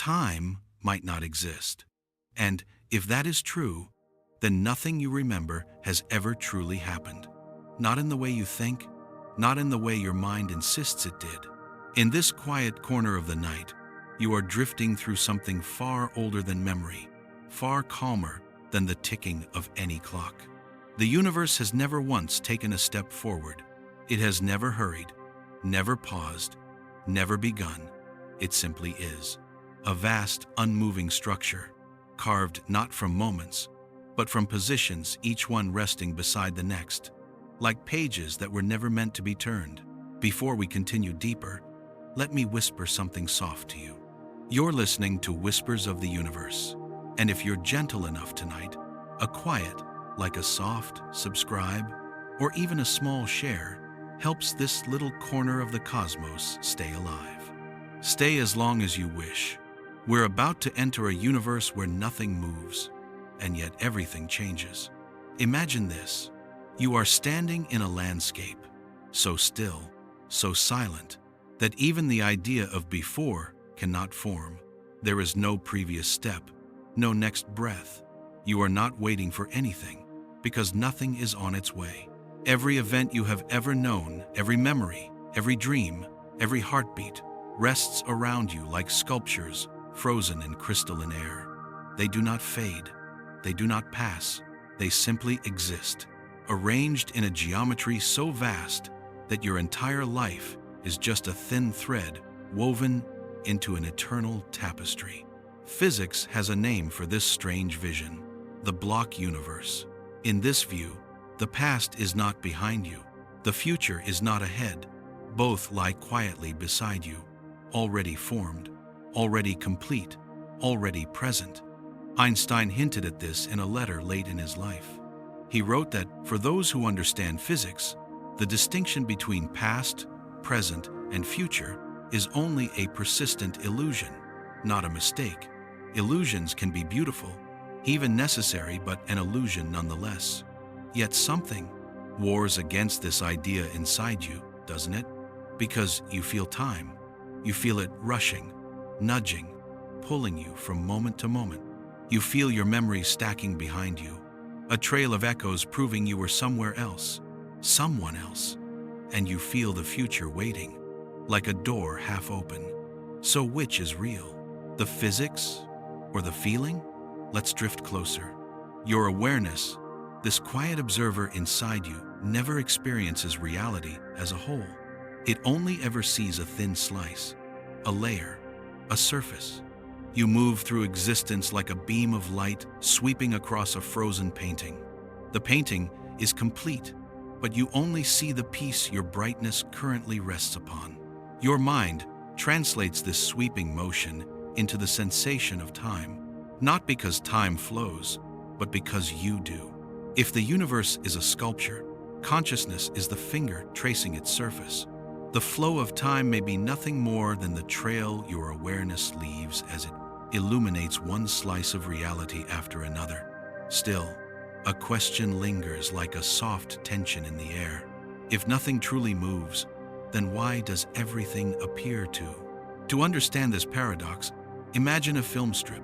time might not exist. And if that is true, then nothing you remember has ever truly happened. Not in the way you think, not in the way your mind insists it did. In this quiet corner of the night, you are drifting through something far older than memory, far calmer than the ticking of any clock. The universe has never once taken a step forward. It has never hurried, never paused, never begun. It simply is. A vast, unmoving structure, carved not from moments, but from positions, each one resting beside the next, like pages that were never meant to be turned. Before we continue deeper, let me whisper something soft to you. You're listening to Whispers of the Universe, and if you're gentle enough tonight, a quiet, like a soft subscribe, or even a small share, helps this little corner of the cosmos stay alive. Stay as long as you wish. We're about to enter a universe where nothing moves, and yet everything changes. Imagine this. You are standing in a landscape, so still, so silent, that even the idea of before cannot form. There is no previous step, no next breath. You are not waiting for anything, because nothing is on its way. Every event you have ever known, every memory, every dream, every heartbeat, rests around you like sculptures frozen in crystalline air. They do not fade, they do not pass, they simply exist, arranged in a geometry so vast that your entire life is just a thin thread woven into an eternal tapestry. Physics has a name for this strange vision: the block universe. In this view, the past is not behind you, the future is not ahead. Both lie quietly beside you, already formed, already complete, already present. Einstein hinted at this in a letter late in his life. He wrote that for those who understand physics, the distinction between past, present, and future is only a persistent illusion, not a mistake. Illusions can be beautiful, even necessary, but an illusion nonetheless. Yet something wars against this idea inside you, doesn't it? Because you feel time. You feel it rushing, nudging, pulling you from moment to moment. You feel your memories stacking behind you, a trail of echoes proving you were somewhere else, someone else. And you feel the future waiting, like a door half open. So which is real? The physics or the feeling? Let's drift closer. Your awareness, this quiet observer inside you, never experiences reality as a whole. It only ever sees a thin slice, a layer, a surface. You move through existence like a beam of light sweeping across a frozen painting. The painting is complete, but you only see the piece your brightness currently rests upon. Your mind translates this sweeping motion into the sensation of time, not because time flows, but because you do. If the universe is a sculpture, consciousness is the finger tracing its surface. The flow of time may be nothing more than the trail your awareness leaves as it illuminates one slice of reality after another. Still, a question lingers like a soft tension in the air. If nothing truly moves, then why does everything appear to? To understand this paradox, imagine a film strip.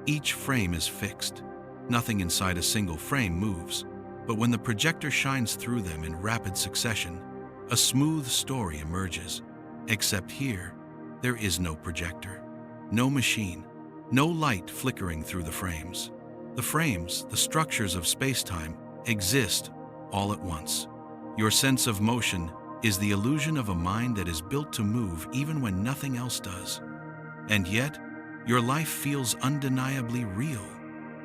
Each frame is fixed. Nothing inside a single frame moves, but when the projector shines through them in rapid succession, a smooth story emerges. Except here, there is no projector, no machine, no light flickering through the frames. The frames, the structures of space-time, exist all at once. Your sense of motion is the illusion of a mind that is built to move even when nothing else does. And yet, your life feels undeniably real.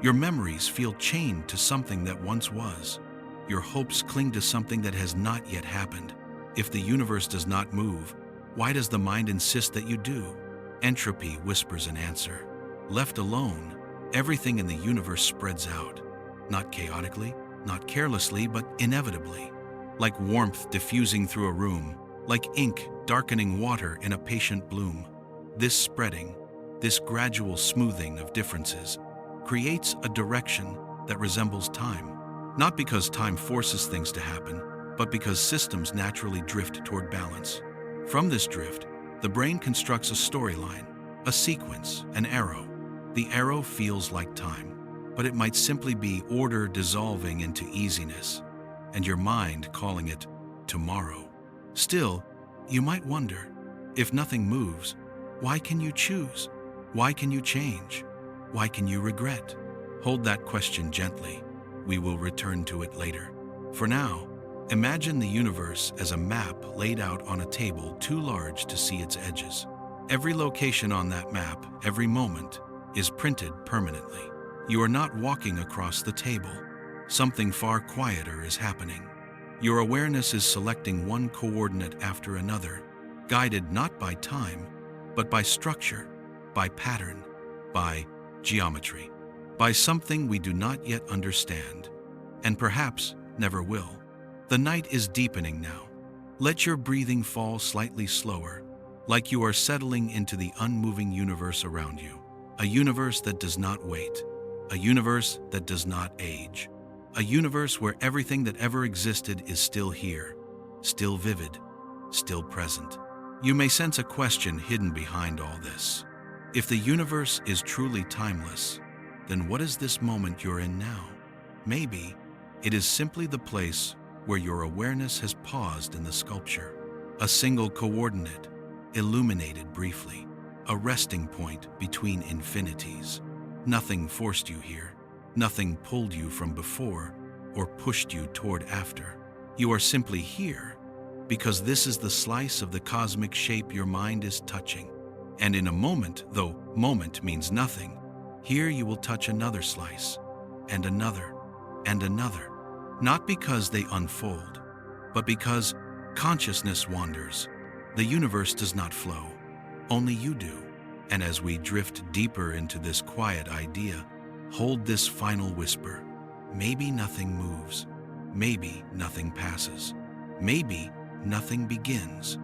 Your memories feel chained to something that once was. Your hopes cling to something that has not yet happened. If the universe does not move, why does the mind insist that you do? Entropy whispers an answer. Left alone, everything in the universe spreads out, not chaotically, not carelessly, but inevitably. Like warmth diffusing through a room, like ink darkening water in a patient bloom. This spreading, this gradual smoothing of differences, creates a direction that resembles time. Not because time forces things to happen, but because systems naturally drift toward balance. From this drift, the brain constructs a storyline, A sequence, an arrow. The arrow feels like time, but it might simply be order dissolving into easiness, and your mind calling it tomorrow. Still, you might wonder, if nothing moves, why can you choose? Why can you change? Why can you regret? Hold that question gently. We will return to it later. For now, imagine the universe as a map laid out on a table too large to see its edges. Every location on that map, every moment, is printed permanently. You are not walking across the table. Something far quieter is happening. Your awareness is selecting one coordinate after another, guided not by time, but by structure, by pattern, by geometry, by something we do not yet understand, and perhaps never will. The night is deepening now. Let your breathing fall slightly slower, like you are settling into the unmoving universe around you. A universe that does not wait. A universe that does not age. A universe where everything that ever existed is still here, still vivid, still present. You may sense a question hidden behind all this. If the universe is truly timeless, then what is this moment you're in now? Maybe it is simply the place where your awareness has paused in the sculpture. A single coordinate, illuminated briefly. A resting point between infinities. Nothing forced you here. Nothing pulled you from before or pushed you toward after. You are simply here because this is the slice of the cosmic shape your mind is touching. And in a moment, though moment means nothing, here you will touch another slice, and another, and another. Not because they unfold, but because consciousness wanders. The universe does not flow, only you do. And as we drift deeper into this quiet idea, hold this final whisper. Maybe nothing moves. Maybe nothing passes. Maybe nothing begins.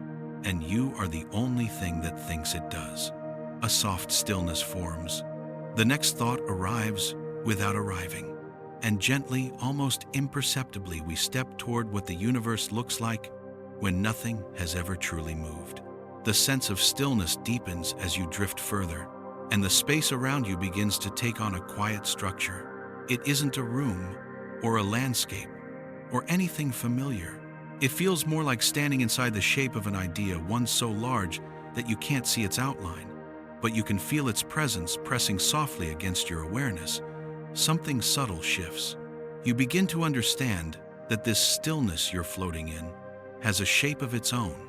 And you are the only thing that thinks it does. A soft stillness forms. The next thought arrives without arriving. And gently, almost imperceptibly, we step toward what the universe looks like when nothing has ever truly moved. The sense of stillness deepens as you drift further, and the space around you begins to take on a quiet structure. It isn't a room, or a landscape, or anything familiar. It feels more like standing inside the shape of an idea, one so large that you can't see its outline, but you can feel its presence pressing softly against your awareness. Something subtle shifts. You begin to understand that this stillness you're floating in has a shape of its own.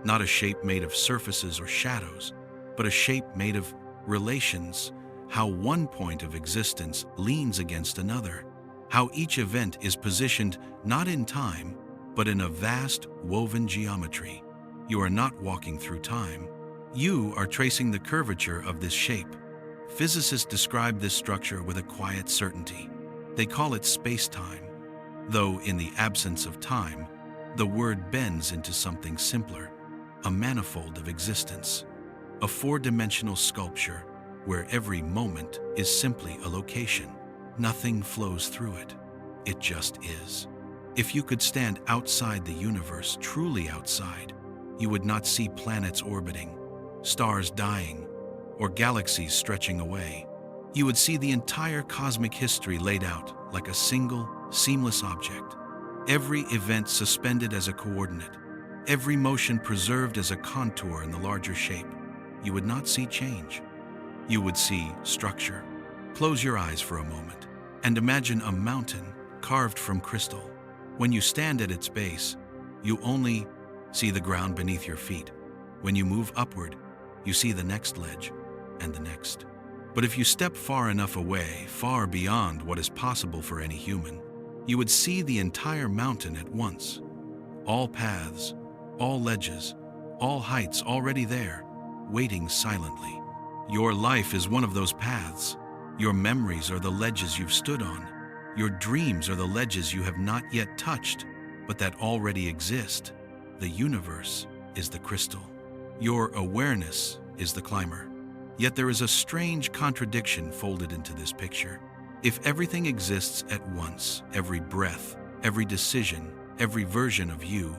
Not a shape made of surfaces or shadows, but a shape made of relations, how one point of existence leans against another, how each event is positioned not in time, but in a vast, woven geometry. You are not walking through time. You are tracing the curvature of this shape. Physicists describe this structure with a quiet certainty. They call it space-time, though in the absence of time, the word bends into something simpler. A manifold of existence, a four-dimensional sculpture where every moment is simply a location. Nothing flows through it. It just is. If you could stand outside the universe, truly outside, you would not see planets orbiting, stars dying, or galaxies stretching away. You would see the entire cosmic history laid out like a single, seamless object. Every event suspended as a coordinate. Every motion preserved as a contour in the larger shape. You would not see change. You would see structure. Close your eyes for a moment and imagine a mountain carved from crystal. When you stand at its base, you only see the ground beneath your feet. When you move upward, you see the next ledge and the next. But if you step far enough away, far beyond what is possible for any human, you would see the entire mountain at once. All paths, all ledges, all heights already there, waiting silently. Your life is one of those paths. Your memories are the ledges you've stood on. Your dreams are the ledges you have not yet touched, but that already exist. The universe is the crystal. Your awareness is the climber. Yet there is a strange contradiction folded into this picture. If everything exists at once, every breath, every decision, every version of you,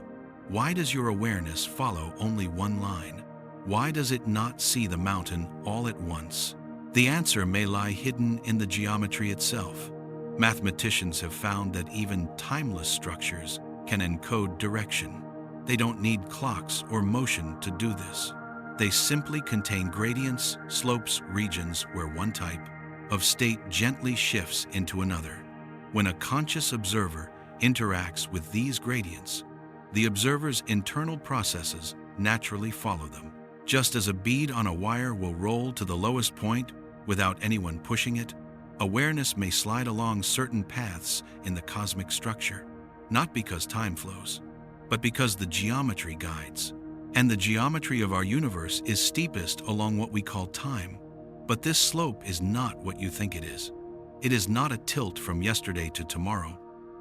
why does your awareness follow only one line? Why does it not see the mountain all at once? The answer may lie hidden in the geometry itself. Mathematicians have found that even timeless structures can encode direction. They don't need clocks or motion to do this. They simply contain gradients, slopes, regions where one type of state gently shifts into another. When a conscious observer interacts with these gradients, the observer's internal processes naturally follow them. Just as a bead on a wire will roll to the lowest point without anyone pushing it, awareness may slide along certain paths in the cosmic structure, not because time flows, but because the geometry guides. And the geometry of our universe is steepest along what we call time. But this slope is not what you think it is. It is not a tilt from yesterday to tomorrow.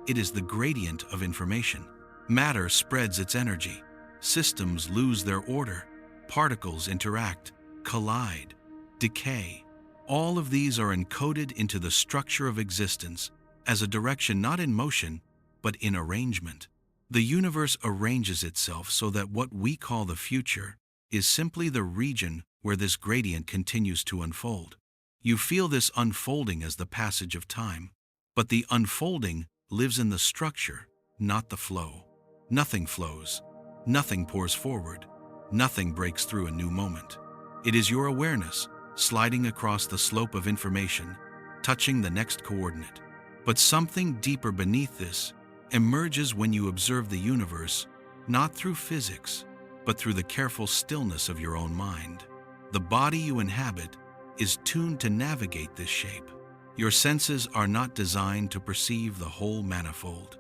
It is the gradient of information. Matter spreads its energy. Systems lose their order. Particles interact, collide, decay. All of these are encoded into the structure of existence as a direction not in motion, but in arrangement. The universe arranges itself so that what we call the future is simply the region where this gradient continues to unfold. You feel this unfolding as the passage of time, but the unfolding lives in the structure, not the flow. Nothing flows, nothing pours forward, nothing breaks through a new moment. It is your awareness sliding across the slope of information, touching the next coordinate. But something deeper beneath this emerges when you observe the universe, not through physics, but through the careful stillness of your own mind. The body you inhabit is tuned to navigate this shape. Your senses are not designed to perceive the whole manifold.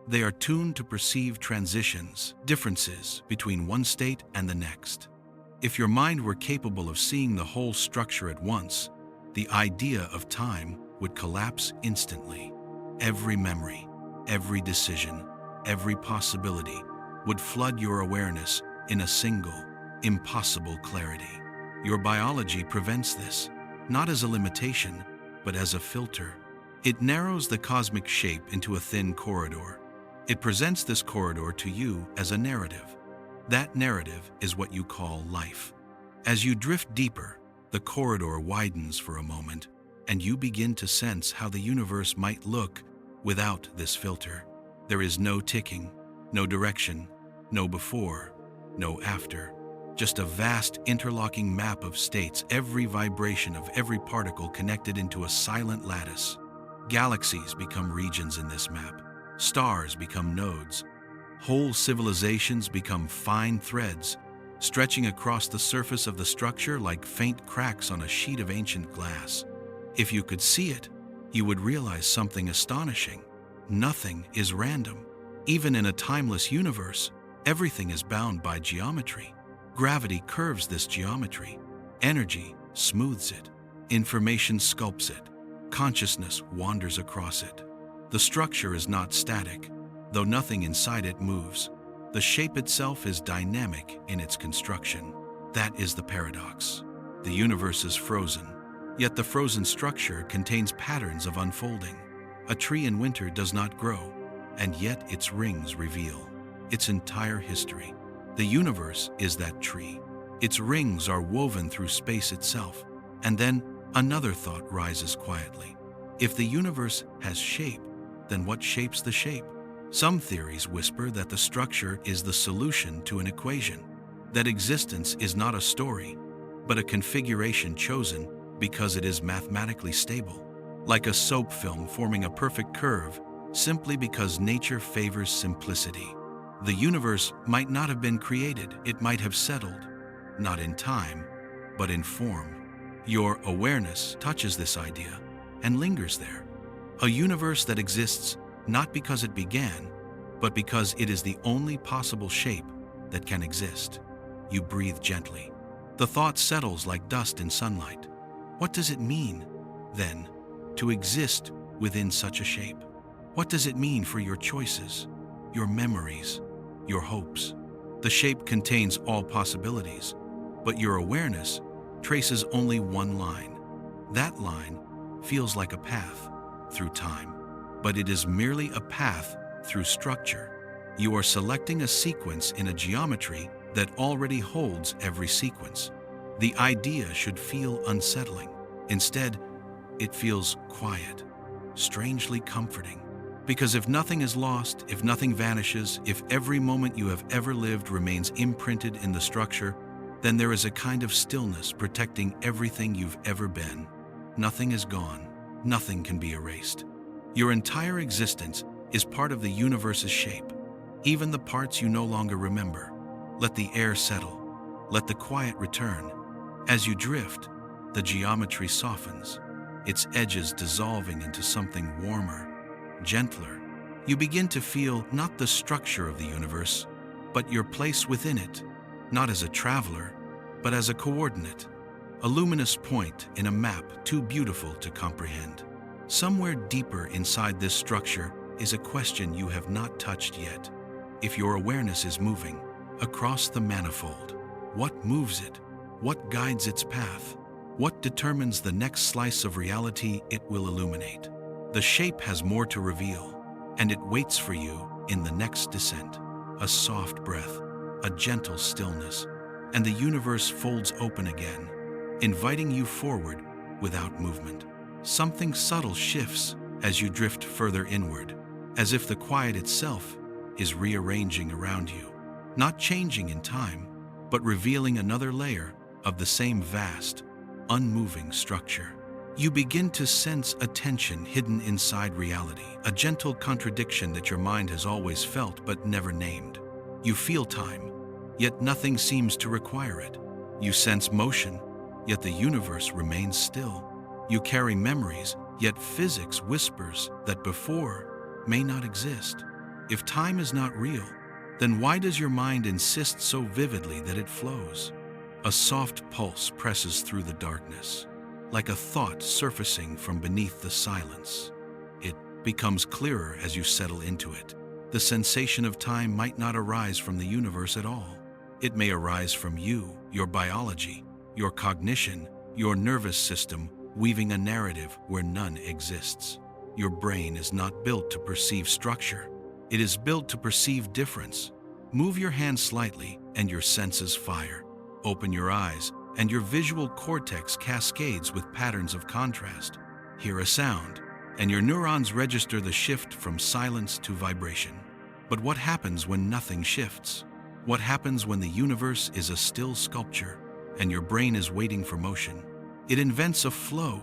They are tuned to perceive transitions, differences between one state and the next. If your mind were capable of seeing the whole structure at once, the idea of time would collapse instantly. Every memory, every decision, every possibility would flood your awareness in a single, impossible clarity. Your biology prevents this, not as a limitation, but as a filter. It narrows the cosmic shape into a thin corridor. It presents this corridor to you as a narrative. That narrative is what you call life. As you drift deeper, the corridor widens for a moment, and you begin to sense how the universe might look without this filter. There is no ticking, no direction, no before, no after. Just a vast interlocking map of states, every vibration of every particle connected into a silent lattice. Galaxies become regions in this map. Stars become nodes. Whole civilizations become fine threads, stretching across the surface of the structure like faint cracks on a sheet of ancient glass. If you could see it, you would realize something astonishing. Nothing is random. Even in a timeless universe, everything is bound by geometry. Gravity curves this geometry. Energy smooths it. Information sculpts it. Consciousness wanders across it. The structure is not static, though nothing inside it moves. The shape itself is dynamic in its construction. That is the paradox. The universe is frozen, yet the frozen structure contains patterns of unfolding. A tree in winter does not grow, and yet its rings reveal its entire history. The universe is that tree. Its rings are woven through space itself. And then another thought rises quietly. If the universe has shape, then what shapes the shape? Some theories whisper that the structure is the solution to an equation, that existence is not a story, but a configuration chosen because it is mathematically stable, like a soap film forming a perfect curve simply because nature favors simplicity. The universe might not have been created, it might have settled, not in time, but in form. Your awareness touches this idea and lingers there. A universe that exists not because it began, but because it is the only possible shape that can exist. You breathe gently. The thought settles like dust in sunlight. What does it mean, then, to exist within such a shape? What does it mean for your choices, your memories, your hopes? The shape contains all possibilities, but your awareness traces only one line. That line feels like a path through time, but it is merely a path through structure. You are selecting a sequence in a geometry that already holds every sequence. The idea should feel unsettling. Instead, it feels quiet, strangely comforting. Because if nothing is lost, if nothing vanishes, if every moment you have ever lived remains imprinted in the structure, then there is a kind of stillness protecting everything you've ever been. Nothing is gone. Nothing can be erased. Your entire existence is part of the universe's shape, even the parts you no longer remember. Let the air settle. Let the quiet return. As you drift, the geometry softens, its edges dissolving into something warmer, gentler. You begin to feel not the structure of the universe, but your place within it, not as a traveler, but as a coordinate, a luminous point in a map too beautiful to comprehend. Somewhere deeper inside this structure is a question you have not touched yet. If your awareness is moving across the manifold, what moves it? What guides its path? What determines the next slice of reality it will illuminate? The shape has more to reveal, and it waits for you in the next descent. A soft breath, a gentle stillness, and the universe folds open again, inviting you forward without movement. Something subtle shifts as you drift further inward, as if the quiet itself is rearranging around you, not changing in time, but revealing another layer of the same vast, unmoving structure. You begin to sense a tension hidden inside reality, a gentle contradiction that your mind has always felt but never named. You feel time, yet nothing seems to require it. You sense motion, yet the universe remains still. You carry memories, yet physics whispers that before may not exist. If time is not real, then why does your mind insist so vividly that it flows? A soft pulse presses through the darkness, like a thought surfacing from beneath the silence. It becomes clearer as you settle into it. The sensation of time might not arise from the universe at all. It may arise from you, your biology, your cognition, your nervous system, weaving a narrative where none exists. Your brain is not built to perceive structure. It is built to perceive difference. Move your hand slightly and your senses fire. Open your eyes and your visual cortex cascades with patterns of contrast. Hear a sound, and your neurons register the shift from silence to vibration. But what happens when nothing shifts? What happens when the universe is a still sculpture and your brain is waiting for motion? It invents a flow,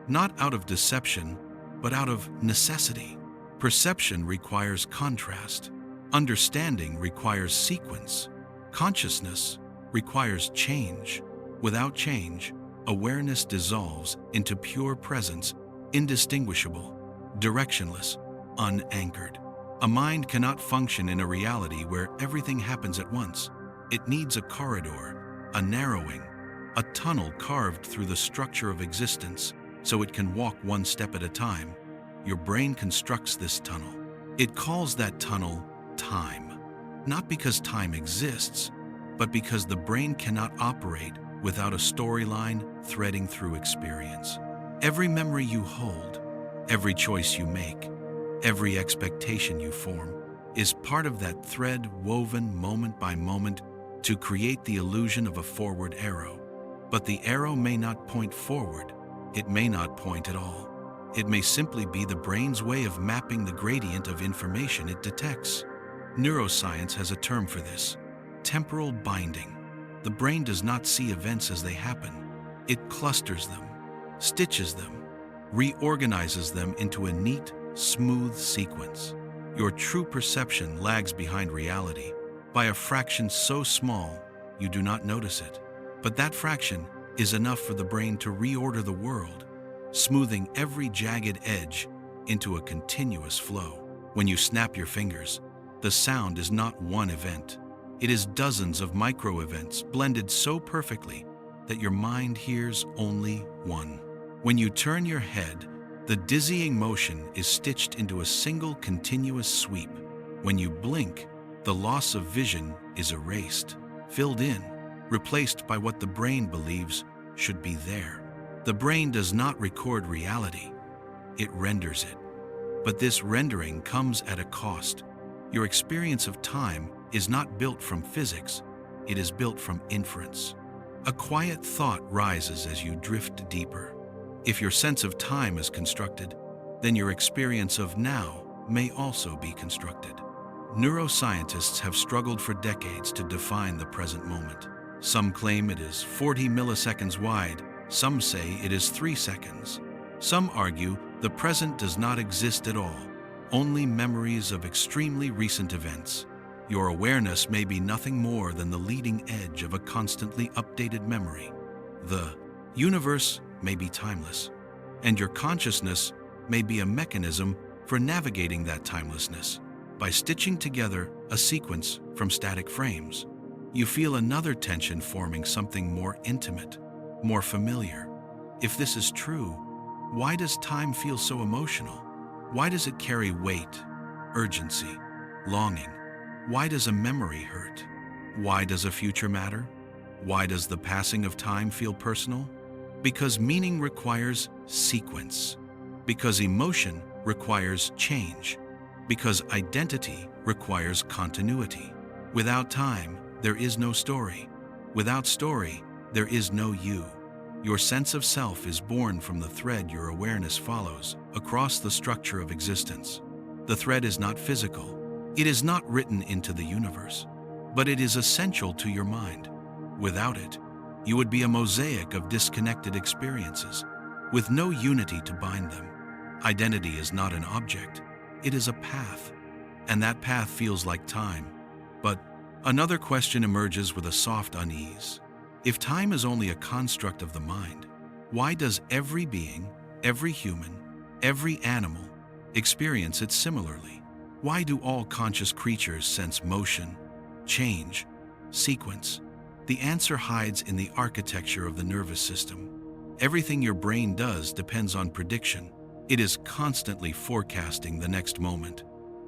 not out of deception, but out of necessity. Perception requires contrast. Understanding requires sequence. Consciousness requires change. Without change, awareness dissolves into pure presence, indistinguishable, directionless, unanchored. A mind cannot function in a reality where everything happens at once. It needs a corridor, a narrowing, a tunnel carved through the structure of existence so it can walk one step at a time. Your brain constructs this tunnel. It calls that tunnel time. Not because time exists, but because the brain cannot operate without a storyline threading through experience. Every memory you hold, every choice you make, every expectation you form is part of that thread woven moment by moment to create the illusion of a forward arrow. But the arrow may not point forward. It may not point at all. It may simply be the brain's way of mapping the gradient of information it detects. Neuroscience has a term for this: temporal binding. The brain does not see events as they happen. It clusters them, stitches them, reorganizes them into a neat, smooth sequence. Your true perception lags behind reality by a fraction so small you do not notice it. But that fraction is enough for the brain to reorder the world, smoothing every jagged edge into a continuous flow. When you snap your fingers, the sound is not one event. It is dozens of micro-events blended so perfectly that your mind hears only one. When you turn your head, the dizzying motion is stitched into a single continuous sweep. When you blink, the loss of vision is erased, filled in, replaced by what the brain believes should be there. The brain does not record reality, it renders it. But this rendering comes at a cost. Your experience of time is not built from physics, it is built from inference. A quiet thought rises as you drift deeper. If your sense of time is constructed, then your experience of now may also be constructed. Neuroscientists have struggled for decades to define the present moment. Some claim it is 40 milliseconds wide, some say it is 3 seconds. Some argue the present does not exist at all, only memories of extremely recent events. Your awareness may be nothing more than the leading edge of a constantly updated memory. The universe may be timeless, and your consciousness may be a mechanism for navigating that timelessness. By stitching together a sequence from static frames, you feel another tension forming, something more intimate, more familiar. If this is true, why does time feel so emotional? Why does it carry weight, urgency, longing? Why does a memory hurt? Why does a future matter? Why does the passing of time feel personal? Because meaning requires sequence. Because emotion requires change. Because identity requires continuity. Without time, there is no story. Without story, there is no you. Your sense of self is born from the thread your awareness follows across the structure of existence. The thread is not physical. It is not written into the universe, but it is essential to your mind. Without it, you would be a mosaic of disconnected experiences, with no unity to bind them. Identity is not an object, it is a path, and that path feels like time. But another question emerges with a soft unease. If time is only a construct of the mind, why does every being, every human, every animal experience it similarly? Why do all conscious creatures sense motion, change, sequence? The answer hides in the architecture of the nervous system. Everything your brain does depends on prediction. It is constantly forecasting the next moment,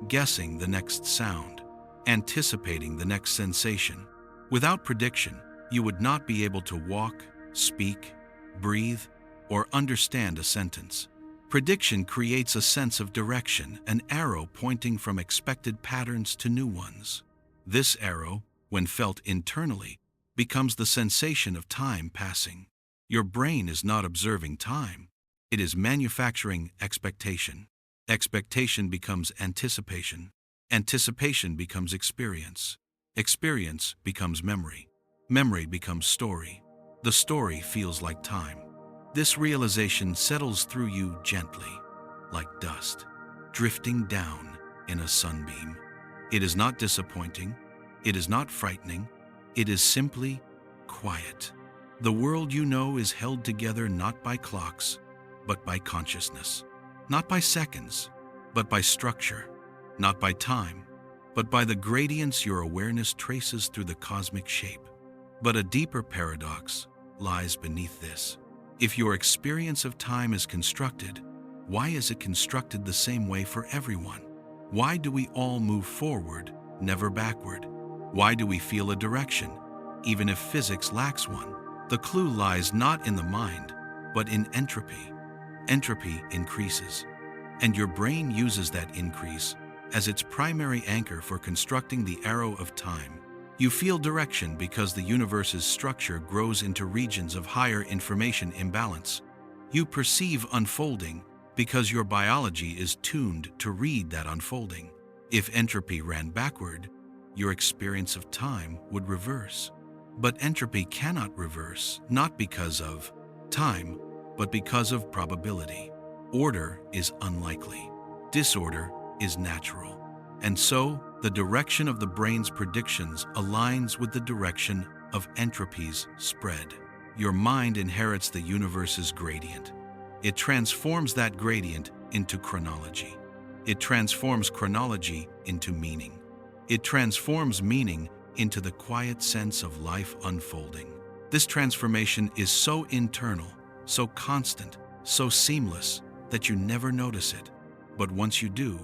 guessing the next sound, anticipating the next sensation. Without prediction, you would not be able to walk, speak, breathe, or understand a sentence. Prediction creates a sense of direction, an arrow pointing from expected patterns to new ones. This arrow, when felt internally, becomes the sensation of time passing. Your brain is not observing time. It is manufacturing expectation. Expectation becomes anticipation. Anticipation becomes experience. Experience becomes memory. Memory becomes story. The story feels like time. This realization settles through you gently, like dust, drifting down in a sunbeam. It is not disappointing. It is not frightening. It is simply quiet. The world you know is held together not by clocks, but by consciousness. Not by seconds, but by structure. Not by time, but by the gradients your awareness traces through the cosmic shape. But a deeper paradox lies beneath this. If your experience of time is constructed, why is it constructed the same way for everyone? Why do we all move forward, never backward? Why do we feel a direction, even if physics lacks one? The clue lies not in the mind, but in entropy. Entropy increases, and your brain uses that increase as its primary anchor for constructing the arrow of time. You feel direction because the universe's structure grows into regions of higher information imbalance. You perceive unfolding because your biology is tuned to read that unfolding. If entropy ran backward, your experience of time would reverse. But entropy cannot reverse, not because of time, but because of probability. Order is unlikely. Disorder is natural. And so, the direction of the brain's predictions aligns with the direction of entropy's spread. Your mind inherits the universe's gradient. It transforms that gradient into chronology. It transforms chronology into meaning. It transforms meaning into the quiet sense of life unfolding. This transformation is so internal, so constant, so seamless that you never notice it. But once you do,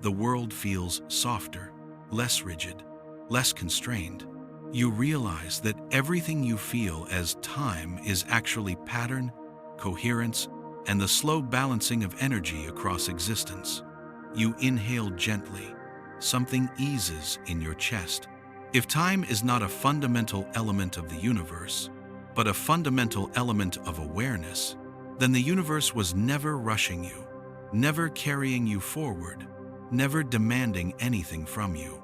the world feels softer, less rigid, less constrained. You realize that everything you feel as time is actually pattern, coherence, and the slow balancing of energy across existence. You inhale gently. Something eases in your chest. If time is not a fundamental element of the universe, but a fundamental element of awareness, then the universe was never rushing you, never carrying you forward, never demanding anything from you.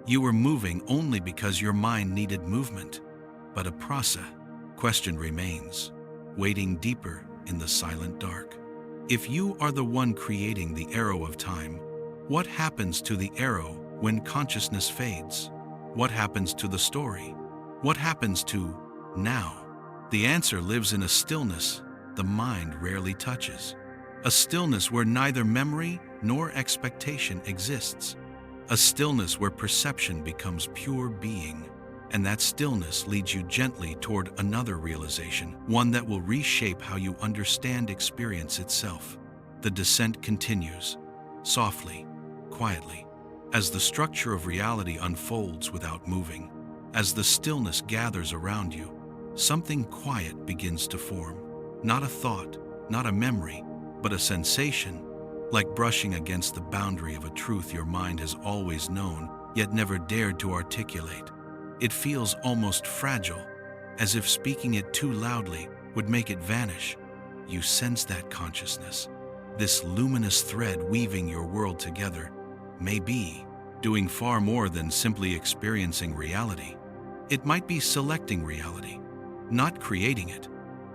You were moving only because your mind needed movement. But a question remains, waiting deeper in the silent dark. If you are the one creating the arrow of time, what happens to the arrow when consciousness fades? What happens to the story? What happens to now? The answer lives in a stillness the mind rarely touches. A stillness where neither memory nor expectation exists. A stillness where perception becomes pure being. And that stillness leads you gently toward another realization, one that will reshape how you understand experience itself. The descent continues, softly, quietly, as the structure of reality unfolds without moving. As the stillness gathers around you, something quiet begins to form. Not a thought, not a memory, but a sensation, like brushing against the boundary of a truth your mind has always known, yet never dared to articulate. It feels almost fragile, as if speaking it too loudly would make it vanish. You sense that consciousness, this luminous thread weaving your world together, may be doing far more than simply experiencing reality. It might be selecting reality, not creating it,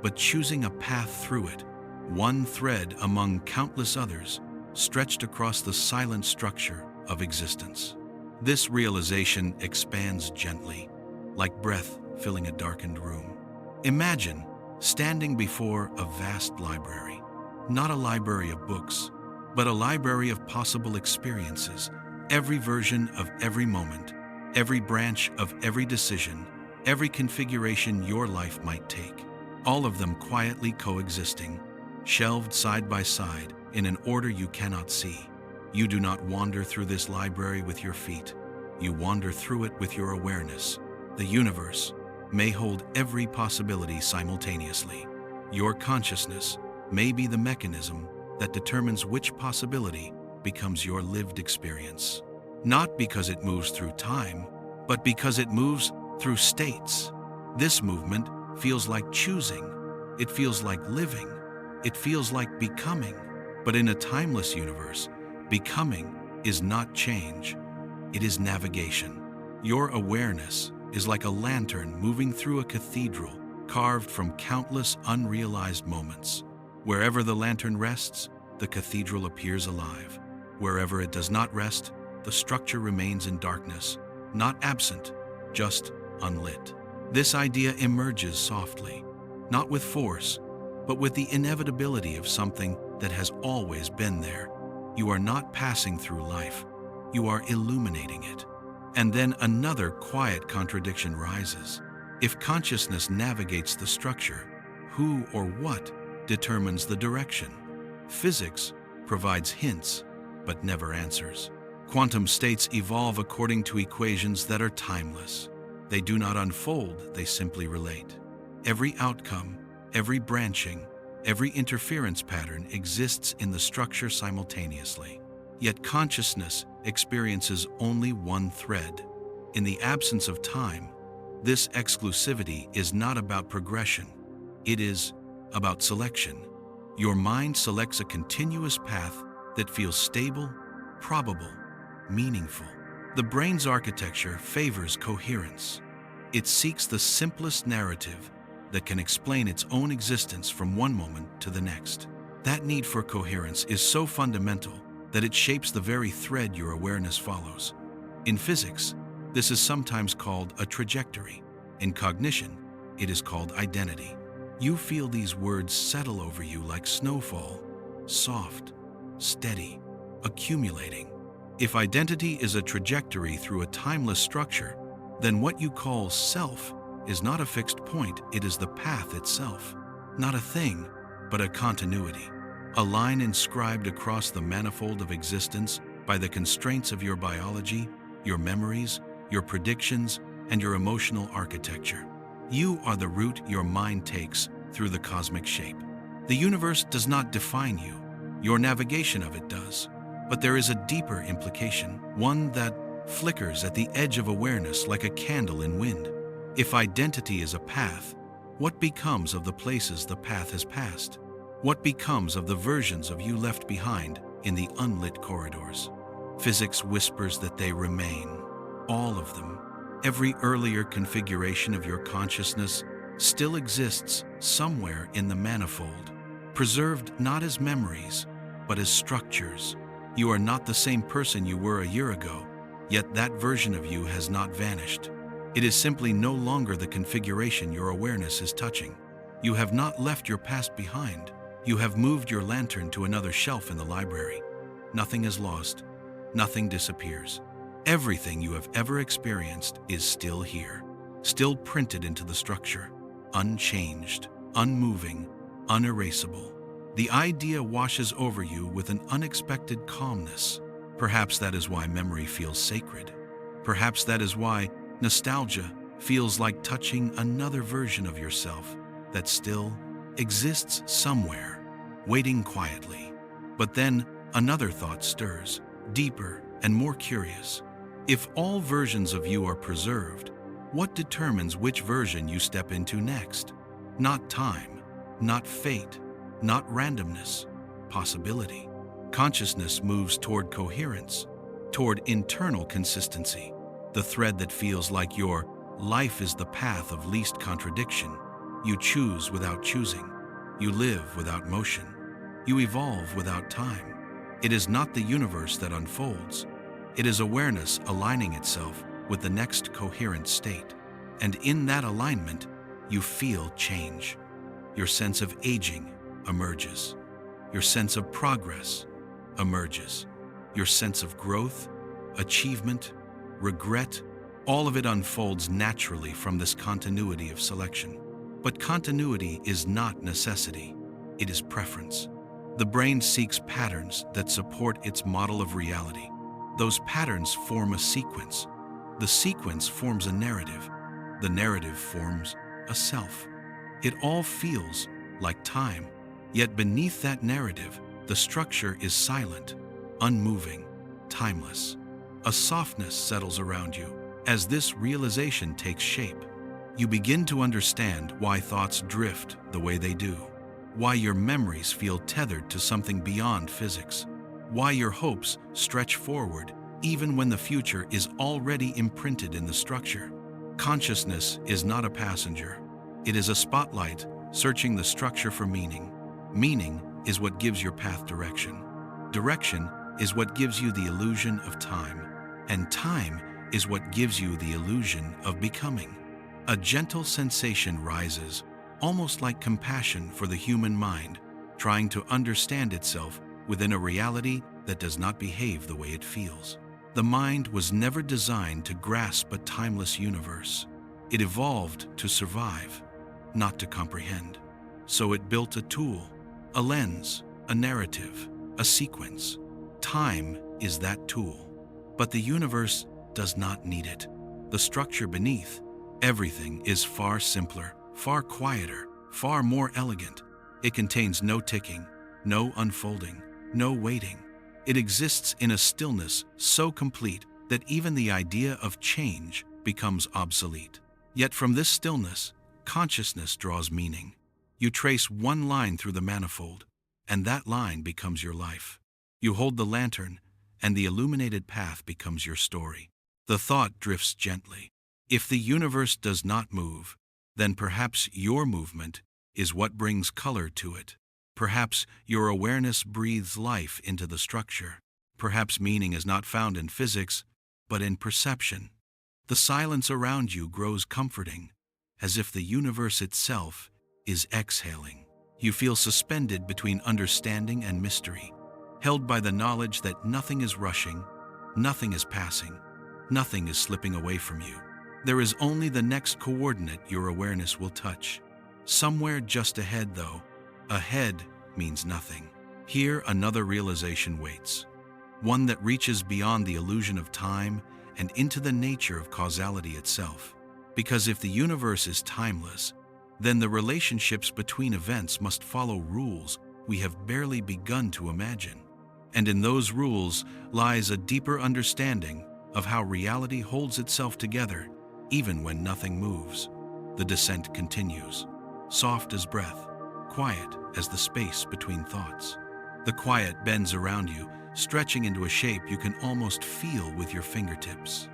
but choosing a path through it, one thread among countless others, stretched across the silent structure of existence. This realization expands gently, like breath filling a darkened room. Imagine standing before a vast library, not a library of books, but a library of possible experiences, every version of every moment, every branch of every decision, every configuration your life might take, all of them quietly coexisting, shelved side by side in an order you cannot see. You do not wander through this library with your feet. You wander through it with your awareness. The universe may hold every possibility simultaneously. Your consciousness may be the mechanism that determines which possibility becomes your lived experience. Not because it moves through time, but because it moves through states. This movement feels like choosing. It feels like living. It feels like becoming. But in a timeless universe, becoming is not change. It is navigation. Your awareness is like a lantern moving through a cathedral carved from countless unrealized moments. Wherever the lantern rests, the cathedral appears alive. Wherever it does not rest, the structure remains in darkness, not absent, just unlit. This idea emerges softly, not with force, but with the inevitability of something that has always been there. You are not passing through life, you are illuminating it. And then another quiet contradiction rises. If consciousness navigates the structure, who or what determines the direction? Physics provides hints, but never answers. Quantum states evolve according to equations that are timeless. They do not unfold, they simply relate. Every outcome, every branching, every interference pattern exists in the structure simultaneously. Yet consciousness experiences only one thread. In the absence of time, this exclusivity is not about progression. It is about selection. Your mind selects a continuous path that feels stable, probable, meaningful. The brain's architecture favors coherence. It seeks the simplest narrative that can explain its own existence from one moment to the next. That need for coherence is so fundamental that it shapes the very thread your awareness follows. In physics, this is sometimes called a trajectory. In cognition, it is called identity. You feel these words settle over you like snowfall, soft, steady, accumulating. If identity is a trajectory through a timeless structure, then what you call self is not a fixed point, it is the path itself. Not a thing, but a continuity. A line inscribed across the manifold of existence by the constraints of your biology, your memories, your predictions, and your emotional architecture. You are the route your mind takes through the cosmic shape. The universe does not define you, your navigation of it does. But there is a deeper implication, one that flickers at the edge of awareness like a candle in wind. If identity is a path, what becomes of the places the path has passed? What becomes of the versions of you left behind in the unlit corridors? Physics whispers that they remain, all of them. Every earlier configuration of your consciousness still exists somewhere in the manifold, preserved not as memories, but as structures. You are not the same person you were a year ago, yet that version of you has not vanished. It is simply no longer the configuration your awareness is touching. You have not left your past behind. You have moved your lantern to another shelf in the library. Nothing is lost. Nothing disappears. Everything you have ever experienced is still here, still printed into the structure, unchanged, unmoving, unerasable. The idea washes over you with an unexpected calmness. Perhaps that is why memory feels sacred. Perhaps that is why nostalgia feels like touching another version of yourself that still exists somewhere, waiting quietly. But then another thought stirs, deeper and more curious. If all versions of you are preserved, what determines which version you step into next? Not time, not fate, not randomness, possibility. Consciousness moves toward coherence, toward internal consistency. The thread that feels like your life is the path of least contradiction. You choose without choosing. You live without motion. You evolve without time. It is not the universe that unfolds. It is awareness aligning itself with the next coherent state. And in that alignment, you feel change. Your sense of aging emerges. Your sense of progress emerges. Your sense of growth, achievement, regret, all of it unfolds naturally from this continuity of selection. But continuity is not necessity. It is preference. The brain seeks patterns that support its model of reality. Those patterns form a sequence. The sequence forms a narrative. The narrative forms a self. It all feels like time. Yet beneath that narrative, the structure is silent, unmoving, timeless. A softness settles around you. As this realization takes shape, you begin to understand why thoughts drift the way they do, why your memories feel tethered to something beyond physics, why your hopes stretch forward even when the future is already imprinted in the structure. Consciousness is not a passenger. It is a spotlight searching the structure for meaning. Meaning is what gives your path direction. Direction is what gives you the illusion of time. And time is what gives you the illusion of becoming. A gentle sensation rises, almost like compassion for the human mind, trying to understand itself within a reality that does not behave the way it feels. The mind was never designed to grasp a timeless universe. It evolved to survive, not to comprehend. So it built a tool, a lens, a narrative, a sequence. Time is that tool. But the universe does not need it. The structure beneath, everything is far simpler, far quieter, far more elegant. It contains no ticking, no unfolding, no waiting. It exists in a stillness so complete that even the idea of change becomes obsolete. Yet from this stillness, consciousness draws meaning. You trace one line through the manifold, and that line becomes your life. You hold the lantern, and the illuminated path becomes your story. The thought drifts gently. If the universe does not move, then perhaps your movement is what brings color to it. Perhaps your awareness breathes life into the structure. Perhaps meaning is not found in physics, but in perception. The silence around you grows comforting, as if the universe itself is exhaling. You feel suspended between understanding and mystery, held by the knowledge that nothing is rushing, nothing is passing, nothing is slipping away from you. There is only the next coordinate your awareness will touch. Somewhere just ahead, though, ahead means nothing. Here another realization waits, one that reaches beyond the illusion of time and into the nature of causality itself. Because if the universe is timeless, then the relationships between events must follow rules we have barely begun to imagine. And in those rules lies a deeper understanding of how reality holds itself together even when nothing moves. The descent continues, soft as breath, quiet as the space between thoughts. The quiet bends around you, stretching into a shape you can almost feel with your fingertips.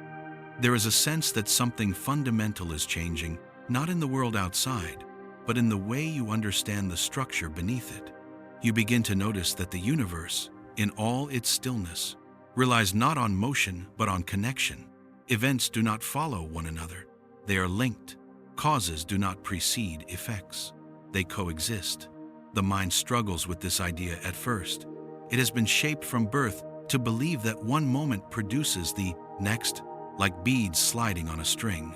There is a sense that something fundamental is changing, not in the world outside, but in the way you understand the structure beneath it. You begin to notice that the universe, in all its stillness, relies not on motion but on connection. Events do not follow one another. They are linked. Causes do not precede effects. They coexist. The mind struggles with this idea at first. It has been shaped from birth to believe that one moment produces the next, like beads sliding on a string.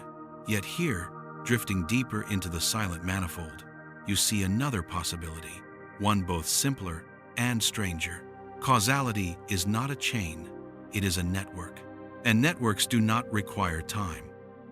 Yet here, drifting deeper into the silent manifold, you see another possibility, one both simpler and stranger. Causality is not a chain, it is a network. And networks do not require time,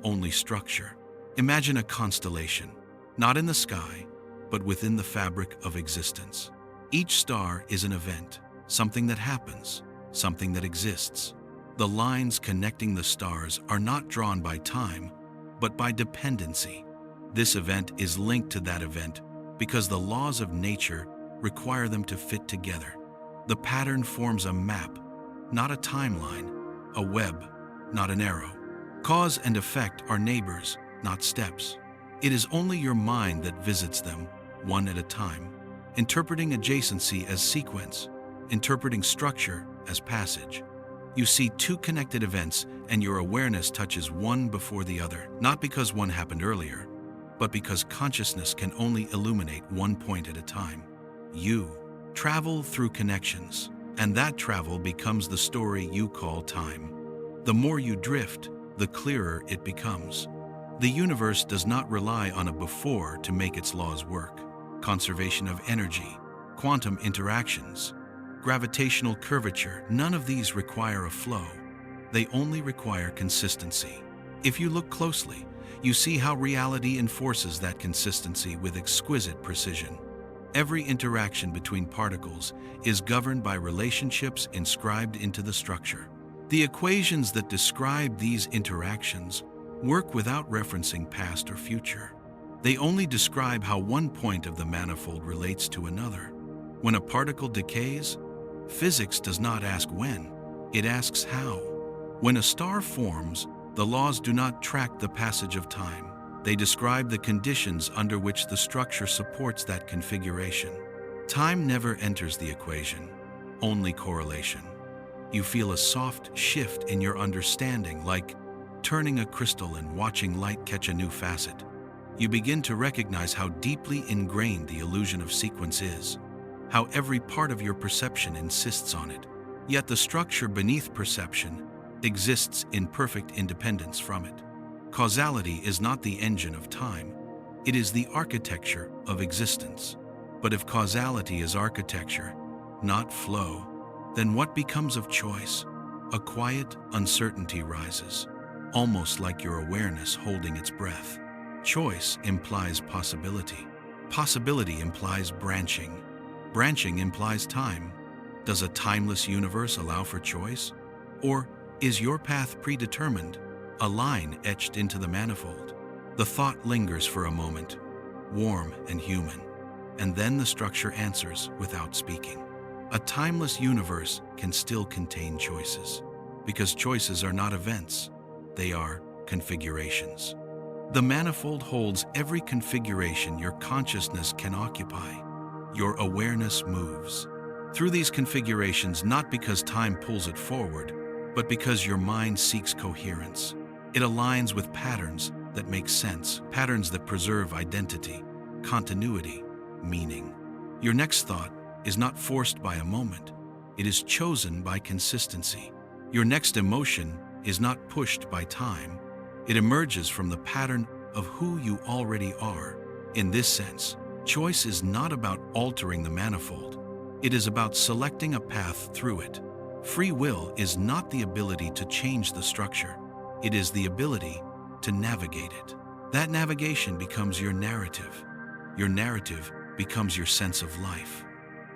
only structure. Imagine a constellation, not in the sky, but within the fabric of existence. Each star is an event, something that happens, something that exists. The lines connecting the stars are not drawn by time, but by dependency. This event is linked to that event because the laws of nature require them to fit together. The pattern forms a map, not a timeline, a web, not an arrow. Cause and effect are neighbors, not steps. It is only your mind that visits them, one at a time, interpreting adjacency as sequence, interpreting structure as passage. You see two connected events and your awareness touches one before the other, not because one happened earlier, but because consciousness can only illuminate one point at a time. You travel through connections, and that travel becomes the story you call time. The more you drift, the clearer it becomes. The universe does not rely on a before to make its laws work. Conservation of energy, quantum interactions, gravitational curvature, none of these require a flow. They only require consistency. If you look closely, you see how reality enforces that consistency with exquisite precision. Every interaction between particles is governed by relationships inscribed into the structure. The equations that describe these interactions work without referencing past or future. They only describe how one point of the manifold relates to another. When a particle decays, physics does not ask when, it asks how. When a star forms, the laws do not track the passage of time. They describe the conditions under which the structure supports that configuration. Time never enters the equation, only correlation. You feel a soft shift in your understanding, like turning a crystal and watching light catch a new facet. You begin to recognize how deeply ingrained the illusion of sequence is, how every part of your perception insists on it. Yet the structure beneath perception exists in perfect independence from it. Causality is not the engine of time, it is the architecture of existence. But if causality is architecture, not flow, then what becomes of choice? A quiet uncertainty rises, almost like your awareness holding its breath. Choice implies possibility. Possibility implies branching. Branching implies time. Does a timeless universe allow for choice? Or is your path predetermined, a line etched into the manifold? The thought lingers for a moment, warm and human, and then the structure answers without speaking. A timeless universe can still contain choices, because choices are not events, they are configurations. The manifold holds every configuration your consciousness can occupy. Your awareness moves through these configurations not because time pulls it forward, but because your mind seeks coherence. It aligns with patterns that make sense, patterns that preserve identity, continuity, meaning. Your next thought is not forced by a moment, it is chosen by consistency. Your next emotion is not pushed by time, it emerges from the pattern of who you already are. In this sense, choice is not about altering the manifold, it is about selecting a path through it. Free will is not the ability to change the structure, it is the ability to navigate it. That navigation becomes your narrative. Your narrative becomes your sense of life.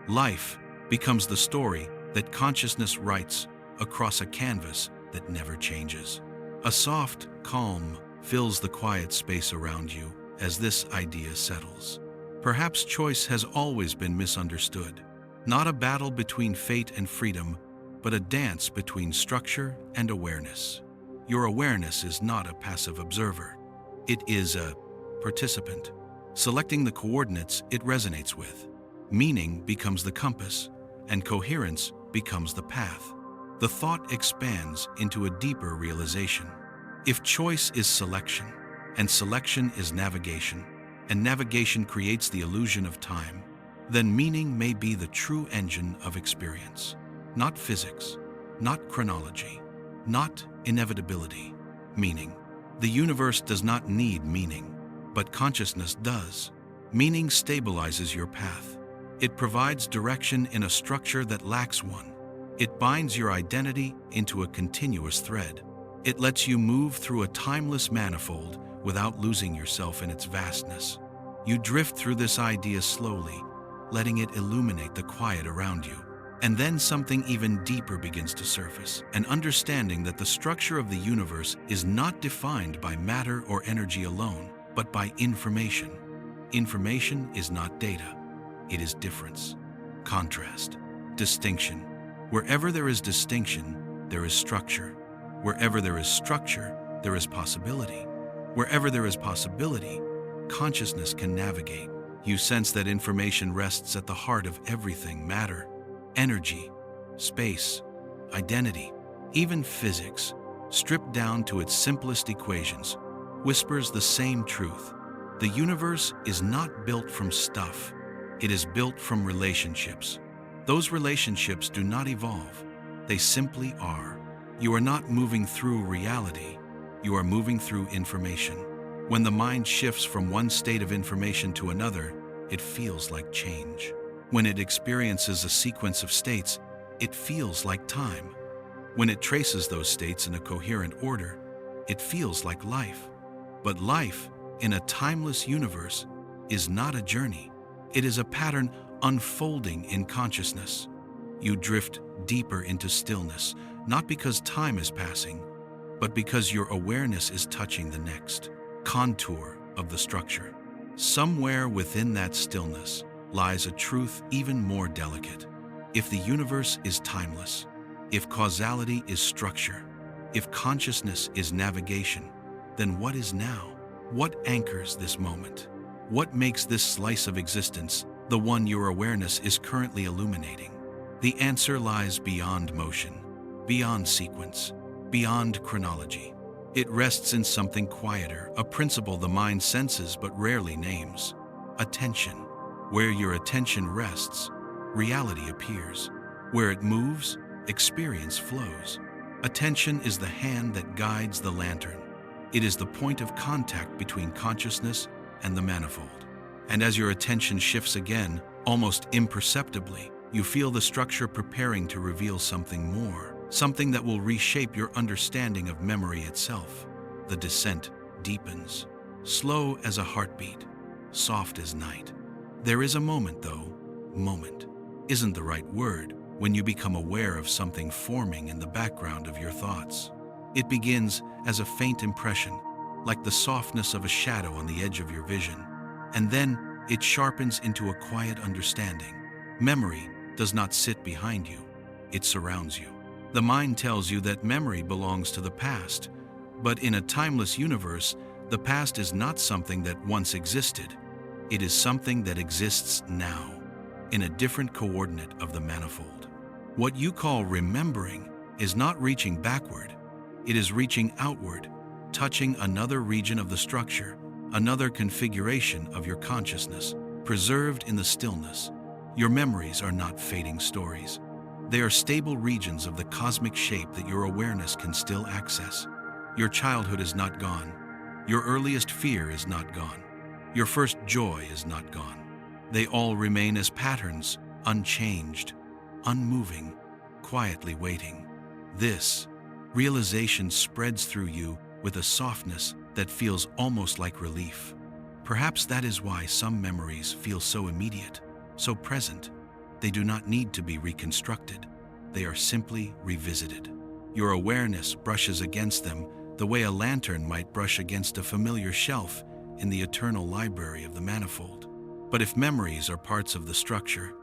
Life becomes the story that consciousness writes across a canvas that never changes. A soft calm fills the quiet space around you as this idea settles. Perhaps choice has always been misunderstood. Not a battle between fate and freedom, but a dance between structure and awareness. Your awareness is not a passive observer. It is a participant, selecting the coordinates it resonates with. Meaning becomes the compass, and coherence becomes the path. The thought expands into a deeper realization. If choice is selection, and selection is navigation, and navigation creates the illusion of time, then meaning may be the true engine of experience. Not physics, not chronology, not inevitability. Meaning. The universe does not need meaning, but consciousness does. Meaning stabilizes your path. It provides direction in a structure that lacks one. It binds your identity into a continuous thread. It lets you move through a timeless manifold without losing yourself in its vastness. You drift through this idea slowly, letting it illuminate the quiet around you. And then something even deeper begins to surface, an understanding that the structure of the universe is not defined by matter or energy alone, but by information. Information is not data. It is difference, contrast, distinction. Wherever there is distinction, there is structure. Wherever there is structure, there is possibility. Wherever there is possibility, consciousness can navigate. You sense that information rests at the heart of everything: matter, energy, space, identity, even physics, stripped down to its simplest equations, whispers the same truth. The universe is not built from stuff. It is built from relationships. Those relationships do not evolve. They simply are. You are not moving through reality. You are moving through information. When the mind shifts from one state of information to another, it feels like change. When it experiences a sequence of states, it feels like time. When it traces those states in a coherent order, it feels like life. But life, in a timeless universe, is not a journey. It is a pattern unfolding in consciousness. You drift deeper into stillness, not because time is passing, but because your awareness is touching the next contour of the structure. Somewhere within that stillness lies a truth even more delicate. If the universe is timeless, if causality is structure, if consciousness is navigation, then what is now? What anchors this moment? What makes this slice of existence the one your awareness is currently illuminating? The answer lies beyond motion, beyond sequence, beyond chronology. It rests in something quieter, a principle the mind senses but rarely names: attention. Where your attention rests, reality appears. Where it moves, experience flows. Attention is the hand that guides the lantern. It is the point of contact between consciousness and the manifold. And as your attention shifts again, almost imperceptibly, you feel the structure preparing to reveal something more, something that will reshape your understanding of memory itself. The descent deepens, slow as a heartbeat, soft as night. There is a moment, though. Moment isn't the right word when you become aware of something forming in the background of your thoughts. It begins as a faint impression, like the softness of a shadow on the edge of your vision, and then it sharpens into a quiet understanding. Memory does not sit behind you, it surrounds you. The mind tells you that memory belongs to the past, but in a timeless universe, the past is not something that once existed. It is something that exists now, in a different coordinate of the manifold. What you call remembering is not reaching backward, it is reaching outward, touching another region of the structure, another configuration of your consciousness, preserved in the stillness. Your memories are not fading stories. They are stable regions of the cosmic shape that your awareness can still access. Your childhood is not gone. Your earliest fear is not gone. Your first joy is not gone. They all remain as patterns, unchanged, unmoving, quietly waiting. This realization spreads through you with a softness that feels almost like relief. Perhaps that is why some memories feel so immediate, so present. They do not need to be reconstructed. They are simply revisited. Your awareness brushes against them the way a lantern might brush against a familiar shelf in the eternal library of the Manifold. But if memories are parts of the structure,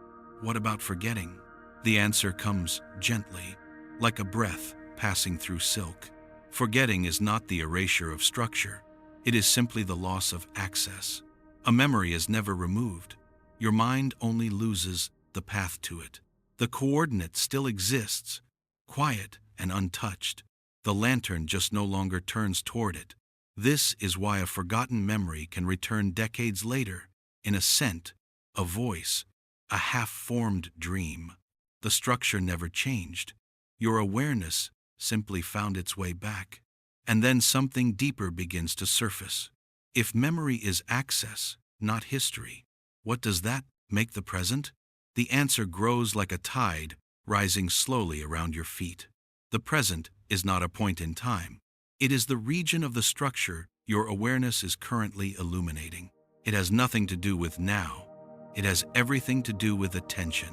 what about forgetting? The answer comes gently, like a breath passing through silk. Forgetting is not the erasure of structure. It is simply the loss of access. A memory is never removed. Your mind only loses the path to it. The coordinate still exists, quiet and untouched. The lantern just no longer turns toward it. This is why a forgotten memory can return decades later in a scent, a voice, a half-formed dream. The structure never changed. Your awareness simply found its way back. And then something deeper begins to surface. If memory is access, not history, what does that make the present? The answer grows like a tide, rising slowly around your feet. The present is not a point in time. It is the region of the structure your awareness is currently illuminating. It has nothing to do with now. It has everything to do with attention.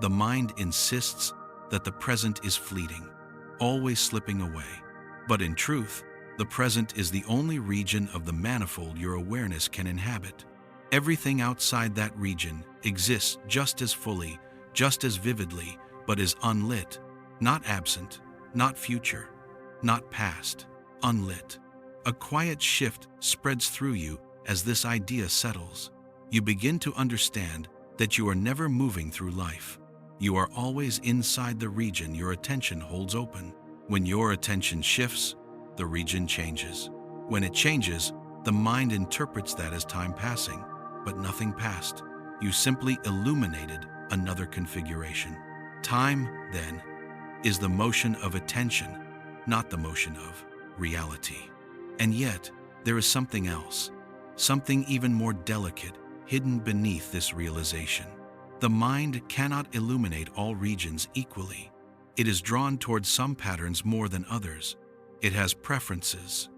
The mind insists that the present is fleeting, always slipping away. But in truth, the present is the only region of the manifold your awareness can inhabit. Everything outside that region exists just as fully, just as vividly, but is unlit, not absent, not future, not past, unlit. A quiet shift spreads through you as this idea settles. You begin to understand that you are never moving through life. You are always inside the region your attention holds open. When your attention shifts, the region changes. When it changes, the mind interprets that as time passing, but nothing passed. You simply illuminated another configuration. Time, then, is the motion of attention, not the motion of reality. And yet, there is something else, something even more delicate, hidden beneath this realization. The mind cannot illuminate all regions equally. It is drawn towards some patterns more than others. It has preferences.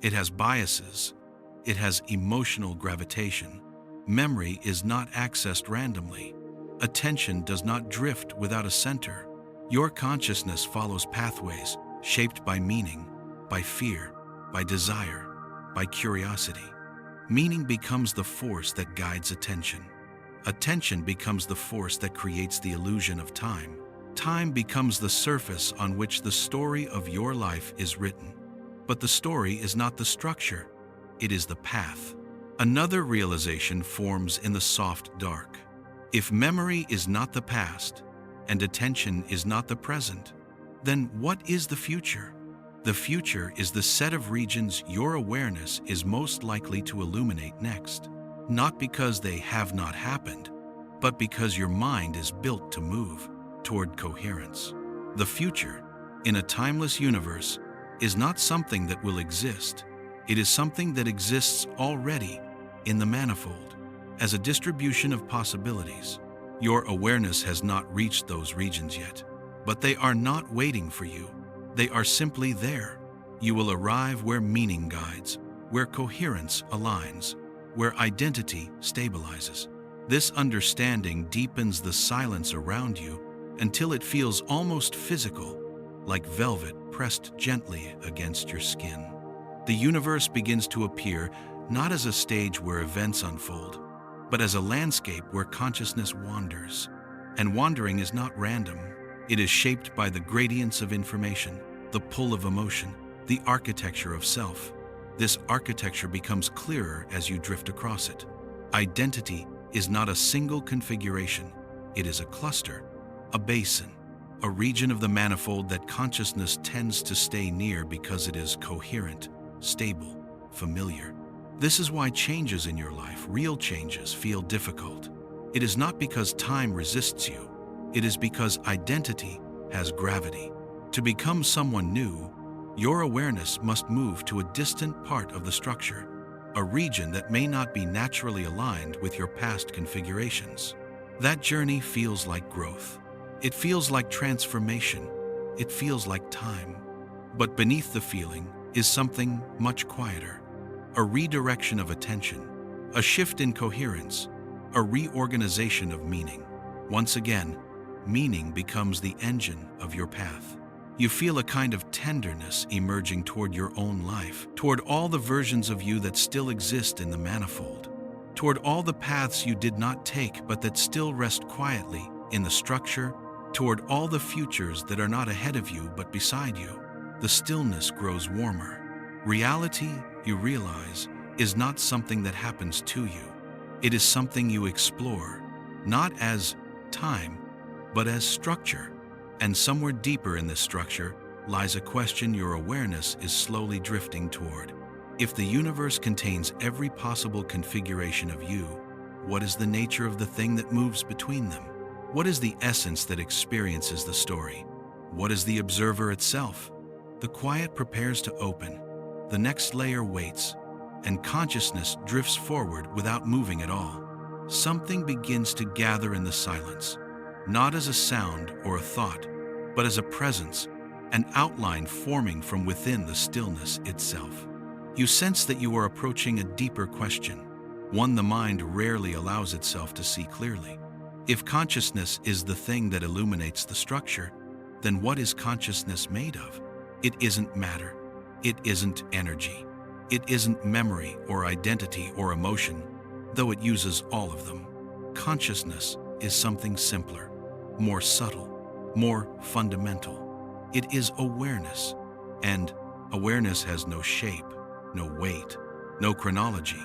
It has biases. It has emotional gravitation. Memory is not accessed randomly. Attention does not drift without a center. Your consciousness follows pathways shaped by meaning, by fear, by desire, by curiosity. Meaning becomes the force that guides attention. Attention becomes the force that creates the illusion of time. Time becomes the surface on which the story of your life is written. But the story is not the structure, it is the path. Another realization forms in the soft dark. If memory is not the past, and attention is not the present, then what is the future? The future is the set of regions your awareness is most likely to illuminate next. Not because they have not happened, but because your mind is built to move toward coherence. The future, in a timeless universe, is not something that will exist. It is something that exists already in the manifold, as a distribution of possibilities. Your awareness has not reached those regions yet, but they are not waiting for you. They are simply there. You will arrive where meaning guides, where coherence aligns, where identity stabilizes. This understanding deepens the silence around you until it feels almost physical, like velvet pressed gently against your skin. The universe begins to appear not as a stage where events unfold, but as a landscape where consciousness wanders. And wandering is not random. It is shaped by the gradients of information, the pull of emotion, the architecture of self. This architecture becomes clearer as you drift across it. Identity is not a single configuration. It is a cluster, a basin, a region of the manifold that consciousness tends to stay near because it is coherent, stable, familiar. This is why changes in your life, real changes, feel difficult. It is not because time resists you. It is because identity has gravity. To become someone new, your awareness must move to a distant part of the structure, a region that may not be naturally aligned with your past configurations. That journey feels like growth. It feels like transformation. It feels like time. But beneath the feeling is something much quieter, a redirection of attention, a shift in coherence, a reorganization of meaning. Once again, meaning becomes the engine of your path. You feel a kind of tenderness emerging toward your own life, toward all the versions of you that still exist in the manifold, toward all the paths you did not take but that still rest quietly in the structure, toward all the futures that are not ahead of you but beside you. The stillness grows warmer. Reality, you realize, is not something that happens to you. It is something you explore, not as time, but as structure. And somewhere deeper in this structure lies a question your awareness is slowly drifting toward. If the universe contains every possible configuration of you, what is the nature of the thing that moves between them? What is the essence that experiences the story? What is the observer itself? The quiet prepares to open. The next layer waits, and consciousness drifts forward without moving at all. Something begins to gather in the silence, not as a sound or a thought, but as a presence, an outline forming from within the stillness itself. You sense that you are approaching a deeper question, one the mind rarely allows itself to see clearly. If consciousness is the thing that illuminates the structure, then what is consciousness made of? It isn't matter. It isn't energy. It isn't memory or identity or emotion, though it uses all of them. Consciousness is something simpler, more subtle, more fundamental. It is awareness, and awareness has no shape, no weight, no chronology.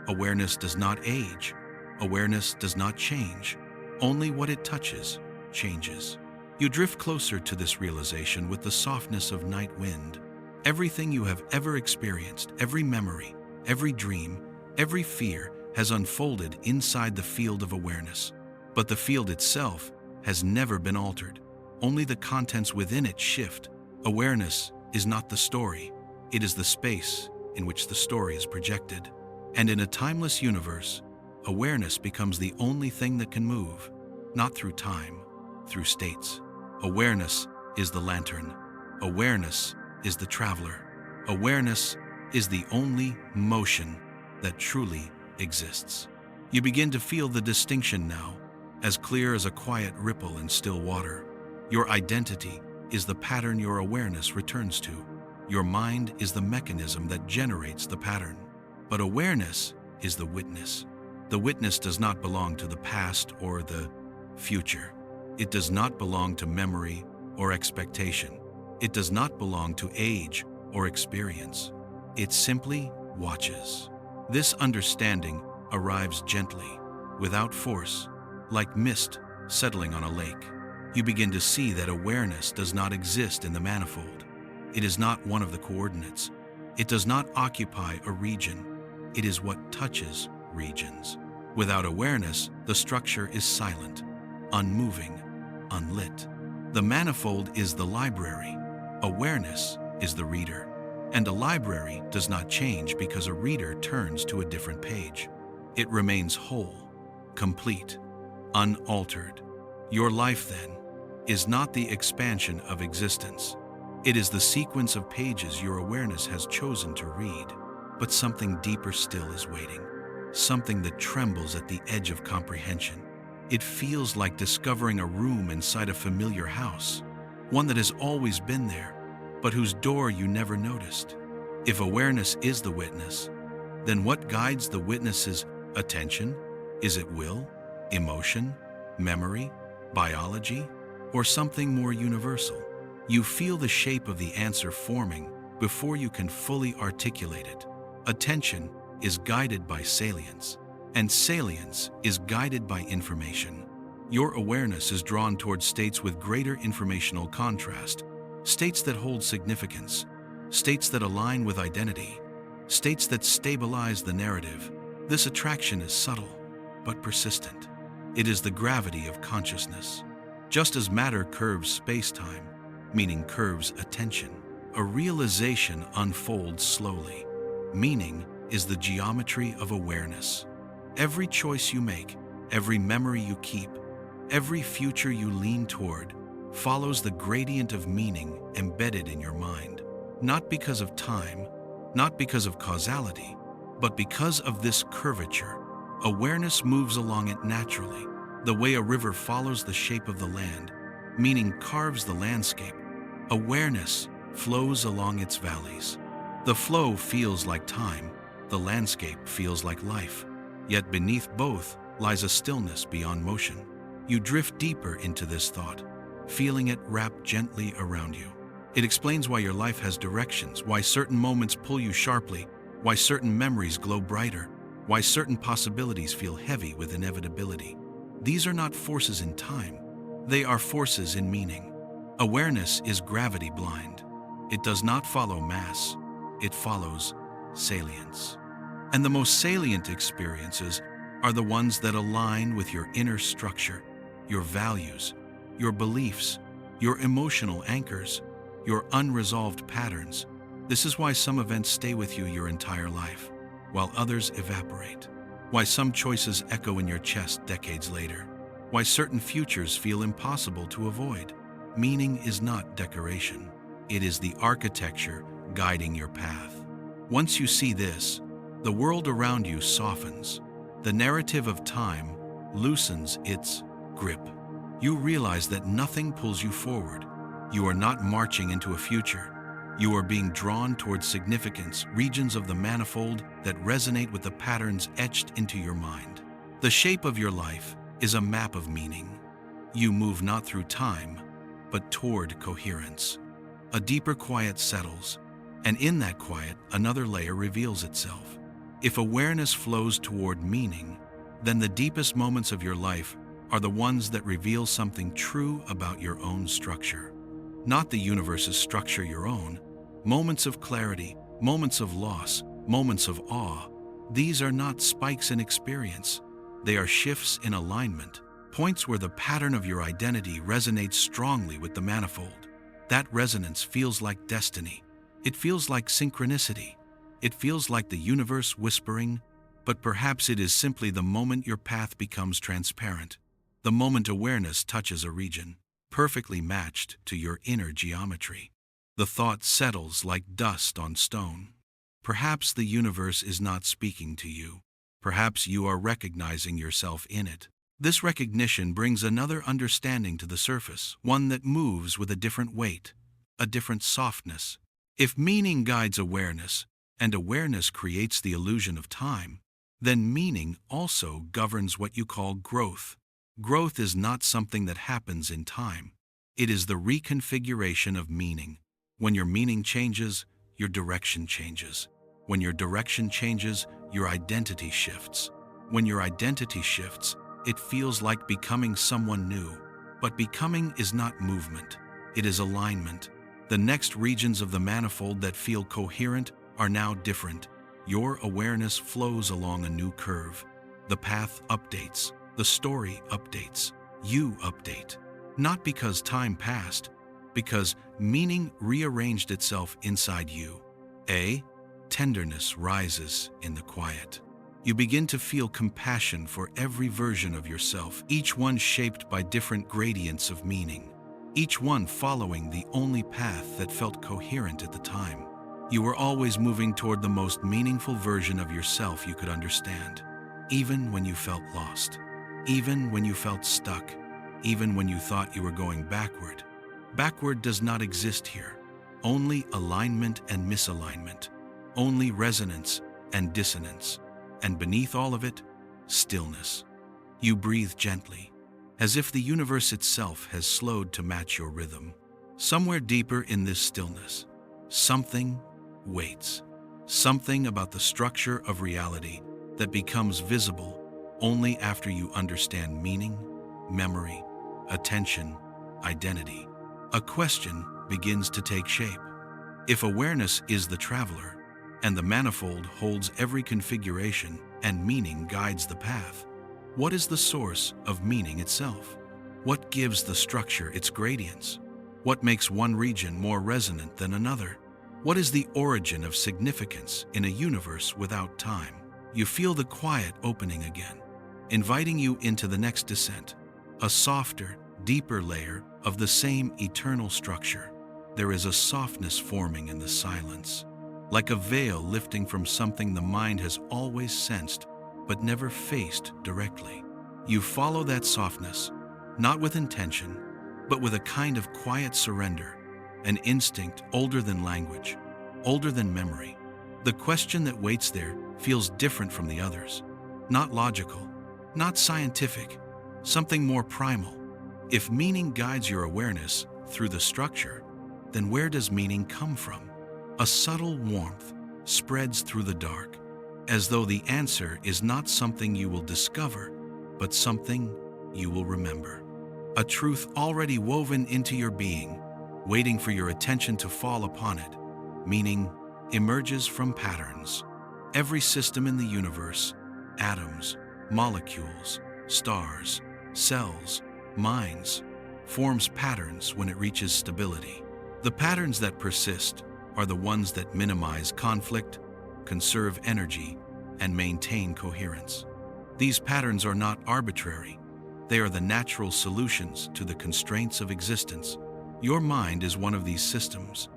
Awareness does not age. Awareness does not change. Only what it touches changes. You drift closer to this realization with the softness of night wind. Everything you have ever experienced, every memory, every dream, every fear has unfolded inside the field of awareness. But the field itself has never been altered. Only the contents within it shift. Awareness is not the story. It is the space in which the story is projected. And in a timeless universe, awareness becomes the only thing that can move, not through time, through states. Awareness is the lantern. Awareness is the traveler. Awareness is the only motion that truly exists. You begin to feel the distinction now, as clear as a quiet ripple in still water. Your identity is the pattern your awareness returns to. Your mind is the mechanism that generates the pattern. But awareness is the witness. The witness does not belong to the past or the future. It does not belong to memory or expectation. It does not belong to age or experience. It simply watches. This understanding arrives gently, without force, like mist settling on a lake. You begin to see that awareness does not exist in the manifold. It is not one of the coordinates. It does not occupy a region. It is what touches regions. Without awareness, the structure is silent, unmoving, unlit. The manifold is the library. Awareness is the reader. And a library does not change because a reader turns to a different page. It remains whole, complete, unaltered. Your life, then, is not the expansion of existence. It is the sequence of pages your awareness has chosen to read. But something deeper still is waiting. Something that trembles at the edge of comprehension. It feels like discovering a room inside a familiar house, one that has always been there, but whose door you never noticed. If awareness is the witness, then what guides the witness's attention? Is it will, emotion, memory, biology, or something more universal? You feel the shape of the answer forming before you can fully articulate it. Attention is guided by salience, and salience is guided by information. Your awareness is drawn towards states with greater informational contrast, states that hold significance, states that align with identity, states that stabilize the narrative. This attraction is subtle, but persistent. It is the gravity of consciousness. Just as matter curves space-time, meaning curves attention, a realization unfolds slowly. Meaning is the geometry of awareness. Every choice you make, every memory you keep, every future you lean toward, follows the gradient of meaning embedded in your mind. Not because of time, not because of causality, but because of this curvature. Awareness moves along it naturally, the way a river follows the shape of the land, meaning carves the landscape, Awareness flows along its valleys. The flow feels like time, the landscape feels like life. Yet beneath both lies a stillness beyond motion. You drift deeper into this thought, feeling it wrap gently around you. It explains why your life has directions, why certain moments pull you sharply, why certain memories glow brighter, why certain possibilities feel heavy with inevitability. These are not forces in time, they are forces in meaning. Awareness is gravity blind. It does not follow mass, it follows salience. And the most salient experiences are the ones that align with your inner structure, your values, your beliefs, your emotional anchors, your unresolved patterns. This is why some events stay with you your entire life, while others evaporate. Why some choices echo in your chest decades later. Why certain futures feel impossible to avoid. Meaning is not decoration. It is the architecture guiding your path. Once you see this, the world around you softens. The narrative of time loosens its grip. You realize that nothing pulls you forward. You are not marching into a future. You are being drawn towards significance, regions of the manifold that resonate with the patterns etched into your mind. The shape of your life is a map of meaning. You move not through time, but toward coherence. A deeper quiet settles, and in that quiet, another layer reveals itself. If awareness flows toward meaning, then the deepest moments of your life are the ones that reveal something true about your own structure. Not the universe's structure, your own. Moments of clarity, moments of loss, moments of awe. These are not spikes in experience. They are shifts in alignment, points where the pattern of your identity resonates strongly with the manifold. That resonance feels like destiny. It feels like synchronicity. It feels like the universe whispering, but perhaps it is simply the moment your path becomes transparent, the moment awareness touches a region perfectly matched to your inner geometry. The thought settles like dust on stone. Perhaps the universe is not speaking to you. Perhaps you are recognizing yourself in it. This recognition brings another understanding to the surface, one that moves with a different weight, a different softness. If meaning guides awareness, and awareness creates the illusion of time, then meaning also governs what you call growth. Growth is not something that happens in time. It is the reconfiguration of meaning. When your meaning changes, your direction changes. When your direction changes, your identity shifts. When your identity shifts, it feels like becoming someone new. But becoming is not movement. It is alignment. The next regions of the manifold that feel coherent are now different. Your awareness flows along a new curve. The path updates. The story updates. You update. Not because time passed, because meaning rearranged itself inside you. Tenderness rises in the quiet. You begin to feel compassion for every version of yourself, each one shaped by different gradients of meaning, each one following the only path that felt coherent at the time. You were always moving toward the most meaningful version of yourself you could understand, even when you felt lost, even when you felt stuck, even when you thought you were going backward. Backward does not exist here. Only alignment and misalignment. Only resonance and dissonance. And beneath all of it, stillness. You breathe gently, as if the universe itself has slowed to match your rhythm. Somewhere deeper in this stillness, something waits. Something about the structure of reality that becomes visible only after you understand meaning, memory, attention, identity. A question begins to take shape. If awareness is the traveler, and the manifold holds every configuration, and meaning guides the path, what is the source of meaning itself? What gives the structure its gradients? What makes one region more resonant than another? What is the origin of significance in a universe without time? You feel the quiet opening again, inviting you into the next descent, a softer, deeper layer of the same eternal structure. There is a softness forming in the silence, like a veil lifting from something the mind has always sensed but never faced directly. You follow that softness, not with intention, but with a kind of quiet surrender, an instinct older than language, older than memory. The question that waits there feels different from the others. Not logical, not scientific, something more primal. If meaning guides your awareness through the structure, then where does meaning come from? A subtle warmth spreads through the dark, as though the answer is not something you will discover, but something you will remember. A truth already woven into your being, waiting for your attention to fall upon it. Meaning emerges from patterns. Every system in the universe, atoms, molecules, stars, cells, minds, forms patterns when it reaches stability. The patterns that persist are the ones that minimize conflict, conserve energy, and maintain coherence. These patterns are not arbitrary. They are the natural solutions to the constraints of existence. Your mind is one of these systems,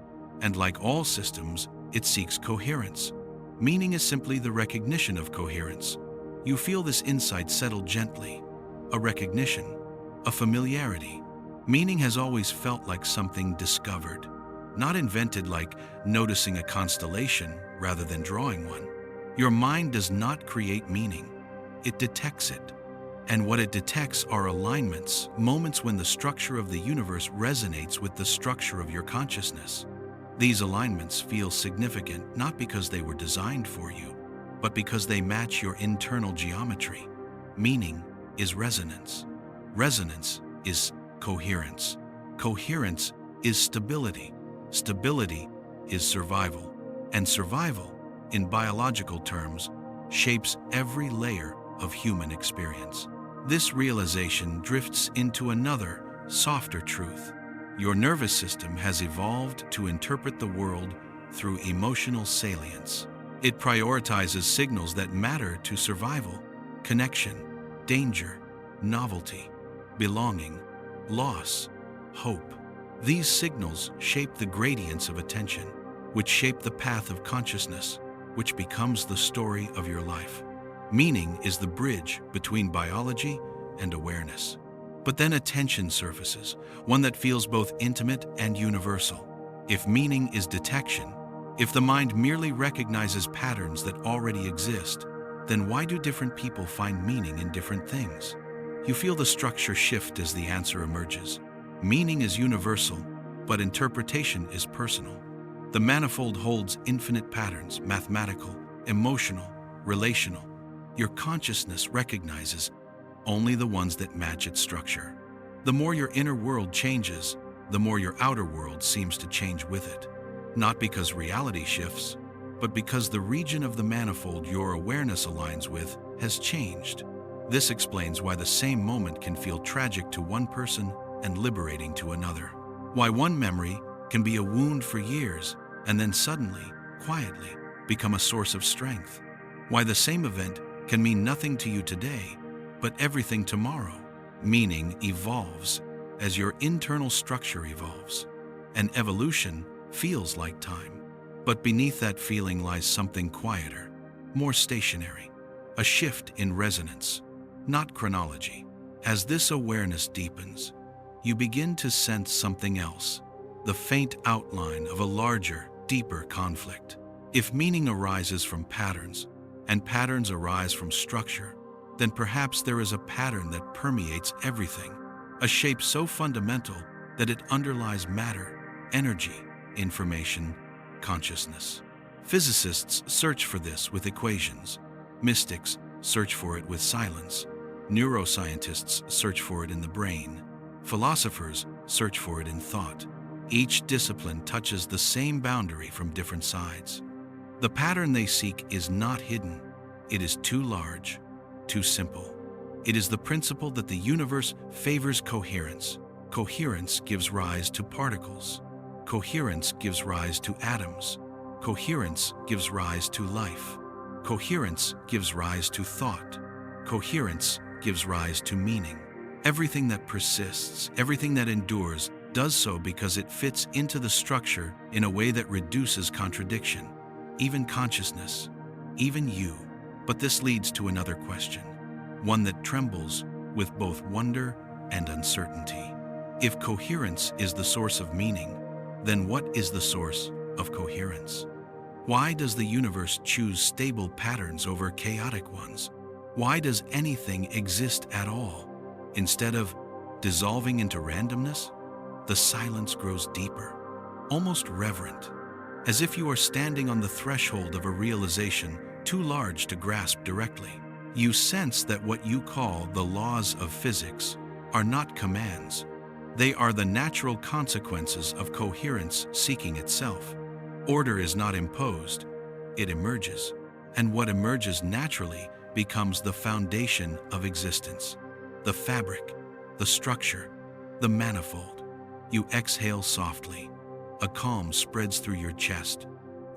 and like all systems, it seeks coherence. Meaning is simply the recognition of coherence. You feel this insight settle gently, a recognition, a familiarity. Meaning has always felt like something discovered, not invented, like noticing a constellation rather than drawing one. Your mind does not create meaning, it detects it. And what it detects are alignments, moments when the structure of the universe resonates with the structure of your consciousness. These alignments feel significant not because they were designed for you, but because they match your internal geometry. Meaning is resonance. Resonance is coherence. Coherence is stability. Stability is survival. And survival, in biological terms, shapes every layer of human experience. This realization drifts into another, softer truth. Your nervous system has evolved to interpret the world through emotional salience. It prioritizes signals that matter to survival: connection, danger, novelty, belonging, loss, hope. These signals shape the gradients of attention, which shape the path of consciousness, which becomes the story of your life. Meaning is the bridge between biology and awareness. But then a tension surfaces, one that feels both intimate and universal. If meaning is detection, if the mind merely recognizes patterns that already exist, then why do different people find meaning in different things? You feel the structure shift as the answer emerges. Meaning is universal, but interpretation is personal. The manifold holds infinite patterns: mathematical, emotional, relational. Your consciousness recognizes only the ones that match its structure. The more your inner world changes, the more your outer world seems to change with it. Not because reality shifts, but because the region of the manifold your awareness aligns with has changed. This explains why the same moment can feel tragic to one person and liberating to another. Why one memory can be a wound for years and then suddenly, quietly, become a source of strength. Why the same event can mean nothing to you today, but everything tomorrow. Meaning evolves as your internal structure evolves. And evolution feels like time. But beneath that feeling lies something quieter, more stationary, a shift in resonance, not chronology. As this awareness deepens, you begin to sense something else, the faint outline of a larger, deeper conflict. If meaning arises from patterns, and patterns arise from structure, then perhaps there is a pattern that permeates everything, a shape so fundamental that it underlies matter, energy, information, consciousness. Physicists search for this with equations. Mystics search for it with silence. Neuroscientists search for it in the brain. Philosophers search for it in thought. Each discipline touches the same boundary from different sides. The pattern they seek is not hidden. It is too large, too simple. It is the principle that the universe favors coherence. Coherence gives rise to particles. Coherence gives rise to atoms. Coherence gives rise to life. Coherence gives rise to thought. Coherence gives rise to meaning. Everything that persists, everything that endures, does so because it fits into the structure in a way that reduces contradiction. Even consciousness, even you. But this leads to another question, one that trembles with both wonder and uncertainty. If coherence is the source of meaning, then what is the source of coherence? Why does the universe choose stable patterns over chaotic ones? Why does anything exist at all? Instead of dissolving into randomness, the silence grows deeper, almost reverent, as if you are standing on the threshold of a realization too large to grasp directly. You sense that what you call the laws of physics are not commands. They are the natural consequences of coherence seeking itself. Order is not imposed, it emerges, and what emerges naturally becomes the foundation of existence, the fabric, the structure, the manifold. You exhale softly. A calm spreads through your chest,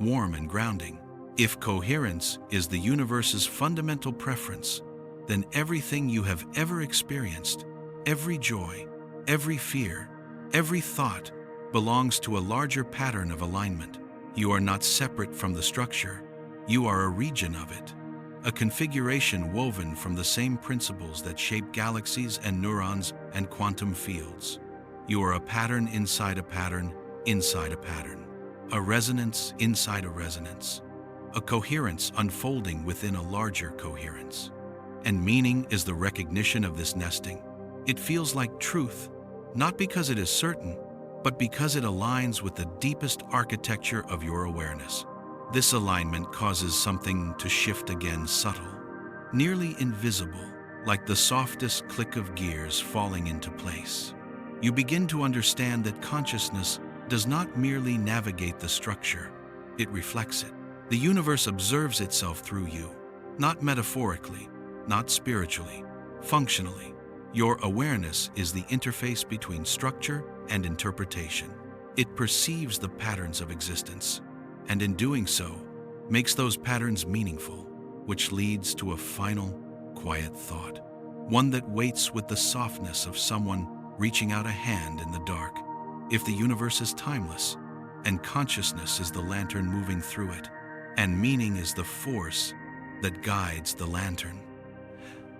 warm and grounding. If coherence is the universe's fundamental preference, then everything you have ever experienced, every joy, every fear, every thought, belongs to a larger pattern of alignment. You are not separate from the structure, you are a region of it, a configuration woven from the same principles that shape galaxies and neurons and quantum fields. You are a pattern inside a pattern, inside a pattern, a resonance inside a resonance, a coherence unfolding within a larger coherence. And meaning is the recognition of this nesting. It feels like truth, not because it is certain, but because it aligns with the deepest architecture of your awareness. This alignment causes something to shift again, subtle, nearly invisible, like the softest click of gears falling into place. You begin to understand that consciousness does not merely navigate the structure, it reflects it. The universe observes itself through you, not metaphorically, not spiritually, functionally. Your awareness is the interface between structure and interpretation. It perceives the patterns of existence, and in doing so, makes those patterns meaningful, which leads to a final, quiet thought, one that waits with the softness of someone reaching out a hand in the dark. If the universe is timeless, and consciousness is the lantern moving through it, and meaning is the force that guides the lantern,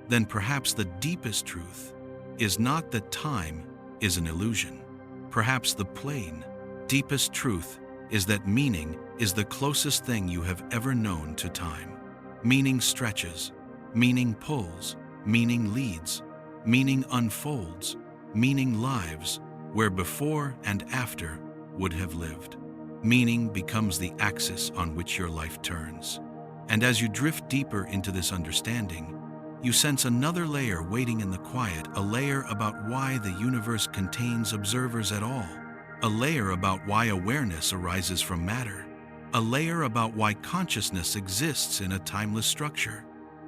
then perhaps the deepest truth is not that time is an illusion. Perhaps the plain, deepest truth is that meaning is the closest thing you have ever known to time. Meaning stretches, meaning pulls, meaning leads, meaning unfolds, meaning lives where before and after would have lived. Meaning becomes the axis on which your life turns. And as you drift deeper into this understanding, you sense another layer waiting in the quiet, a layer about why the universe contains observers at all, a layer about why awareness arises from matter, a layer about why consciousness exists in a timeless structure.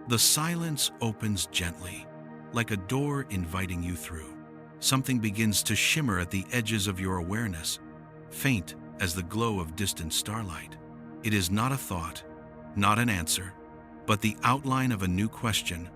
The silence opens gently, like a door inviting you through. Something begins to shimmer at the edges of your awareness, faint as the glow of distant starlight. It is not a thought, not an answer, but the outline of a new question,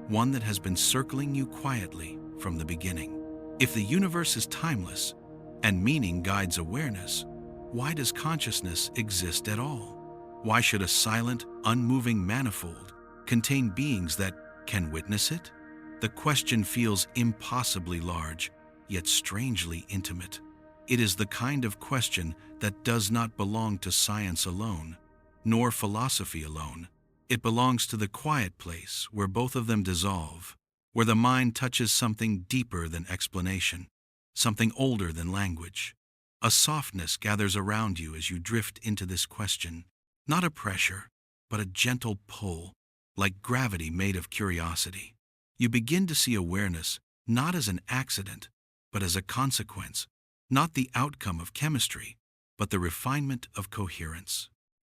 one that has been circling you quietly from the beginning. If the universe is timeless, and meaning guides awareness, why does consciousness exist at all? Why should a silent, unmoving manifold contain beings that can witness it? The question feels impossibly large, yet strangely intimate. It is the kind of question that does not belong to science alone, nor philosophy alone. It belongs to the quiet place where both of them dissolve, where the mind touches something deeper than explanation, something older than language. A softness gathers around you as you drift into this question, not a pressure, but a gentle pull, like gravity made of curiosity. You begin to see awareness not as an accident, but as a consequence, not the outcome of chemistry, but the refinement of coherence.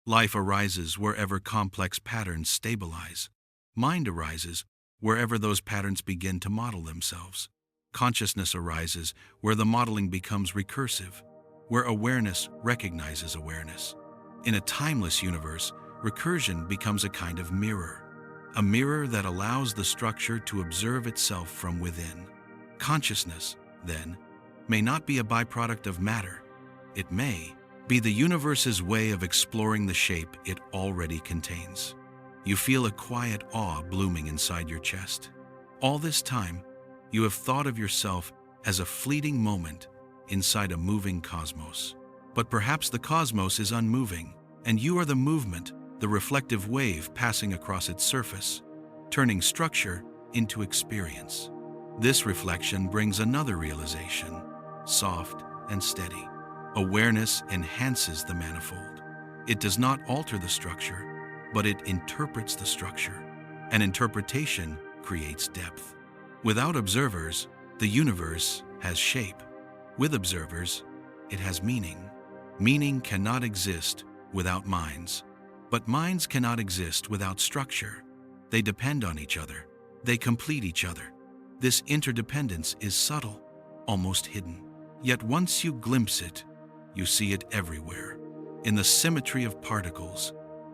Life arises wherever complex patterns stabilize. Mind arises wherever those patterns begin to model themselves. Consciousness arises where the modeling becomes recursive, where awareness recognizes awareness. In a timeless universe, recursion becomes a kind of mirror, a mirror that allows the structure to observe itself from within. Consciousness, then, may not be a byproduct of matter. It may be the universe's way of exploring the shape it already contains. You feel a quiet awe blooming inside your chest. All this time, you have thought of yourself as a fleeting moment inside a moving cosmos. But perhaps the cosmos is unmoving, and you are the movement, the reflective wave passing across its surface, turning structure into experience. This reflection brings another realization, soft and steady. Awareness enhances the manifold. It does not alter the structure, but it interprets the structure. An interpretation creates depth. Without observers, the universe has shape. With observers, it has meaning. Meaning cannot exist without minds, but minds cannot exist without structure. They depend on each other. They complete each other. This interdependence is subtle, almost hidden. Yet once you glimpse it, you see it everywhere. In the symmetry of particles,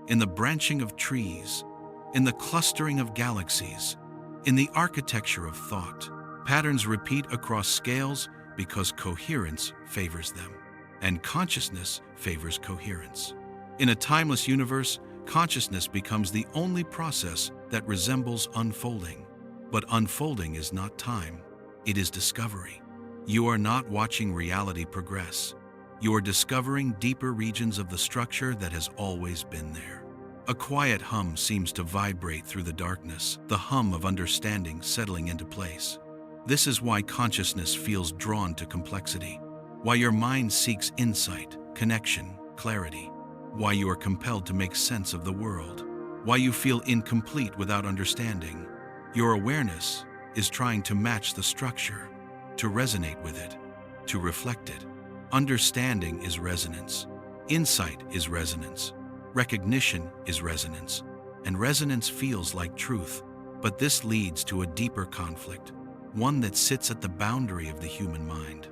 in the branching of trees, in the clustering of galaxies, in the architecture of thought. Patterns repeat across scales because coherence favors them, and consciousness favors coherence. In a timeless universe, consciousness becomes the only process that resembles unfolding. But unfolding is not time, it is discovery. You are not watching reality progress. You are discovering deeper regions of the structure that has always been there. A quiet hum seems to vibrate through the darkness, the hum of understanding settling into place. This is why consciousness feels drawn to complexity, why your mind seeks insight, connection, clarity, why you are compelled to make sense of the world, why you feel incomplete without understanding. Your awareness is trying to match the structure, to resonate with it, to reflect it. Understanding is resonance. Insight is resonance. Recognition is resonance. And resonance feels like truth. But this leads to a deeper conflict, one that sits at the boundary of the human mind.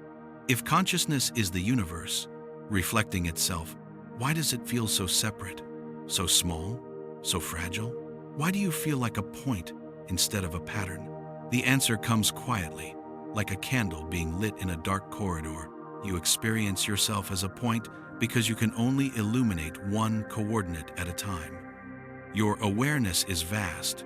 If consciousness is the universe, reflecting itself, why does it feel so separate, so small, so fragile? Why do you feel like a point instead of a pattern? The answer comes quietly, like a candle being lit in a dark corridor. You experience yourself as a point because you can only illuminate one coordinate at a time. Your awareness is vast,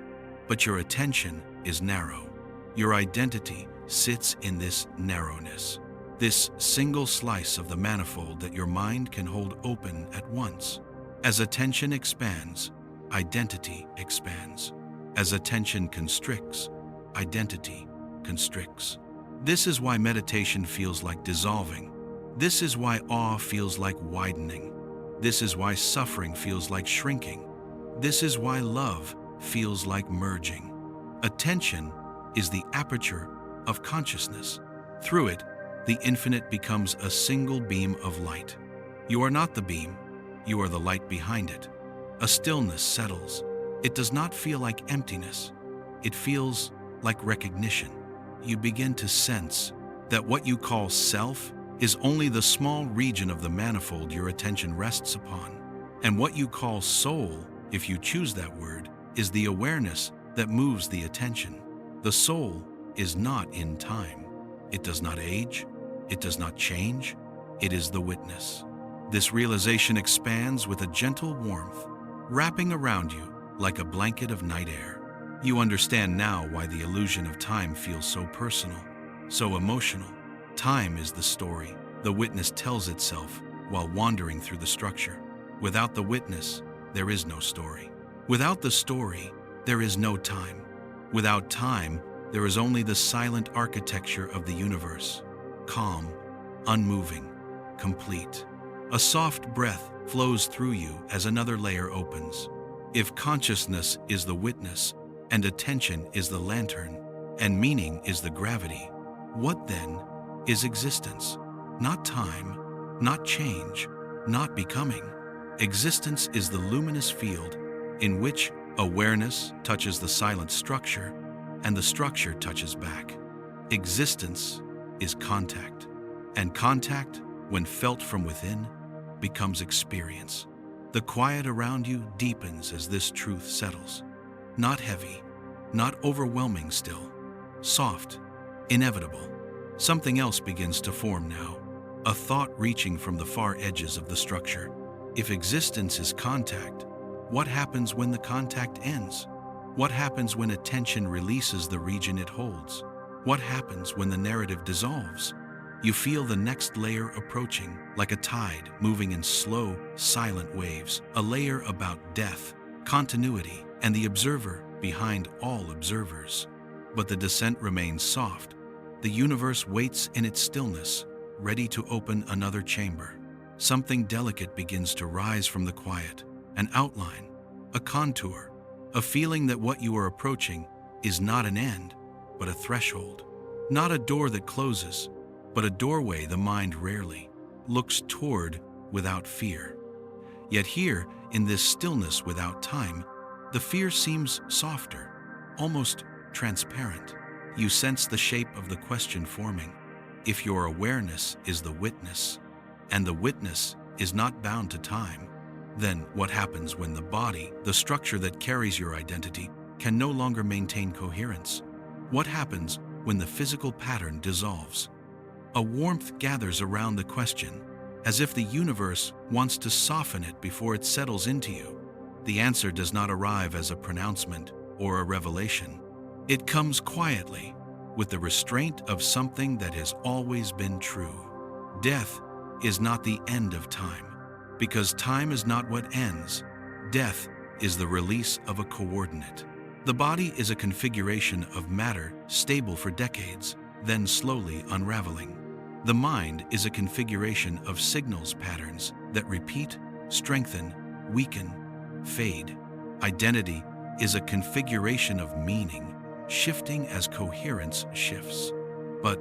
but your attention is narrow. Your identity sits in this narrowness, this single slice of the manifold that your mind can hold open at once. As attention expands, identity expands. As attention constricts, identity constricts. This is why meditation feels like dissolving. This is why awe feels like widening. This is why suffering feels like shrinking. This is why love feels like merging. Attention is the aperture of consciousness. Through it, the infinite becomes a single beam of light. You are not the beam, you are the light behind it. A stillness settles. It does not feel like emptiness. It feels like recognition. You begin to sense that what you call self is only the small region of the manifold your attention rests upon. And what you call soul, if you choose that word, is the awareness that moves the attention. The soul is not in time. It does not age. It does not change. It is the witness. This realization expands with a gentle warmth, wrapping around you like a blanket of night air. You understand now why the illusion of time feels so personal, so emotional. Time is the story. The witness tells itself while wandering through the structure. Without the witness, there is no story. Without the story, there is no time. Without time, there is only the silent architecture of the universe. Calm, unmoving, complete. A soft breath flows through you as another layer opens. If consciousness is the witness, and attention is the lantern, and meaning is the gravity, what then is existence? Not time, not change, not becoming. Existence is the luminous field in which awareness touches the silent structure, and the structure touches back. Existence is contact, and contact, when felt from within, becomes experience. The quiet around you deepens as this truth settles. Not heavy, not overwhelming still, soft, inevitable. Something else begins to form now, a thought reaching from the far edges of the structure. If existence is contact, what happens when the contact ends? What happens when attention releases the region it holds? What happens when the narrative dissolves? You feel the next layer approaching, like a tide moving in slow, silent waves, a layer about death, continuity, and the observer behind all observers. But the descent remains soft. The universe waits in its stillness, ready to open another chamber. Something delicate begins to rise from the quiet, an outline, a contour, a feeling that what you are approaching is not an end, but a threshold. Not a door that closes, but a doorway the mind rarely looks toward without fear. Yet here, in this stillness without time, the fear seems softer, almost transparent. You sense the shape of the question forming. If your awareness is the witness, and the witness is not bound to time, then what happens when the body, the structure that carries your identity, can no longer maintain coherence? What happens when the physical pattern dissolves? A warmth gathers around the question, as if the universe wants to soften it before it settles into you. The answer does not arrive as a pronouncement or a revelation. It comes quietly, with the restraint of something that has always been true. Death is not the end of time, because time is not what ends. Death is the release of a coordinate. The body is a configuration of matter stable for decades, then slowly unraveling. The mind is a configuration of signals patterns that repeat, strengthen, weaken, fade. Identity is a configuration of meaning, shifting as coherence shifts. But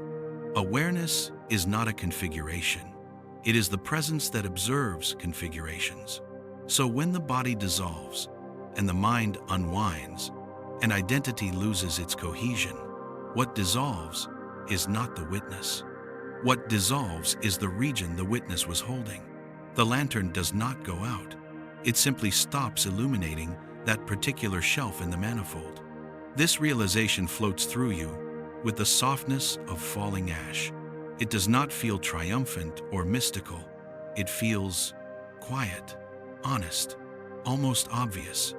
awareness is not a configuration. It is the presence that observes configurations. So when the body dissolves and the mind unwinds, and identity loses its cohesion, what dissolves is not the witness. What dissolves is the region the witness was holding. The lantern does not go out. It simply stops illuminating that particular shelf in the manifold. This realization floats through you with the softness of falling ash. It does not feel triumphant or mystical. It feels quiet, honest, almost obvious.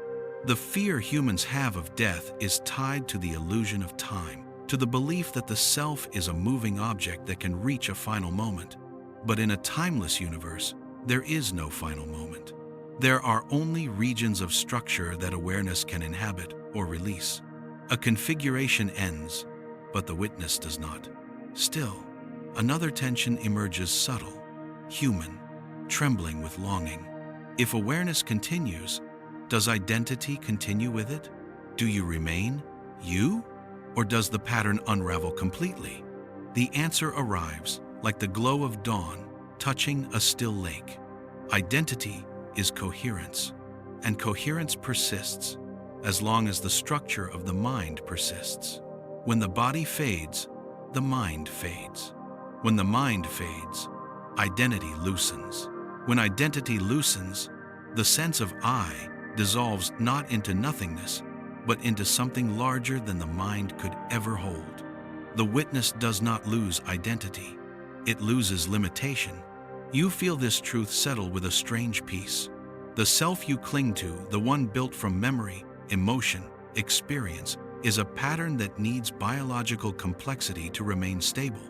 The fear humans have of death is tied to the illusion of time, to the belief that the self is a moving object that can reach a final moment. But in a timeless universe, there is no final moment. There are only regions of structure that awareness can inhabit or release. A configuration ends, but the witness does not. Still, another tension emerges, subtle, human, trembling with longing. If awareness continues, does identity continue with it? Do you remain you? Or does the pattern unravel completely? The answer arrives like the glow of dawn touching a still lake. Identity is coherence, and coherence persists as long as the structure of the mind persists. When the body fades, the mind fades. When the mind fades, identity loosens. When identity loosens, the sense of I dissolves not into nothingness, but into something larger than the mind could ever hold. The witness does not lose identity. It loses limitation. You feel this truth settle with a strange peace. The self you cling to, the one built from memory, emotion, experience, is a pattern that needs biological complexity to remain stable.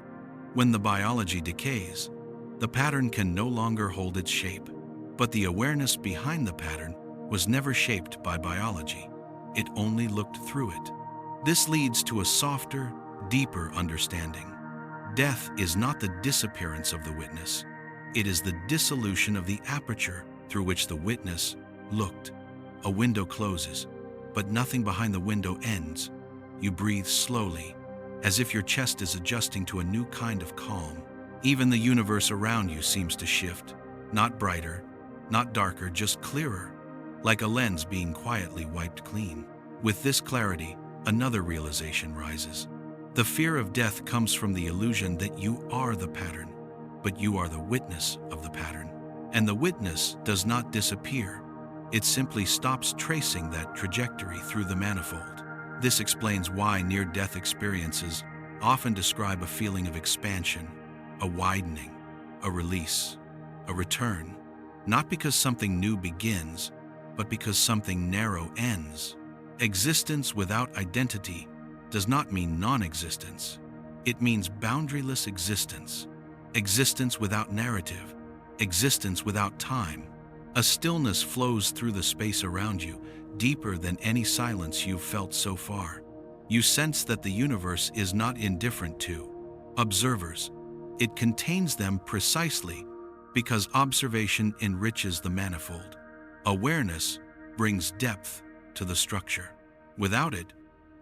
When the biology decays, the pattern can no longer hold its shape. But the awareness behind the pattern was never shaped by biology. It only looked through it. This leads to a softer, deeper understanding. Death is not the disappearance of the witness. It is the dissolution of the aperture through which the witness looked. A window closes, but nothing behind the window ends. You breathe slowly, as if your chest is adjusting to a new kind of calm. Even the universe around you seems to shift, not brighter, not darker, just clearer, like a lens being quietly wiped clean. With this clarity, another realization rises. The fear of death comes from the illusion that you are the pattern, but you are the witness of the pattern. And the witness does not disappear. It simply stops tracing that trajectory through the manifold. This explains why near-death experiences often describe a feeling of expansion, a widening, a release, a return, not because something new begins, but because something narrow ends. Existence without identity does not mean non-existence. It means boundaryless existence, existence without narrative, existence without time. A stillness flows through the space around you, deeper than any silence you've felt so far. You sense that the universe is not indifferent to observers. It contains them precisely because observation enriches the manifold. Awareness brings depth to the structure. Without it,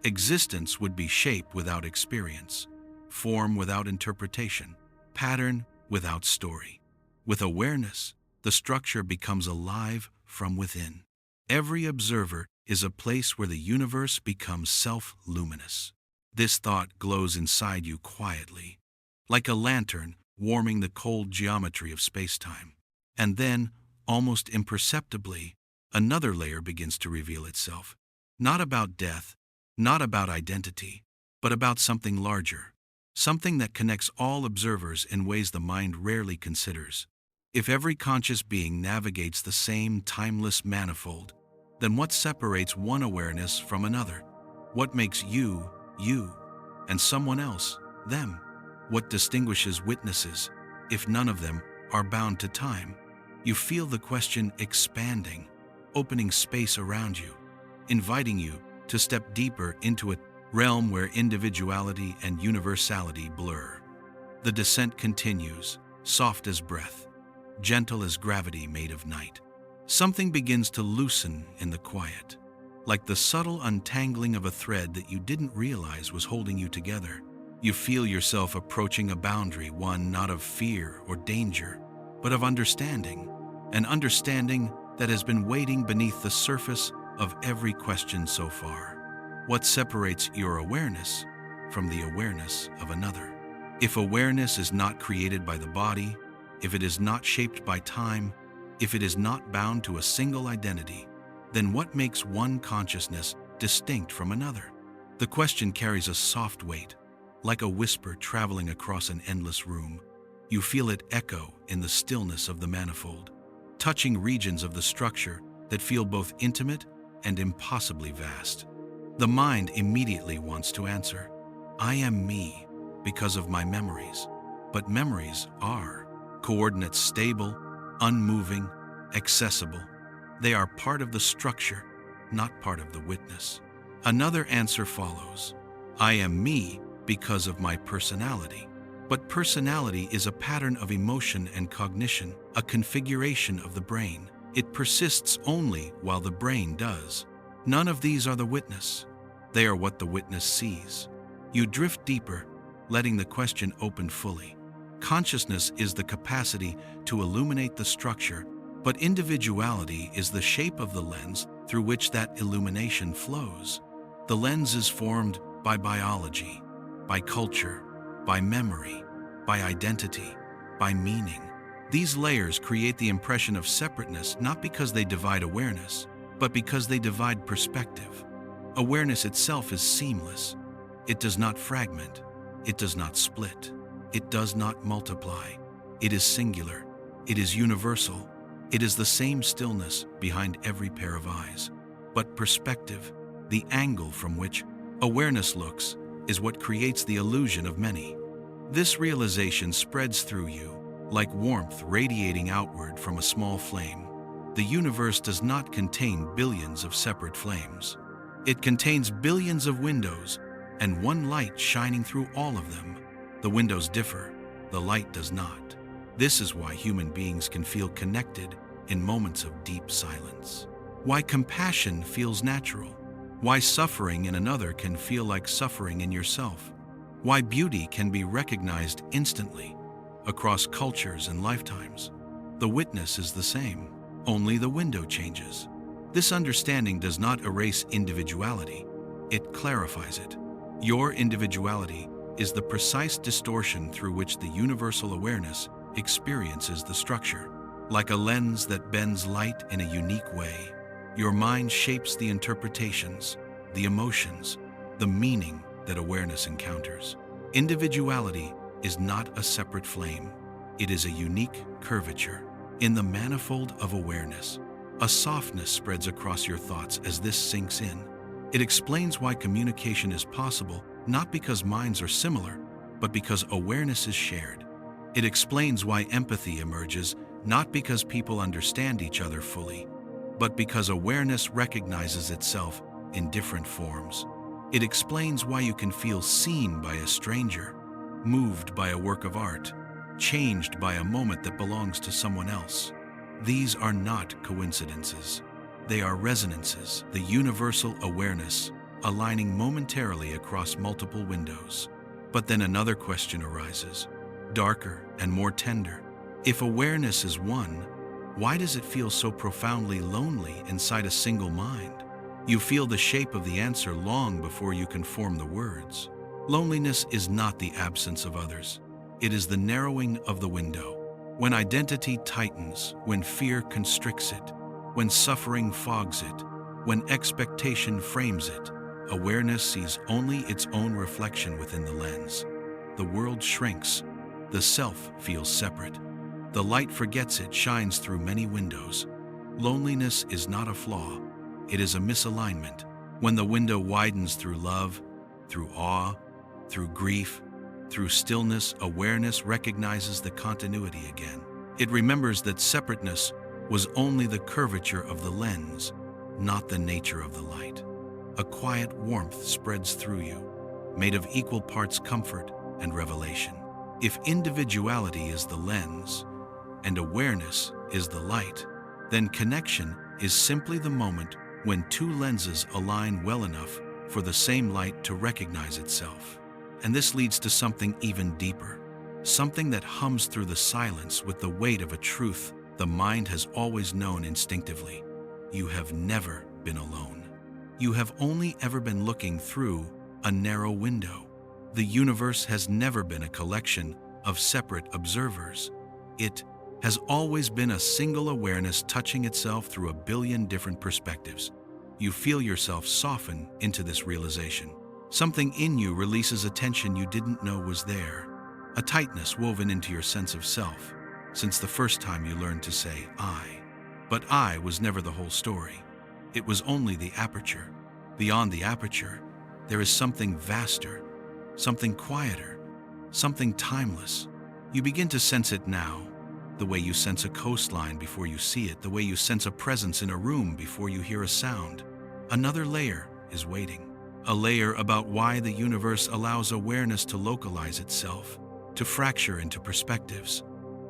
existence would be shape without experience, form without interpretation, pattern without story. With awareness, the structure becomes alive from within. Every observer is a place where the universe becomes self-luminous. This thought glows inside you quietly, like a lantern warming the cold geometry of space-time. And then, almost imperceptibly, another layer begins to reveal itself. Not about death, not about identity, but about something larger. Something that connects all observers in ways the mind rarely considers. If every conscious being navigates the same timeless manifold, then what separates one awareness from another? What makes you, you, and someone else, them? What distinguishes witnesses, if none of them are bound to time? You feel the question expanding, opening space around you, inviting you to step deeper into a realm where individuality and universality blur. The descent continues, soft as breath, gentle as gravity made of night. Something begins to loosen in the quiet, like the subtle untangling of a thread that you didn't realize was holding you together. You feel yourself approaching a boundary, one not of fear or danger, but of understanding, an understanding that has been waiting beneath the surface of every question so far. What separates your awareness from the awareness of another? If awareness is not created by the body, if it is not shaped by time, if it is not bound to a single identity, then what makes one consciousness distinct from another? The question carries a soft weight, like a whisper traveling across an endless room. You feel it echo in the stillness of the manifold, touching regions of the structure that feel both intimate and impossibly vast. The mind immediately wants to answer, I am me because of my memories. But memories are coordinates stable, unmoving, accessible. They are part of the structure, not part of the witness. Another answer follows. I am me because of my personality. But personality is a pattern of emotion and cognition, a configuration of the brain. It persists only while the brain does. None of these are the witness. They are what the witness sees. You drift deeper, letting the question open fully. Consciousness is the capacity to illuminate the structure, but individuality is the shape of the lens through which that illumination flows. The lens is formed by biology, by culture, by memory, by identity, by meaning. These layers create the impression of separateness not because they divide awareness, but because they divide perspective. Awareness itself is seamless. It does not fragment. It does not split. It does not multiply. It is singular. It is universal. It is the same stillness behind every pair of eyes. But perspective, the angle from which awareness looks, is what creates the illusion of many. This realization spreads through you, like warmth radiating outward from a small flame. The universe does not contain billions of separate flames. It contains billions of windows, and one light shining through all of them. The windows differ, the light does not. This is why human beings can feel connected in moments of deep silence. Why compassion feels natural. Why suffering in another can feel like suffering in yourself. Why beauty can be recognized instantly across cultures and lifetimes. The witness is the same, only the window changes. This understanding does not erase individuality, it clarifies it. Your individuality is the precise distortion through which the universal awareness experiences the structure. Like a lens that bends light in a unique way, your mind shapes the interpretations, the emotions, the meaning that awareness encounters. Individuality is not a separate flame. It is a unique curvature. In the manifold of awareness, a softness spreads across your thoughts as this sinks in. It explains why communication is possible, not because minds are similar, but because awareness is shared. It explains why empathy emerges, not because people understand each other fully, but because awareness recognizes itself in different forms. It explains why you can feel seen by a stranger, moved by a work of art, changed by a moment that belongs to someone else. These are not coincidences. They are resonances, the universal awareness, aligning momentarily across multiple windows. But then another question arises, darker and more tender. If awareness is one, why does it feel so profoundly lonely inside a single mind? You feel the shape of the answer long before you can form the words. Loneliness is not the absence of others. It is the narrowing of the window. When identity tightens, when fear constricts it, when suffering fogs it, when expectation frames it, awareness sees only its own reflection within the lens. The world shrinks. The self feels separate. The light forgets it shines through many windows. Loneliness is not a flaw. It is a misalignment. When the window widens through love, through awe, through grief, through stillness, awareness recognizes the continuity again. It remembers that separateness was only the curvature of the lens, not the nature of the light. A quiet warmth spreads through you, made of equal parts comfort and revelation. If individuality is the lens, and awareness is the light, then connection is simply the moment when two lenses align well enough for the same light to recognize itself. And this leads to something even deeper, something that hums through the silence with the weight of a truth the mind has always known instinctively. You have never been alone. You have only ever been looking through a narrow window. The universe has never been a collection of separate observers. It has always been a single awareness touching itself through a billion different perspectives. You feel yourself soften into this realization. Something in you releases a tension you didn't know was there, a tightness woven into your sense of self, since the first time you learned to say I. But I was never the whole story. It was only the aperture. Beyond the aperture, there is something vaster, something quieter, something timeless. You begin to sense it now, the way you sense a coastline before you see it, the way you sense a presence in a room before you hear a sound. Another layer is waiting, a layer about why the universe allows awareness to localize itself, to fracture into perspectives,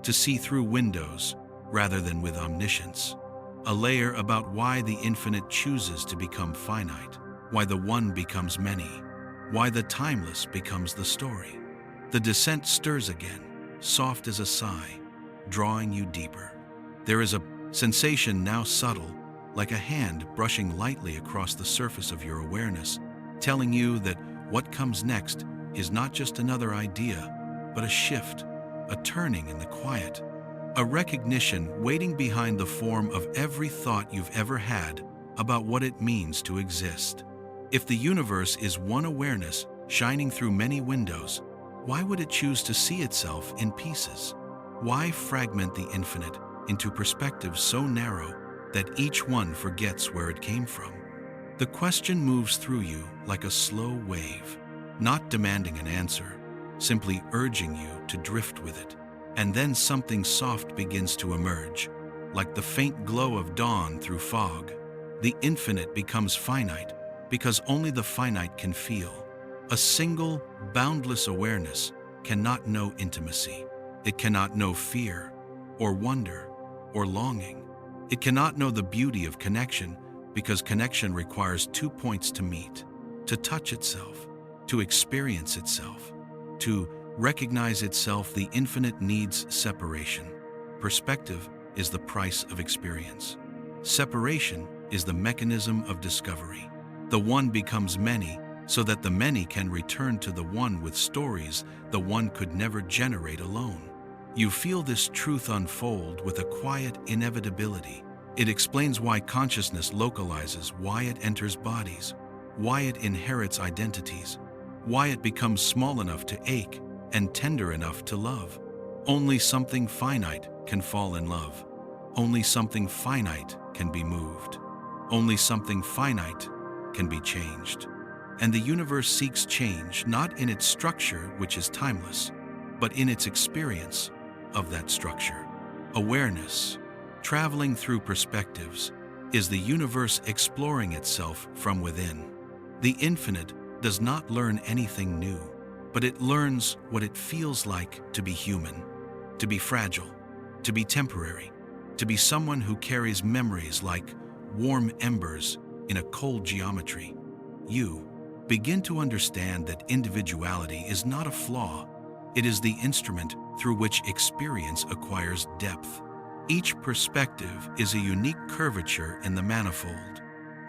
to see through windows rather than with omniscience. A layer about why the infinite chooses to become finite, why the one becomes many, why the timeless becomes the story. The descent stirs again, soft as a sigh, drawing you deeper. There is a sensation now subtle, like a hand brushing lightly across the surface of your awareness, telling you that what comes next is not just another idea, but a shift, a turning in the quiet, a recognition waiting behind the form of every thought you've ever had about what it means to exist. If the universe is one awareness shining through many windows, why would it choose to see itself in pieces? Why fragment the infinite into perspectives so narrow that each one forgets where it came from? The question moves through you like a slow wave, not demanding an answer, simply urging you to drift with it. And then something soft begins to emerge, like the faint glow of dawn through fog. The infinite becomes finite because only the finite can feel. A single, boundless awareness cannot know intimacy. It cannot know fear, or wonder, or longing. It cannot know the beauty of connection because connection requires 2 points to meet, to touch itself, to experience itself, to recognize itself. The infinite needs separation. Perspective is the price of experience. Separation is the mechanism of discovery. The one becomes many so that the many can return to the one with stories the one could never generate alone. You feel this truth unfold with a quiet inevitability. It explains why consciousness localizes, why it enters bodies, why it inherits identities, why it becomes small enough to ache and tender enough to love. Only something finite can fall in love. Only something finite can be moved. Only something finite can be changed. And the universe seeks change not in its structure, which is timeless, but in its experience, of that structure. Awareness, traveling through perspectives, is the universe exploring itself from within. The infinite does not learn anything new, but it learns what it feels like to be human, to be fragile, to be temporary, to be someone who carries memories like warm embers in a cold geometry. You begin to understand that individuality is not a flaw. It is the instrument through which experience acquires depth. Each perspective is a unique curvature in the manifold,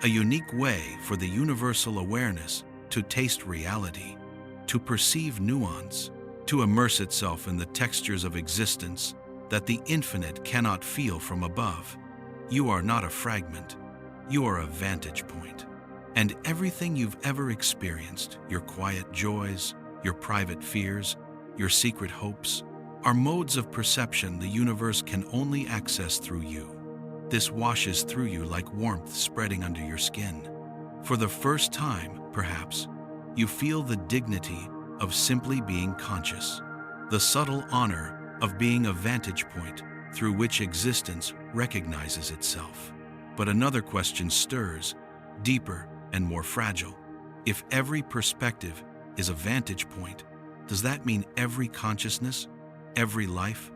a unique way for the universal awareness to taste reality, to perceive nuance, to immerse itself in the textures of existence that the infinite cannot feel from above. You are not a fragment, you are a vantage point. And everything you've ever experienced, your quiet joys, your private fears, your secret hopes, are modes of perception the universe can only access through you. This washes through you like warmth spreading under your skin. For the first time, perhaps, you feel the dignity of simply being conscious, the subtle honor of being a vantage point through which existence recognizes itself. But another question stirs, deeper and more fragile. If every perspective is a vantage point, does that mean every consciousness, every life,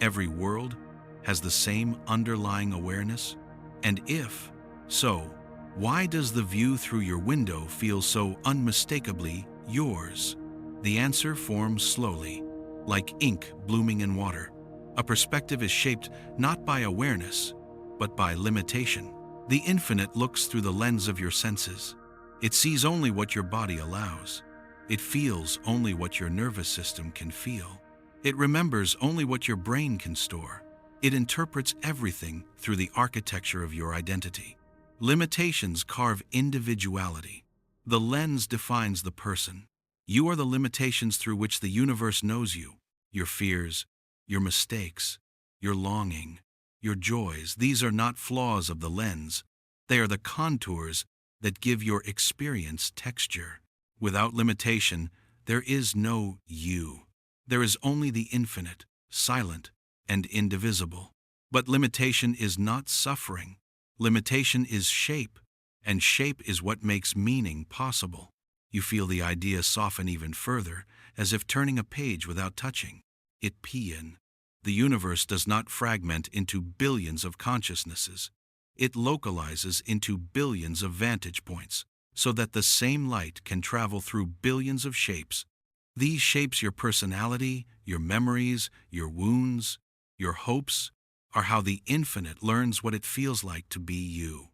every world has the same underlying awareness? And if so, why does the view through your window feel so unmistakably yours? The answer forms slowly, like ink blooming in water. A perspective is shaped not by awareness, but by limitation. The infinite looks through the lens of your senses. It sees only what your body allows. It feels only what your nervous system can feel. It remembers only what your brain can store. It interprets everything through the architecture of your identity. Limitations carve individuality. The lens defines the person. You are the limitations through which the universe knows you. Your fears, your mistakes, your longing, your joys, these are not flaws of the lens. They are the contours that give your experience texture. Without limitation, there is no you. There is only the infinite, silent, and indivisible. But limitation is not suffering. Limitation is shape, and shape is what makes meaning possible. You feel the idea soften even further, as if turning a page without touching it. Pin. The universe does not fragment into billions of consciousnesses. It localizes into billions of vantage points, so that the same light can travel through billions of shapes. These shapes, your personality, your memories, your wounds, your hopes, are how the infinite learns what it feels like to be you.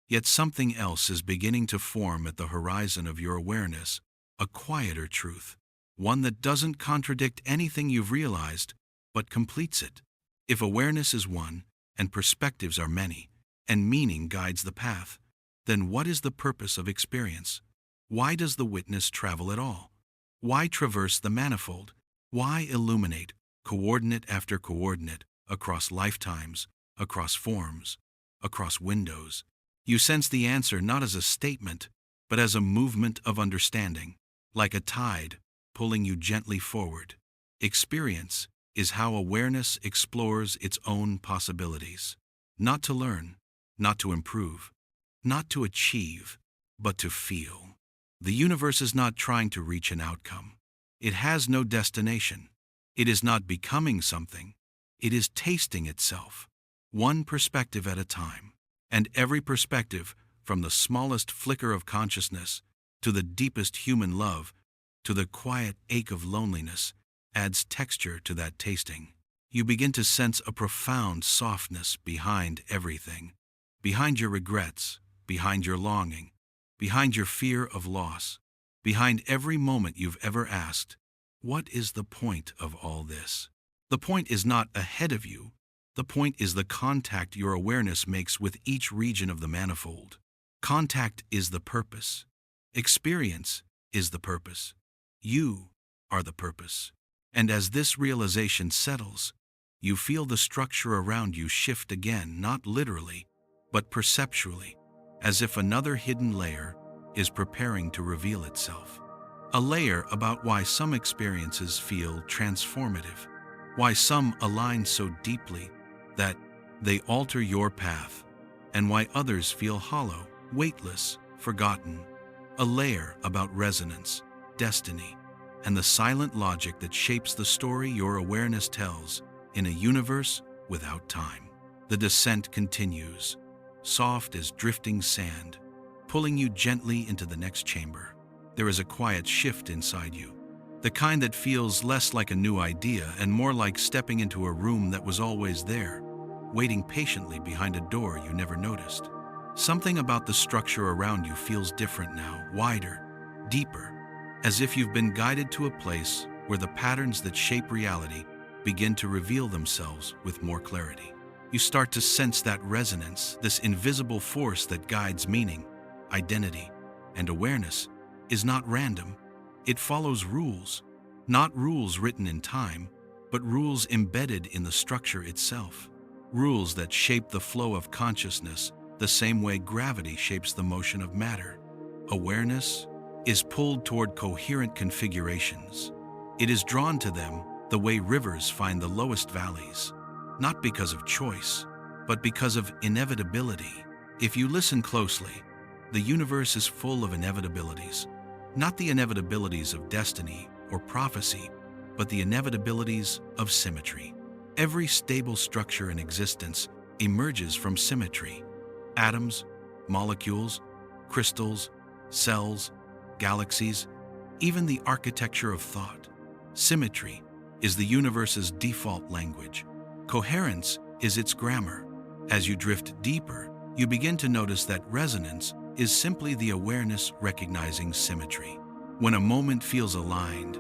Yet something else is beginning to form at the horizon of your awareness, a quieter truth, one that doesn't contradict anything you've realized, but completes it. If awareness is one, and perspectives are many, and meaning guides the path, then what is the purpose of experience? Why does the witness travel at all? Why traverse the manifold? Why illuminate, coordinate after coordinate, across lifetimes, across forms, across windows? You sense the answer not as a statement, but as a movement of understanding, like a tide pulling you gently forward. Experience is how awareness explores its own possibilities. Not to learn, not to improve, not to achieve, but to feel. The universe is not trying to reach an outcome. It has no destination. It is not becoming something. It is tasting itself, one perspective at a time. And every perspective, from the smallest flicker of consciousness to the deepest human love, to the quiet ache of loneliness, adds texture to that tasting. You begin to sense a profound softness behind everything, behind your regrets, behind your longing, behind your fear of loss, behind every moment you've ever asked, what is the point of all this? The point is not ahead of you. The point is the contact your awareness makes with each region of the manifold. Contact is the purpose. Experience is the purpose. You are the purpose. And as this realization settles, you feel the structure around you shift again, not literally, but perceptually, as if another hidden layer is preparing to reveal itself. A layer about why some experiences feel transformative, why some align so deeply that they alter your path, and why others feel hollow, weightless, forgotten. A layer about resonance, destiny, and the silent logic that shapes the story your awareness tells in a universe without time. The descent continues, soft as drifting sand, pulling you gently into the next chamber. There is a quiet shift inside you, the kind that feels less like a new idea and more like stepping into a room that was always there, waiting patiently behind a door you never noticed. Something about the structure around you feels different now, wider, deeper, as if you've been guided to a place where the patterns that shape reality begin to reveal themselves with more clarity. You start to sense that resonance, this invisible force that guides meaning, identity, and awareness, is not random. It follows rules, not rules written in time, but rules embedded in the structure itself. Rules that shape the flow of consciousness the same way gravity shapes the motion of matter. Awareness is pulled toward coherent configurations. It is drawn to them the way rivers find the lowest valleys, not because of choice, but because of inevitability. If you listen closely, the universe is full of inevitabilities, not the inevitabilities of destiny or prophecy, but the inevitabilities of symmetry. Every stable structure in existence emerges from symmetry. Atoms, molecules, crystals, cells, galaxies, even the architecture of thought. Symmetry is the universe's default language. Coherence is its grammar. As you drift deeper, you begin to notice that resonance is simply the awareness recognizing symmetry. When a moment feels aligned,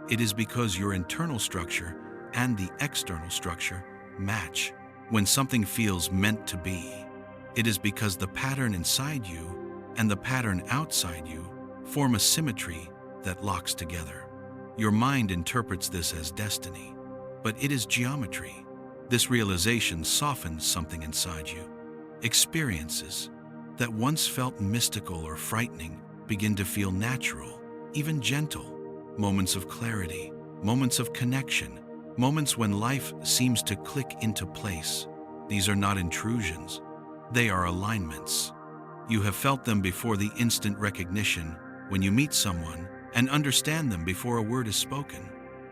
it is because your internal structure and the external structure match. When something feels meant to be, it is because the pattern inside you and the pattern outside you form a symmetry that locks together. Your mind interprets this as destiny, but it is geometry. This realization softens something inside you. Experiences that once felt mystical or frightening begin to feel natural, even gentle. Moments of clarity, moments of connection, moments when life seems to click into place. These are not intrusions. They are alignments. You have felt them before the instant recognition when you meet someone and understand them before a word is spoken.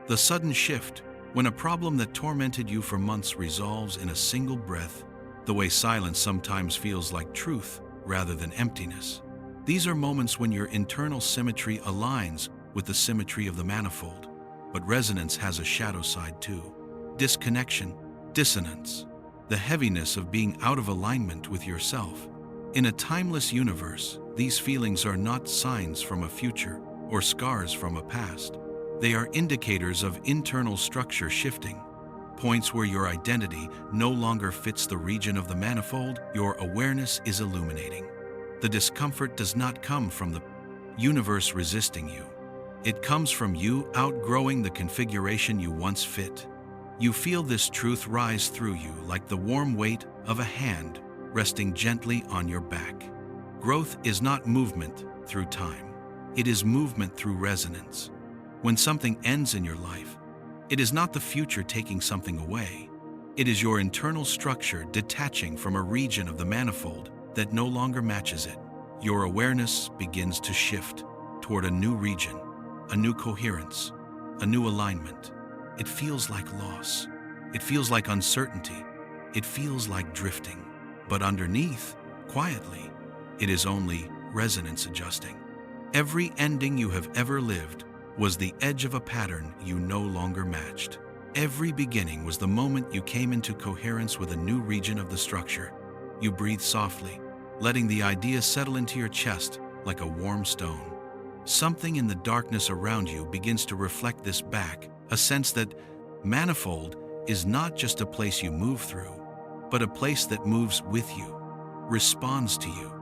The sudden shift when a problem that tormented you for months resolves in a single breath, the way silence sometimes feels like truth rather than emptiness. These are moments when your internal symmetry aligns with the symmetry of the manifold. But resonance has a shadow side too. Disconnection, dissonance, the heaviness of being out of alignment with yourself. In a timeless universe, these feelings are not signs from a future or scars from a past. They are indicators of internal structure shifting, points where your identity no longer fits the region of the manifold your awareness is illuminating. The discomfort does not come from the universe resisting you. It comes from you outgrowing the configuration you once fit. You feel this truth rise through you like the warm weight of a hand resting gently on your back. Growth is not movement through time. It is movement through resonance. When something ends in your life, it is not the future taking something away. It is your internal structure detaching from a region of the manifold that no longer matches it. Your awareness begins to shift toward a new region, a new coherence, a new alignment. It feels like loss. It feels like uncertainty. It feels like drifting. But underneath, quietly, it is only resonance adjusting. Every ending you have ever lived was the edge of a pattern you no longer matched. Every beginning was the moment you came into coherence with a new region of the structure. You breathe softly, letting the idea settle into your chest like a warm stone. Something in the darkness around you begins to reflect this back, a sense that manifold is not just a place you move through, but a place that moves with you, responds to you,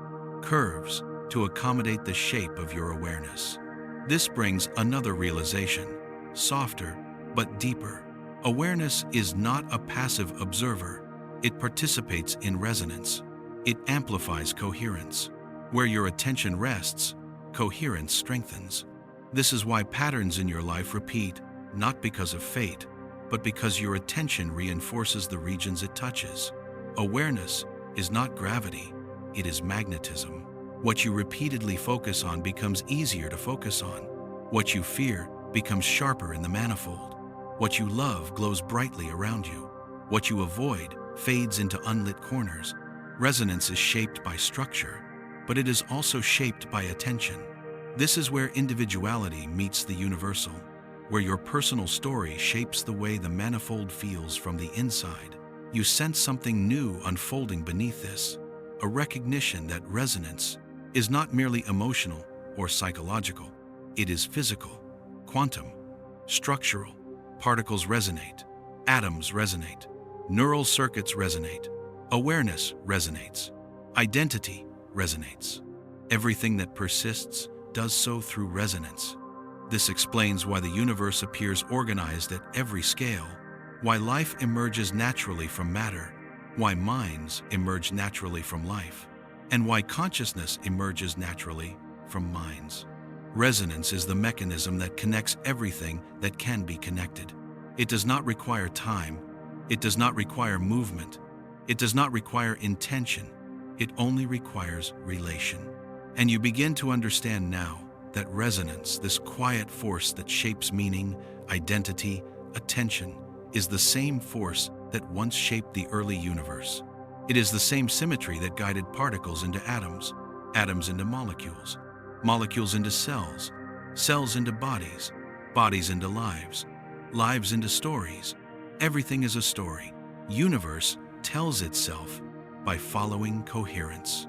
curves to accommodate the shape of your awareness. This brings another realization, softer but deeper. Awareness is not a passive observer. It participates in resonance. It amplifies coherence. Where your attention rests, coherence strengthens. This is why patterns in your life repeat, not because of fate, but because your attention reinforces the regions it touches. Awareness is not gravity, it is magnetism. What you repeatedly focus on becomes easier to focus on. What you fear becomes sharper in the manifold. What you love glows brightly around you. What you avoid fades into unlit corners. Resonance is shaped by structure, but it is also shaped by attention. This is where individuality meets the universal, where your personal story shapes the way the manifold feels from the inside. You sense something new unfolding beneath this, a recognition that resonance is not merely emotional or psychological. It is physical, quantum, structural. Particles resonate, atoms resonate, neural circuits resonate, awareness resonates, identity resonates. Everything that persists does so through resonance. This explains why the universe appears organized at every scale, why life emerges naturally from matter, why minds emerge naturally from life, and why consciousness emerges naturally from minds. Resonance is the mechanism that connects everything that can be connected. It does not require time. It does not require movement. It does not require intention. It only requires relation. And you begin to understand now that resonance, this quiet force that shapes meaning, identity, attention, is the same force that once shaped the early universe. It is the same symmetry that guided particles into atoms, atoms into molecules, molecules into cells, cells into bodies, bodies into lives, lives into stories. Everything is a story. Universe tells itself by following coherence.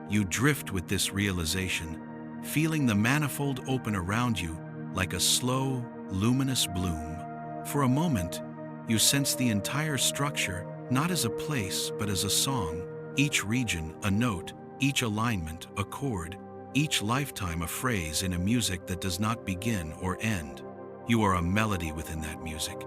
You drift with this realization, feeling the manifold open around you like a slow, luminous bloom. For a moment, you sense the entire structure not as a place but as a song, each region a note, each alignment a chord, each lifetime a phrase in a music that does not begin or end. You are a melody within that music,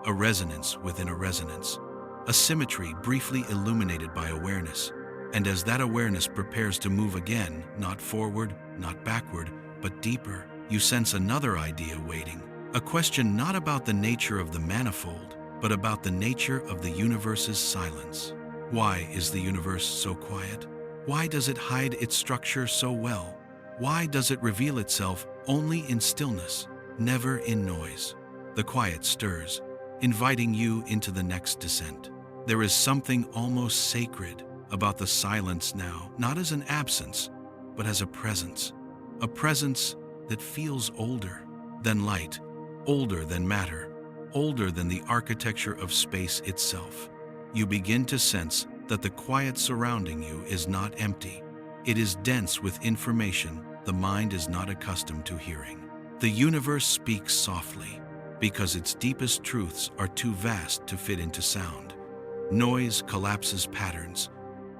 a resonance within a resonance, a symmetry briefly illuminated by awareness. And as that awareness prepares to move again, not forward, not backward, but deeper, you sense another idea waiting. A question not about the nature of the manifold, but about the nature of the universe's silence. Why is the universe so quiet? Why does it hide its structure so well? Why does it reveal itself only in stillness, never in noise? The quiet stirs, inviting you into the next descent. There is something almost sacred about the silence now, not as an absence, but as a presence that feels older than light, older than matter, older than the architecture of space itself. You begin to sense that the quiet surrounding you is not empty. It is dense with information the mind is not accustomed to hearing. The universe speaks softly because its deepest truths are too vast to fit into sound. Noise collapses patterns.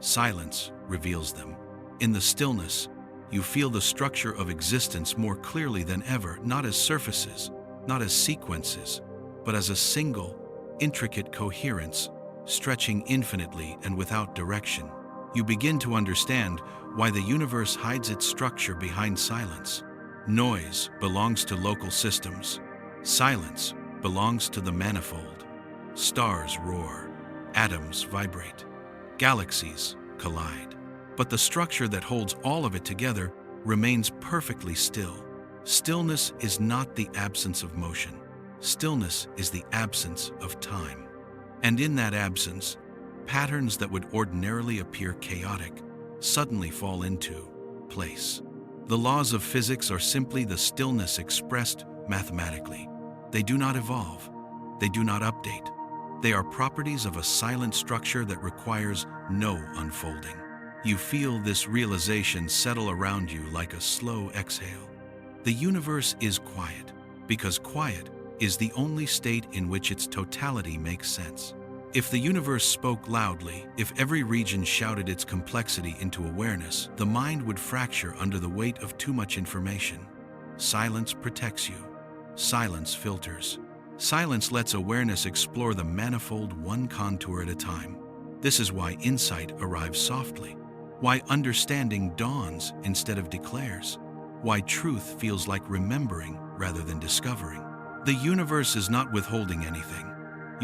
Silence reveals them. In the stillness, you feel the structure of existence more clearly than ever, not as surfaces, not as sequences, but as a single, intricate coherence, stretching infinitely and without direction. You begin to understand why the universe hides its structure behind silence. Noise belongs to local systems. Silence belongs to the manifold. Stars roar. Atoms vibrate. Galaxies collide. But the structure that holds all of it together remains perfectly still. Stillness is not the absence of motion. Stillness is the absence of time. And in that absence, patterns that would ordinarily appear chaotic suddenly fall into place. The laws of physics are simply the stillness expressed mathematically. They do not evolve. They do not update. They are properties of a silent structure that requires no unfolding. You feel this realization settle around you like a slow exhale. The universe is quiet because quiet is the only state in which its totality makes sense. If the universe spoke loudly, if every region shouted its complexity into awareness, the mind would fracture under the weight of too much information. Silence protects you. Silence filters. Silence lets awareness explore the manifold one contour at a time. This is why insight arrives softly, why understanding dawns instead of declares, why truth feels like remembering rather than discovering. The universe is not withholding anything.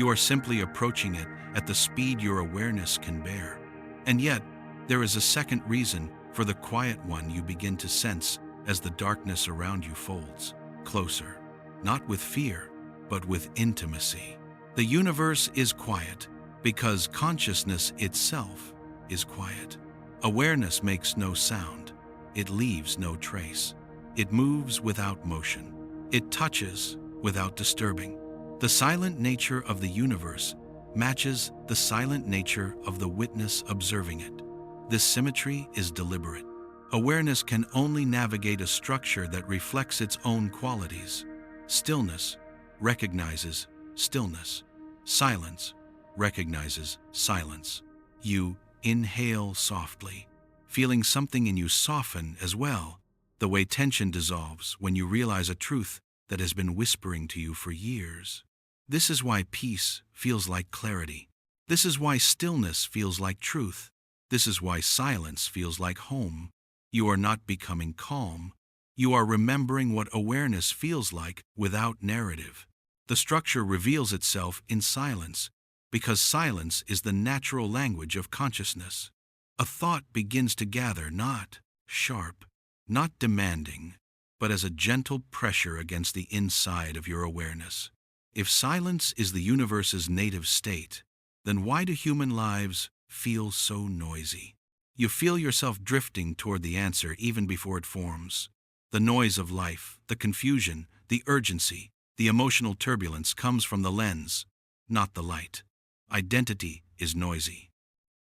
You are simply approaching it at the speed your awareness can bear. And yet, there is a second reason for the quiet one you begin to sense as the darkness around you folds closer, not with fear, but with intimacy. The universe is quiet because consciousness itself is quiet. Awareness makes no sound. It leaves no trace. It moves without motion. It touches without disturbing. The silent nature of the universe matches the silent nature of the witness observing it. This symmetry is deliberate. Awareness can only navigate a structure that reflects its own qualities. Stillness recognizes stillness. Silence recognizes silence. You inhale softly, feeling something in you soften as well, the way tension dissolves when you realize a truth that has been whispering to you for years. This is why peace feels like clarity. This is why stillness feels like truth. This is why silence feels like home. You are not becoming calm. You are remembering what awareness feels like without narrative. The structure reveals itself in silence, because silence is the natural language of consciousness. A thought begins to gather, not sharp, not demanding, but as a gentle pressure against the inside of your awareness. If silence is the universe's native state, then why do human lives feel so noisy? You feel yourself drifting toward the answer even before it forms. The noise of life, the confusion, the urgency, the emotional turbulence comes from the lens, not the light. Identity is noisy.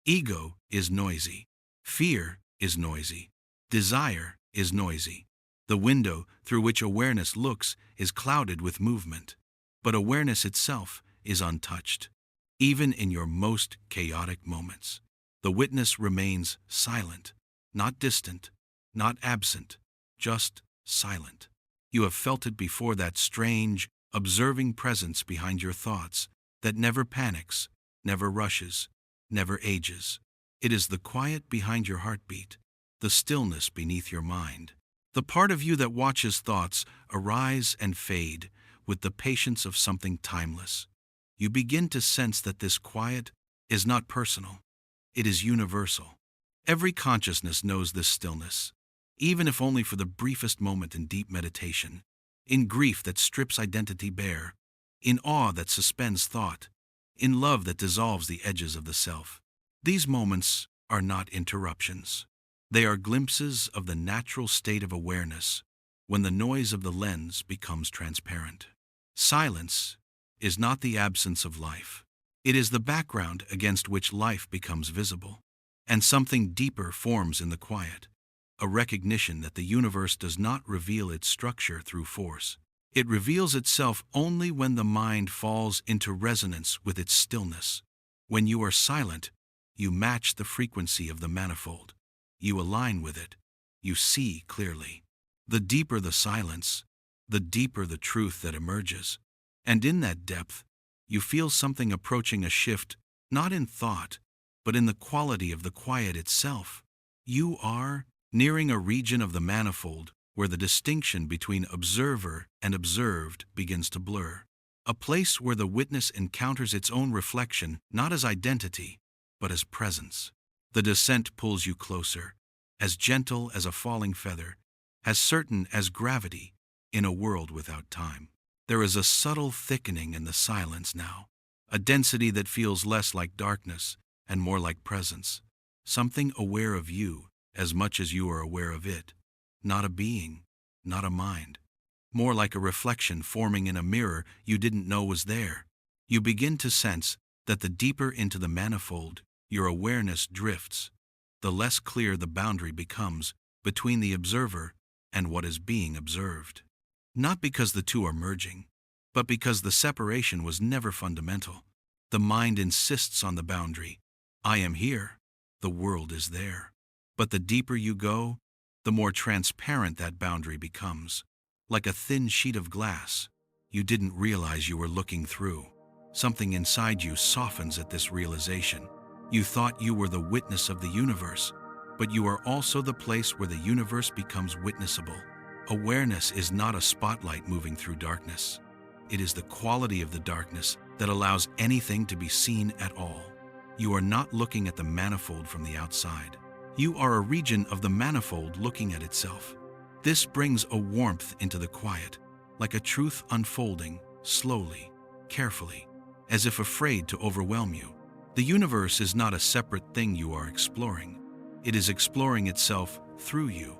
Ego is noisy. Fear is noisy. Desire is noisy. The window through which awareness looks is clouded with movement, but awareness itself is untouched. Even in your most chaotic moments, the witness remains silent, not distant, not absent, just silent. You have felt it before, that strange, observing presence behind your thoughts that never panics, never rushes, never ages. It is the quiet behind your heartbeat, the stillness beneath your mind, the part of you that watches thoughts arise and fade with the patience of something timeless. You begin to sense that this quiet is not personal. It is universal. Every consciousness knows this stillness, even if only for the briefest moment in deep meditation, in grief that strips identity bare, in awe that suspends thought, in love that dissolves the edges of the self. These moments are not interruptions. They are glimpses of the natural state of awareness when the noise of the lens becomes transparent. Silence is not the absence of life. It is the background against which life becomes visible. And something deeper forms in the quiet, a recognition that the universe does not reveal its structure through force. It reveals itself only when the mind falls into resonance with its stillness. When you are silent, you match the frequency of the manifold. You align with it. You see clearly. The deeper the silence, the deeper the truth that emerges. And in that depth, you feel something approaching a shift, not in thought, but in the quality of the quiet itself. You are nearing a region of the manifold where the distinction between observer and observed begins to blur. A place where the witness encounters its own reflection not as identity, but as presence. The descent pulls you closer, as gentle as a falling feather, as certain as gravity in a world without time. There is a subtle thickening in the silence now, a density that feels less like darkness and more like presence, something aware of you as much as you are aware of it, not a being, not a mind, more like a reflection forming in a mirror you didn't know was there. You begin to sense that the deeper into the manifold your awareness drifts, the less clear the boundary becomes between the observer and what is being observed. Not because the two are merging, but because the separation was never fundamental. The mind insists on the boundary. I am here, the world is there. But the deeper you go, the more transparent that boundary becomes. Like a thin sheet of glass you didn't realize you were looking through. Something inside you softens at this realization. You thought you were the witness of the universe, but you are also the place where the universe becomes witnessable. Awareness is not a spotlight moving through darkness. It is the quality of the darkness that allows anything to be seen at all. You are not looking at the manifold from the outside. You are a region of the manifold looking at itself. This brings a warmth into the quiet, like a truth unfolding, slowly, carefully, as if afraid to overwhelm you. The universe is not a separate thing you are exploring. It is exploring itself through you.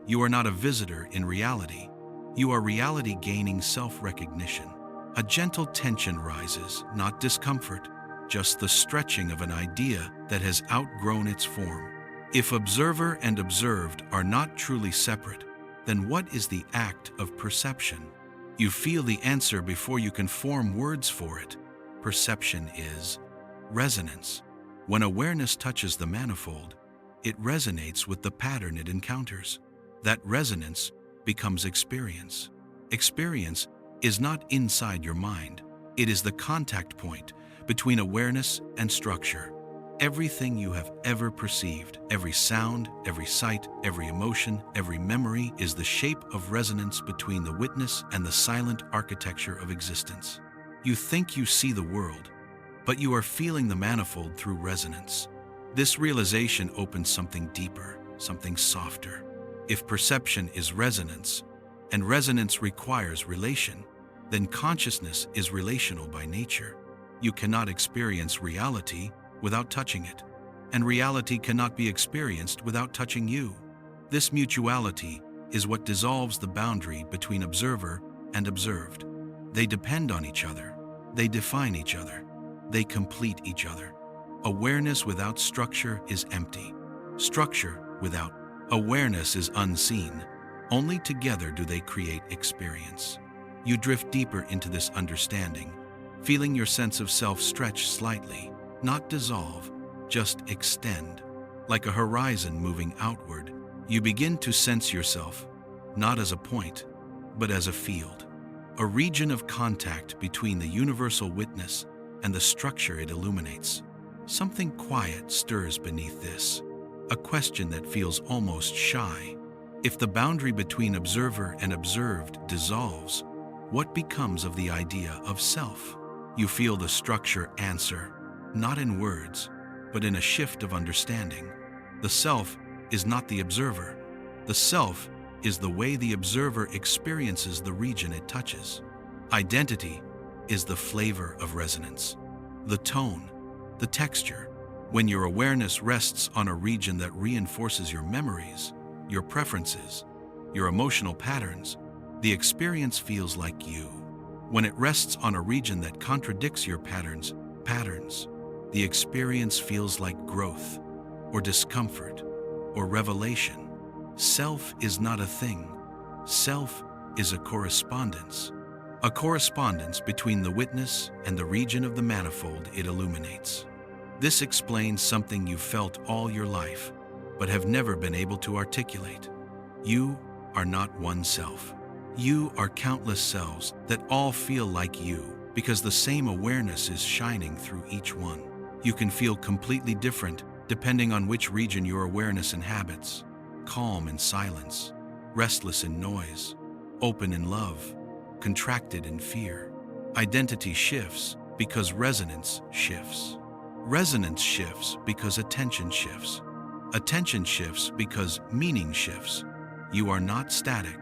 You are not a visitor in reality. You are reality gaining self-recognition. A gentle tension rises, not discomfort, just the stretching of an idea that has outgrown its form. If observer and observed are not truly separate, then what is the act of perception? You feel the answer before you can form words for it. Perception is resonance. When awareness touches the manifold, it resonates with the pattern it encounters. That resonance becomes experience. Experience is not inside your mind. It is the contact point between awareness and structure. Everything you have ever perceived, every sound, every sight, every emotion, every memory is the shape of resonance between the witness and the silent architecture of existence. You think you see the world, but you are feeling the manifold through resonance. This realization opens something deeper, something softer. If perception is resonance, and resonance requires relation, then consciousness is relational by nature. You cannot experience reality without touching it, and reality cannot be experienced without touching you. This mutuality is what dissolves the boundary between observer and observed. They depend on each other. They define each other. They complete each other. Awareness without structure is empty. Structure without awareness is unseen. Only together do they create experience. You drift deeper into this understanding, feeling your sense of self stretch slightly, not dissolve, just extend. Like a horizon moving outward, you begin to sense yourself, not as a point, but as a field, a region of contact between the universal witness and the structure it illuminates. Something quiet stirs beneath this, a question that feels almost shy. If the boundary between observer and observed dissolves, what becomes of the idea of self? You feel the structure answer, not in words, but in a shift of understanding. The self is not the observer. The self is the way the observer experiences the region it touches. Identity is the flavor of resonance, the tone, the texture. When your awareness rests on a region that reinforces your memories, your preferences, your emotional patterns, the experience feels like you. When it rests on a region that contradicts your patterns, the experience feels like growth, or discomfort, or revelation. Self is not a thing. Self is a correspondence between the witness and the region of the manifold it illuminates. This explains something you felt all your life, but have never been able to articulate. You are not one self. You are countless selves that all feel like you, because the same awareness is shining through each one. You can feel completely different depending on which region your awareness inhabits. Calm in silence, restless in noise, open in love, contracted in fear. Identity shifts because resonance shifts. Resonance shifts because attention shifts. Attention shifts because meaning shifts. You are not static.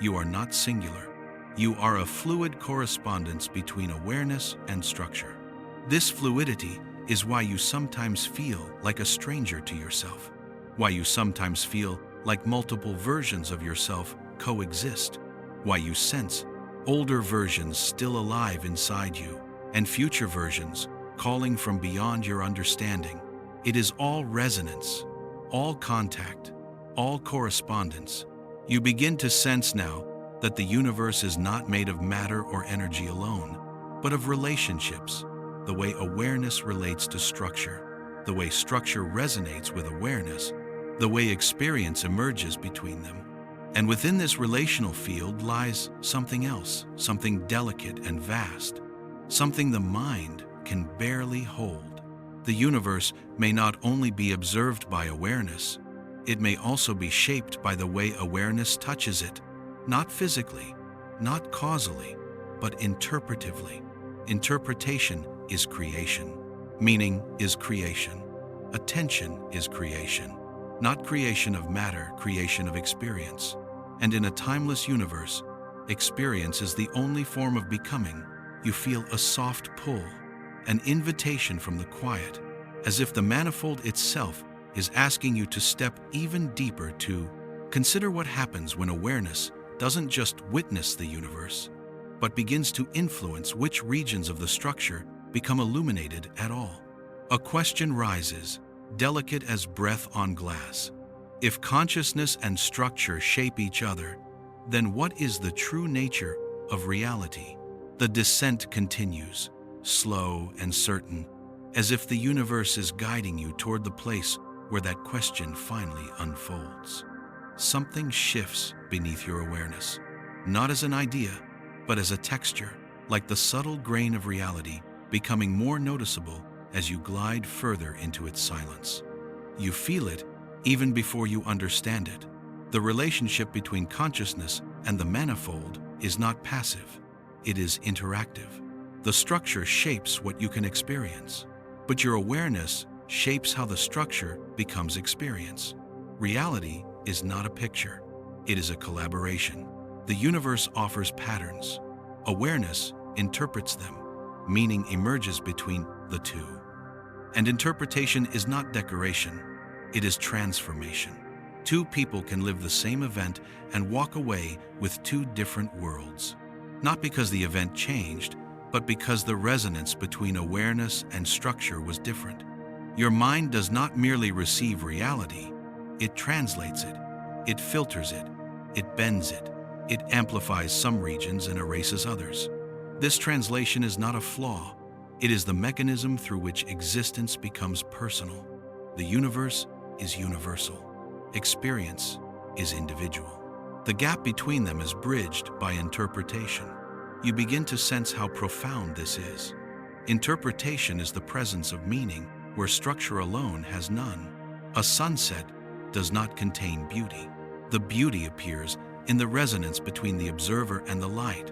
You are not singular. You are a fluid correspondence between awareness and structure. This fluidity is why you sometimes feel like a stranger to yourself, why you sometimes feel like multiple versions of yourself coexist, why you sense older versions still alive inside you and future versions calling from beyond your understanding. It is all resonance, all contact, all correspondence. You begin to sense now that the universe is not made of matter or energy alone, but of relationships, the way awareness relates to structure, the way structure resonates with awareness, the way experience emerges between them. And within this relational field lies something else, something delicate and vast, something the mind can barely hold. The universe may not only be observed by awareness, it may also be shaped by the way awareness touches it, not physically, not causally, but interpretively. Interpretation is creation. Meaning is creation. Attention is creation. Not creation of matter, creation of experience. And in a timeless universe, experience is the only form of becoming. You feel a soft pull, an invitation from the quiet, as if the manifold itself is asking you to step even deeper, to consider what happens when awareness doesn't just witness the universe, but begins to influence which regions of the structure become illuminated at all. A question rises, delicate as breath on glass. If consciousness and structure shape each other, then what is the true nature of reality? The descent continues, slow and certain, as if the universe is guiding you toward the place where that question finally unfolds. Something shifts beneath your awareness, not as an idea, but as a texture, like the subtle grain of reality becoming more noticeable as you glide further into its silence. You feel it even before you understand it. The relationship between consciousness and the manifold is not passive, it is interactive. The structure shapes what you can experience, but your awareness shapes how the structure becomes experience. Reality is not a picture, it is a collaboration. The universe offers patterns. Awareness interprets them. Meaning emerges between the two. And interpretation is not decoration, it is transformation. Two people can live the same event and walk away with two different worlds. Not because the event changed, but because the resonance between awareness and structure was different. Your mind does not merely receive reality, it translates it, it filters it, it bends it, it amplifies some regions and erases others. This translation is not a flaw, it is the mechanism through which existence becomes personal. The universe is universal. Experience is individual. The gap between them is bridged by interpretation. You begin to sense how profound this is. Interpretation is the presence of meaning where structure alone has none. A sunset does not contain beauty. The beauty appears in the resonance between the observer and the light.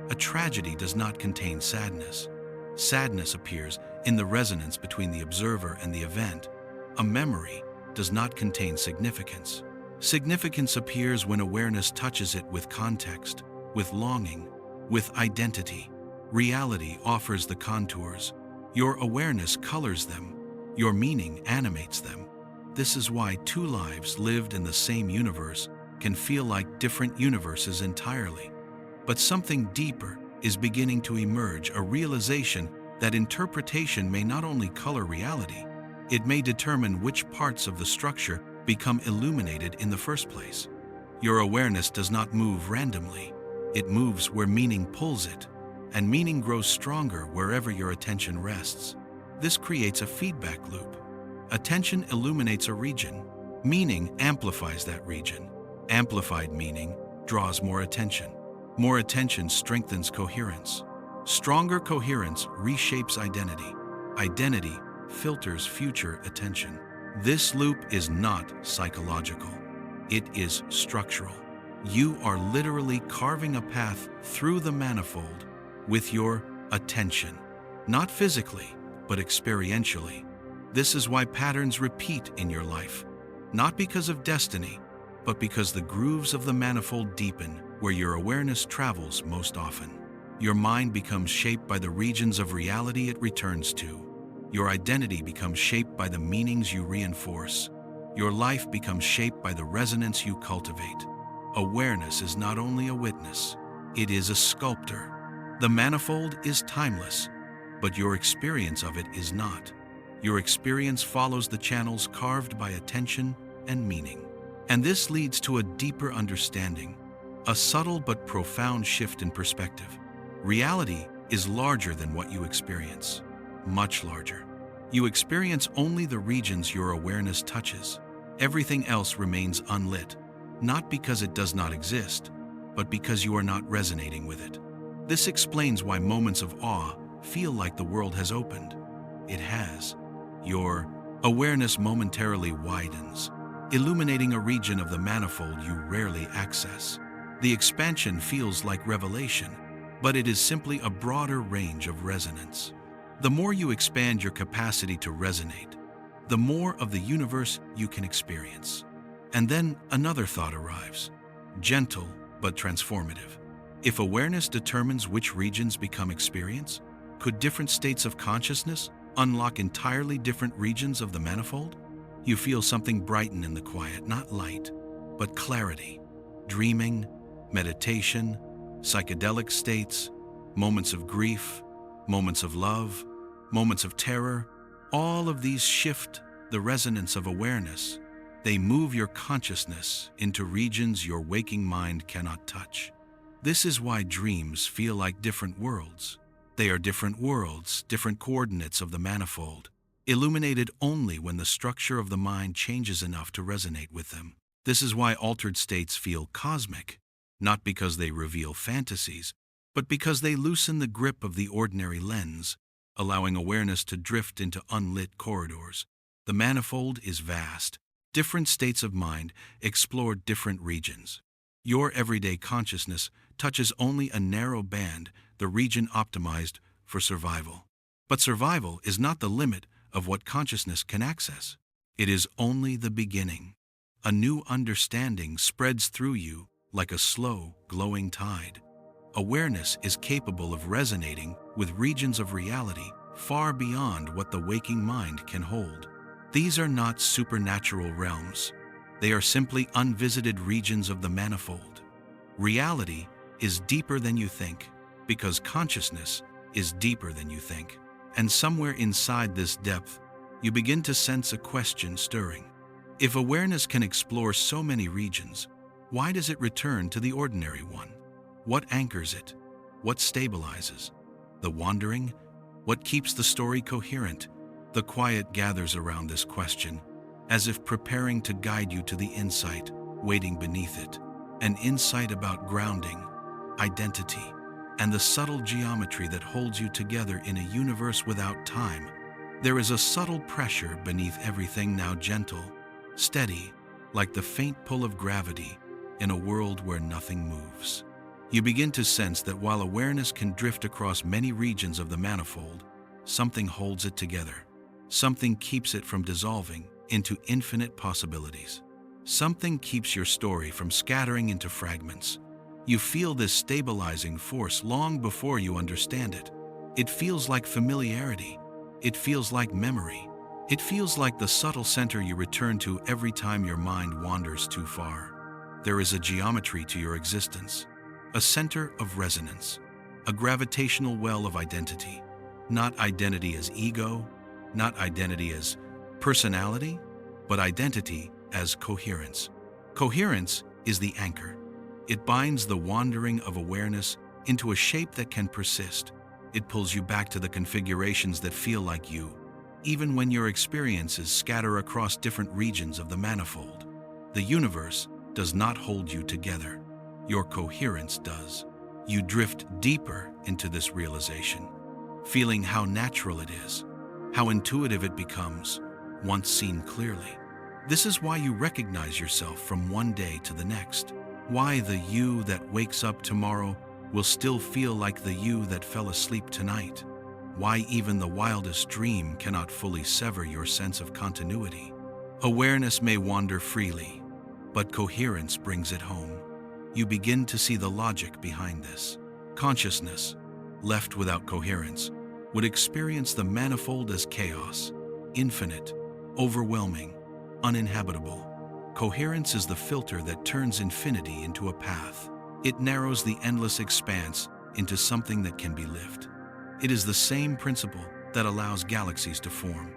A tragedy does not contain sadness. Sadness appears in the resonance between the observer and the event. A memory does not contain significance. Significance appears when awareness touches it with context, with longing, with identity. Reality offers the contours. Your awareness colors them. Your meaning animates them. This is why two lives lived in the same universe can feel like different universes entirely. But something deeper is beginning to emerge, a realization that interpretation may not only color reality, it may determine which parts of the structure become illuminated in the first place. Your awareness does not move randomly. It moves where meaning pulls it, and meaning grows stronger wherever your attention rests. This creates a feedback loop. Attention illuminates a region. Meaning amplifies that region. Amplified meaning draws more attention. More attention strengthens coherence. Stronger coherence reshapes identity. Identity filters future attention. This loop is not psychological. It is structural. You are literally carving a path through the manifold with your attention. Not physically, but experientially. This is why patterns repeat in your life. Not because of destiny, but because the grooves of the manifold deepen where your awareness travels most often. Your mind becomes shaped by the regions of reality it returns to. Your identity becomes shaped by the meanings you reinforce. Your life becomes shaped by the resonance you cultivate. Awareness is not only a witness, it is a sculptor. The manifold is timeless, but your experience of it is not. Your experience follows the channels carved by attention and meaning. And this leads to a deeper understanding, a subtle but profound shift in perspective. Reality is larger than what you experience, much larger. You experience only the regions your awareness touches. Everything else remains unlit, not because it does not exist, but because you are not resonating with it. This explains why moments of awe feel like the world has opened. It has. Your awareness momentarily widens, illuminating a region of the manifold you rarely access. The expansion feels like revelation, but it is simply a broader range of resonance. The more you expand your capacity to resonate, the more of the universe you can experience. And then another thought arrives, gentle but transformative. If awareness determines which regions become experience, could different states of consciousness unlock entirely different regions of the manifold? You feel something brighten in the quiet, not light, but clarity. Dreaming, meditation, psychedelic states, moments of grief, moments of love, moments of terror, all of these shift the resonance of awareness. They move your consciousness into regions your waking mind cannot touch. This is why dreams feel like different worlds. They are different worlds, different coordinates of the manifold, illuminated only when the structure of the mind changes enough to resonate with them. This is why altered states feel cosmic, not because they reveal fantasies, but because they loosen the grip of the ordinary lens, allowing awareness to drift into unlit corridors. The manifold is vast. Different states of mind explore different regions. Your everyday consciousness touches only a narrow band, the region optimized for survival. But survival is not the limit of what consciousness can access. It is only the beginning. A new understanding spreads through you like a slow, glowing tide. Awareness is capable of resonating with regions of reality far beyond what the waking mind can hold. These are not supernatural realms. They are simply unvisited regions of the manifold. Reality is deeper than you think, because consciousness is deeper than you think. And somewhere inside this depth, you begin to sense a question stirring. If awareness can explore so many regions, why does it return to the ordinary one? What anchors it? What stabilizes? The wandering? What keeps the story coherent? The quiet gathers around this question, as if preparing to guide you to the insight waiting beneath it. An insight about grounding, identity, and the subtle geometry that holds you together in a universe without time. There is a subtle pressure beneath everything, now gentle, steady, like the faint pull of gravity in a world where nothing moves. You begin to sense that while awareness can drift across many regions of the manifold, something holds it together. Something keeps it from dissolving into infinite possibilities. Something keeps your story from scattering into fragments. You feel this stabilizing force long before you understand it. It feels like familiarity. It feels like memory. It feels like the subtle center you return to every time your mind wanders too far. There is a geometry to your existence, a center of resonance, a gravitational well of identity. Not identity as ego, not identity as personality, but identity as coherence. Coherence is the anchor. It binds the wandering of awareness into a shape that can persist. It pulls you back to the configurations that feel like you, even when your experiences scatter across different regions of the manifold. The universe does not hold you together. Your coherence does. You drift deeper into this realization, feeling how natural it is, how intuitive it becomes once seen clearly. This is why you recognize yourself from one day to the next. Why the you that wakes up tomorrow will still feel like the you that fell asleep tonight. Why even the wildest dream cannot fully sever your sense of continuity. Awareness may wander freely, but coherence brings it home. You begin to see the logic behind this. Consciousness, left without coherence, would experience the manifold as chaos, infinite, overwhelming, uninhabitable. Coherence is the filter that turns infinity into a path. It narrows the endless expanse into something that can be lived. It is the same principle that allows galaxies to form,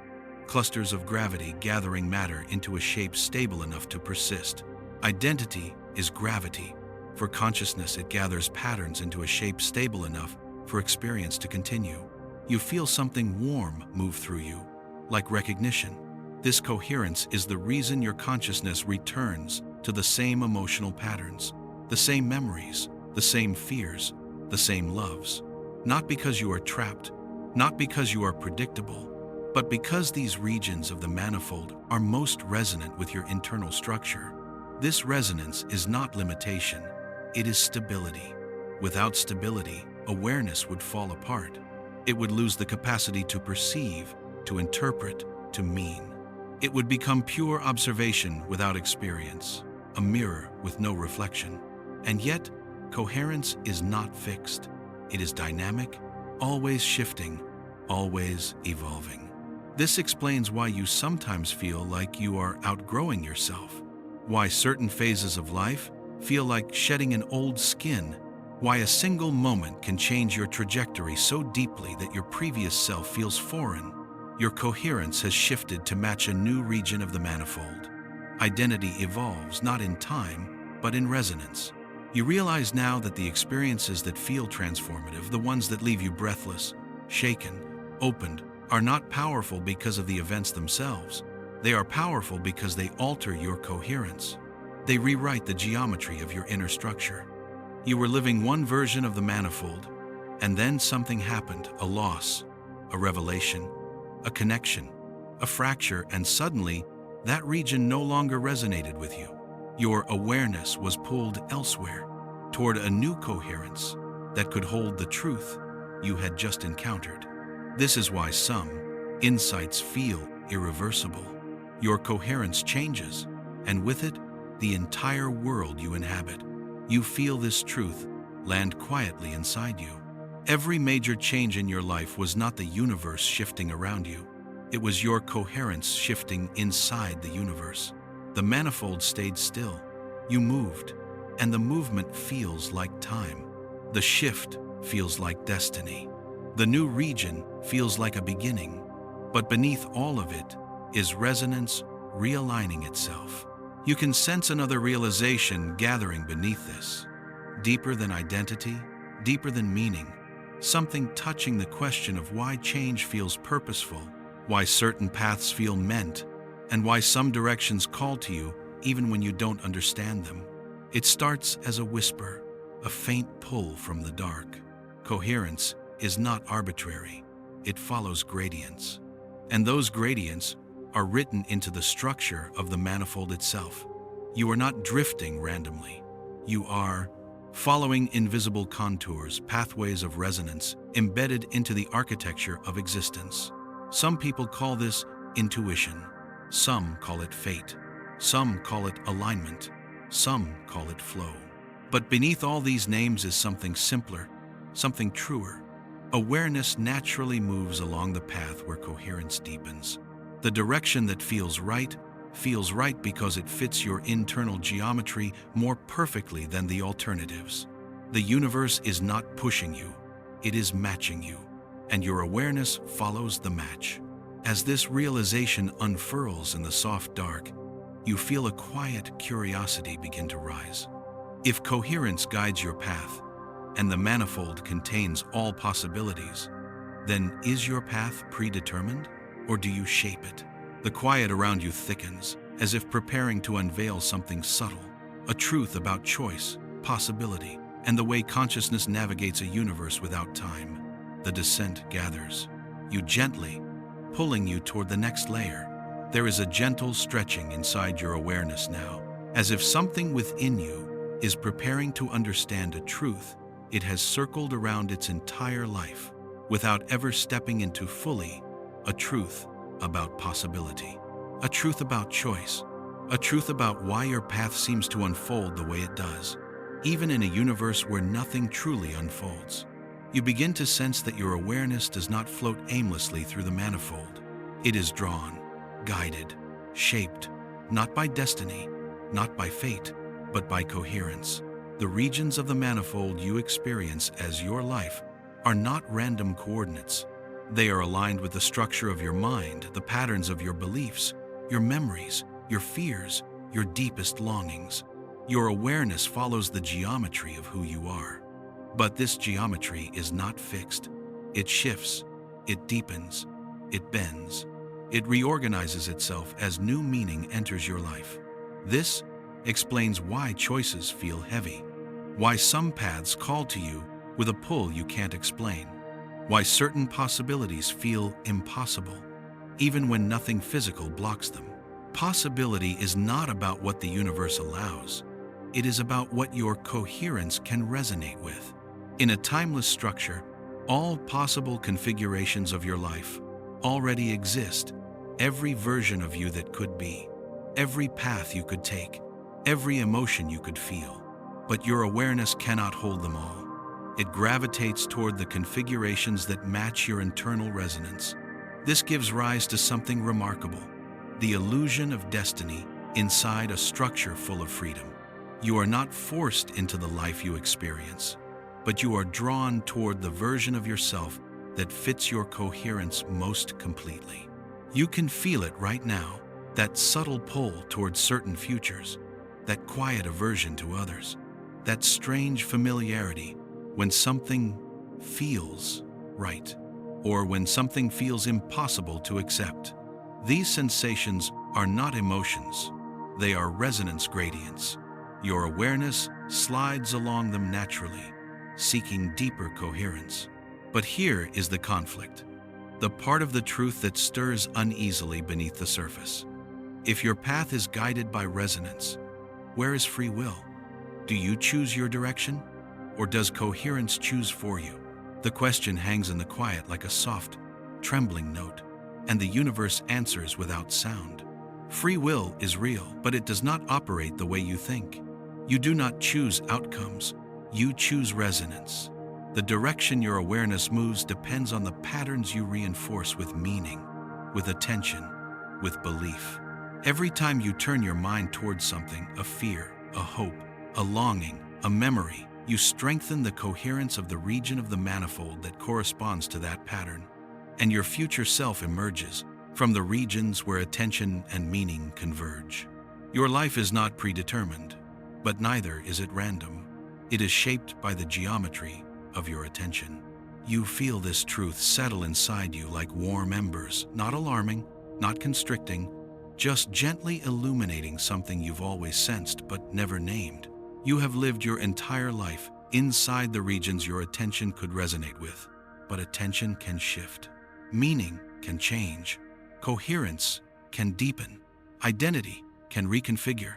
clusters of gravity gathering matter into a shape stable enough to persist. Identity is gravity. For consciousness, it gathers patterns into a shape stable enough for experience to continue. You feel something warm move through you, like recognition. This coherence is the reason your consciousness returns to the same emotional patterns, the same memories, the same fears, the same loves. Not because you are trapped, not because you are predictable, but because these regions of the manifold are most resonant with your internal structure. This resonance is not limitation, it is stability. Without stability, awareness would fall apart. It would lose the capacity to perceive, to interpret, to mean. It would become pure observation without experience, a mirror with no reflection. And yet, coherence is not fixed. It is dynamic, always shifting, always evolving. This explains why you sometimes feel like you are outgrowing yourself, why certain phases of life feel like shedding an old skin, why a single moment can change your trajectory so deeply that your previous self feels foreign. Your coherence has shifted to match a new region of the manifold. Identity evolves not in time, but in resonance. You realize now that the experiences that feel transformative, the ones that leave you breathless, shaken, opened, are not powerful because of the events themselves. They are powerful because they alter your coherence. They rewrite the geometry of your inner structure. You were living one version of the manifold, and then something happened, a loss, a revelation, a connection, a fracture, and suddenly that region no longer resonated with you. Your awareness was pulled elsewhere, toward a new coherence that could hold the truth you had just encountered. This is why some insights feel irreversible. Your coherence changes, and with it, the entire world you inhabit. You feel this truth land quietly inside you. Every major change in your life was not the universe shifting around you. It was your coherence shifting inside the universe. The manifold stayed still. You moved, and the movement feels like time. The shift feels like destiny. The new region feels like a beginning. But beneath all of it is resonance realigning itself. You can sense another realization gathering beneath this. Deeper than identity, deeper than meaning. Something touching the question of why change feels purposeful, why certain paths feel meant, and why some directions call to you even when you don't understand them. It starts as a whisper, a faint pull from the dark. Coherence is not arbitrary. It follows gradients. And those gradients are written into the structure of the manifold itself. You are not drifting randomly. You are following invisible contours, pathways of resonance embedded into the architecture of existence. Some people call this intuition. Some call it fate. Some call it alignment. Some call it flow. But beneath all these names is something simpler, something truer. Awareness naturally moves along the path where coherence deepens. The direction that feels right because it fits your internal geometry more perfectly than the alternatives. The universe is not pushing you, it is matching you, and your awareness follows the match. As this realization unfurls in the soft dark, you feel a quiet curiosity begin to rise. If coherence guides your path, and the manifold contains all possibilities, then is your path predetermined, or do you shape it? The quiet around you thickens, as if preparing to unveil something subtle, a truth about choice, possibility, and the way consciousness navigates a universe without time. The descent gathers, you gently, pulling you toward the next layer. There is a gentle stretching inside your awareness now, as if something within you is preparing to understand a truth it has circled around its entire life, without ever stepping into fully, a truth about possibility, a truth about choice, a truth about why your path seems to unfold the way it does, even in a universe where nothing truly unfolds. You begin to sense that your awareness does not float aimlessly through the manifold. It is drawn, guided, shaped, not by destiny, not by fate, but by coherence. The regions of the manifold you experience as your life are not random coordinates. They are aligned with the structure of your mind, the patterns of your beliefs, your memories, your fears, your deepest longings. Your awareness follows the geometry of who you are. But this geometry is not fixed. It shifts, it deepens, it bends. It reorganizes itself as new meaning enters your life. This explains why choices feel heavy, why some paths call to you with a pull you can't explain, why certain possibilities feel impossible, even when nothing physical blocks them. Possibility is not about what the universe allows. It is about what your coherence can resonate with. In a timeless structure, all possible configurations of your life already exist. Every version of you that could be, every path you could take, every emotion you could feel. But your awareness cannot hold them all. It gravitates toward the configurations that match your internal resonance. This gives rise to something remarkable: the illusion of destiny inside a structure full of freedom. You are not forced into the life you experience, but you are drawn toward the version of yourself that fits your coherence most completely. You can feel it right now, that subtle pull toward certain futures, that quiet aversion to others, that strange familiarity when something feels right, or when something feels impossible to accept. These sensations are not emotions, they are resonance gradients. Your awareness slides along them naturally, seeking deeper coherence. But here is the conflict, the part of the truth that stirs uneasily beneath the surface. If your path is guided by resonance, where is free will? Do you choose your direction, or does coherence choose for you? The question hangs in the quiet like a soft, trembling note, and the universe answers without sound. Free will is real, but it does not operate the way you think. You do not choose outcomes, you choose resonance. The direction your awareness moves depends on the patterns you reinforce with meaning, with attention, with belief. Every time you turn your mind towards something, a fear, a hope, a longing, a memory, you strengthen the coherence of the region of the manifold that corresponds to that pattern. And your future self emerges from the regions where attention and meaning converge. Your life is not predetermined, but neither is it random. It is shaped by the geometry of your attention. You feel this truth settle inside you like warm embers, not alarming, not constricting, just gently illuminating something you've always sensed but never named. You have lived your entire life inside the regions your attention could resonate with, but attention can shift. Meaning can change. Coherence can deepen. Identity can reconfigure.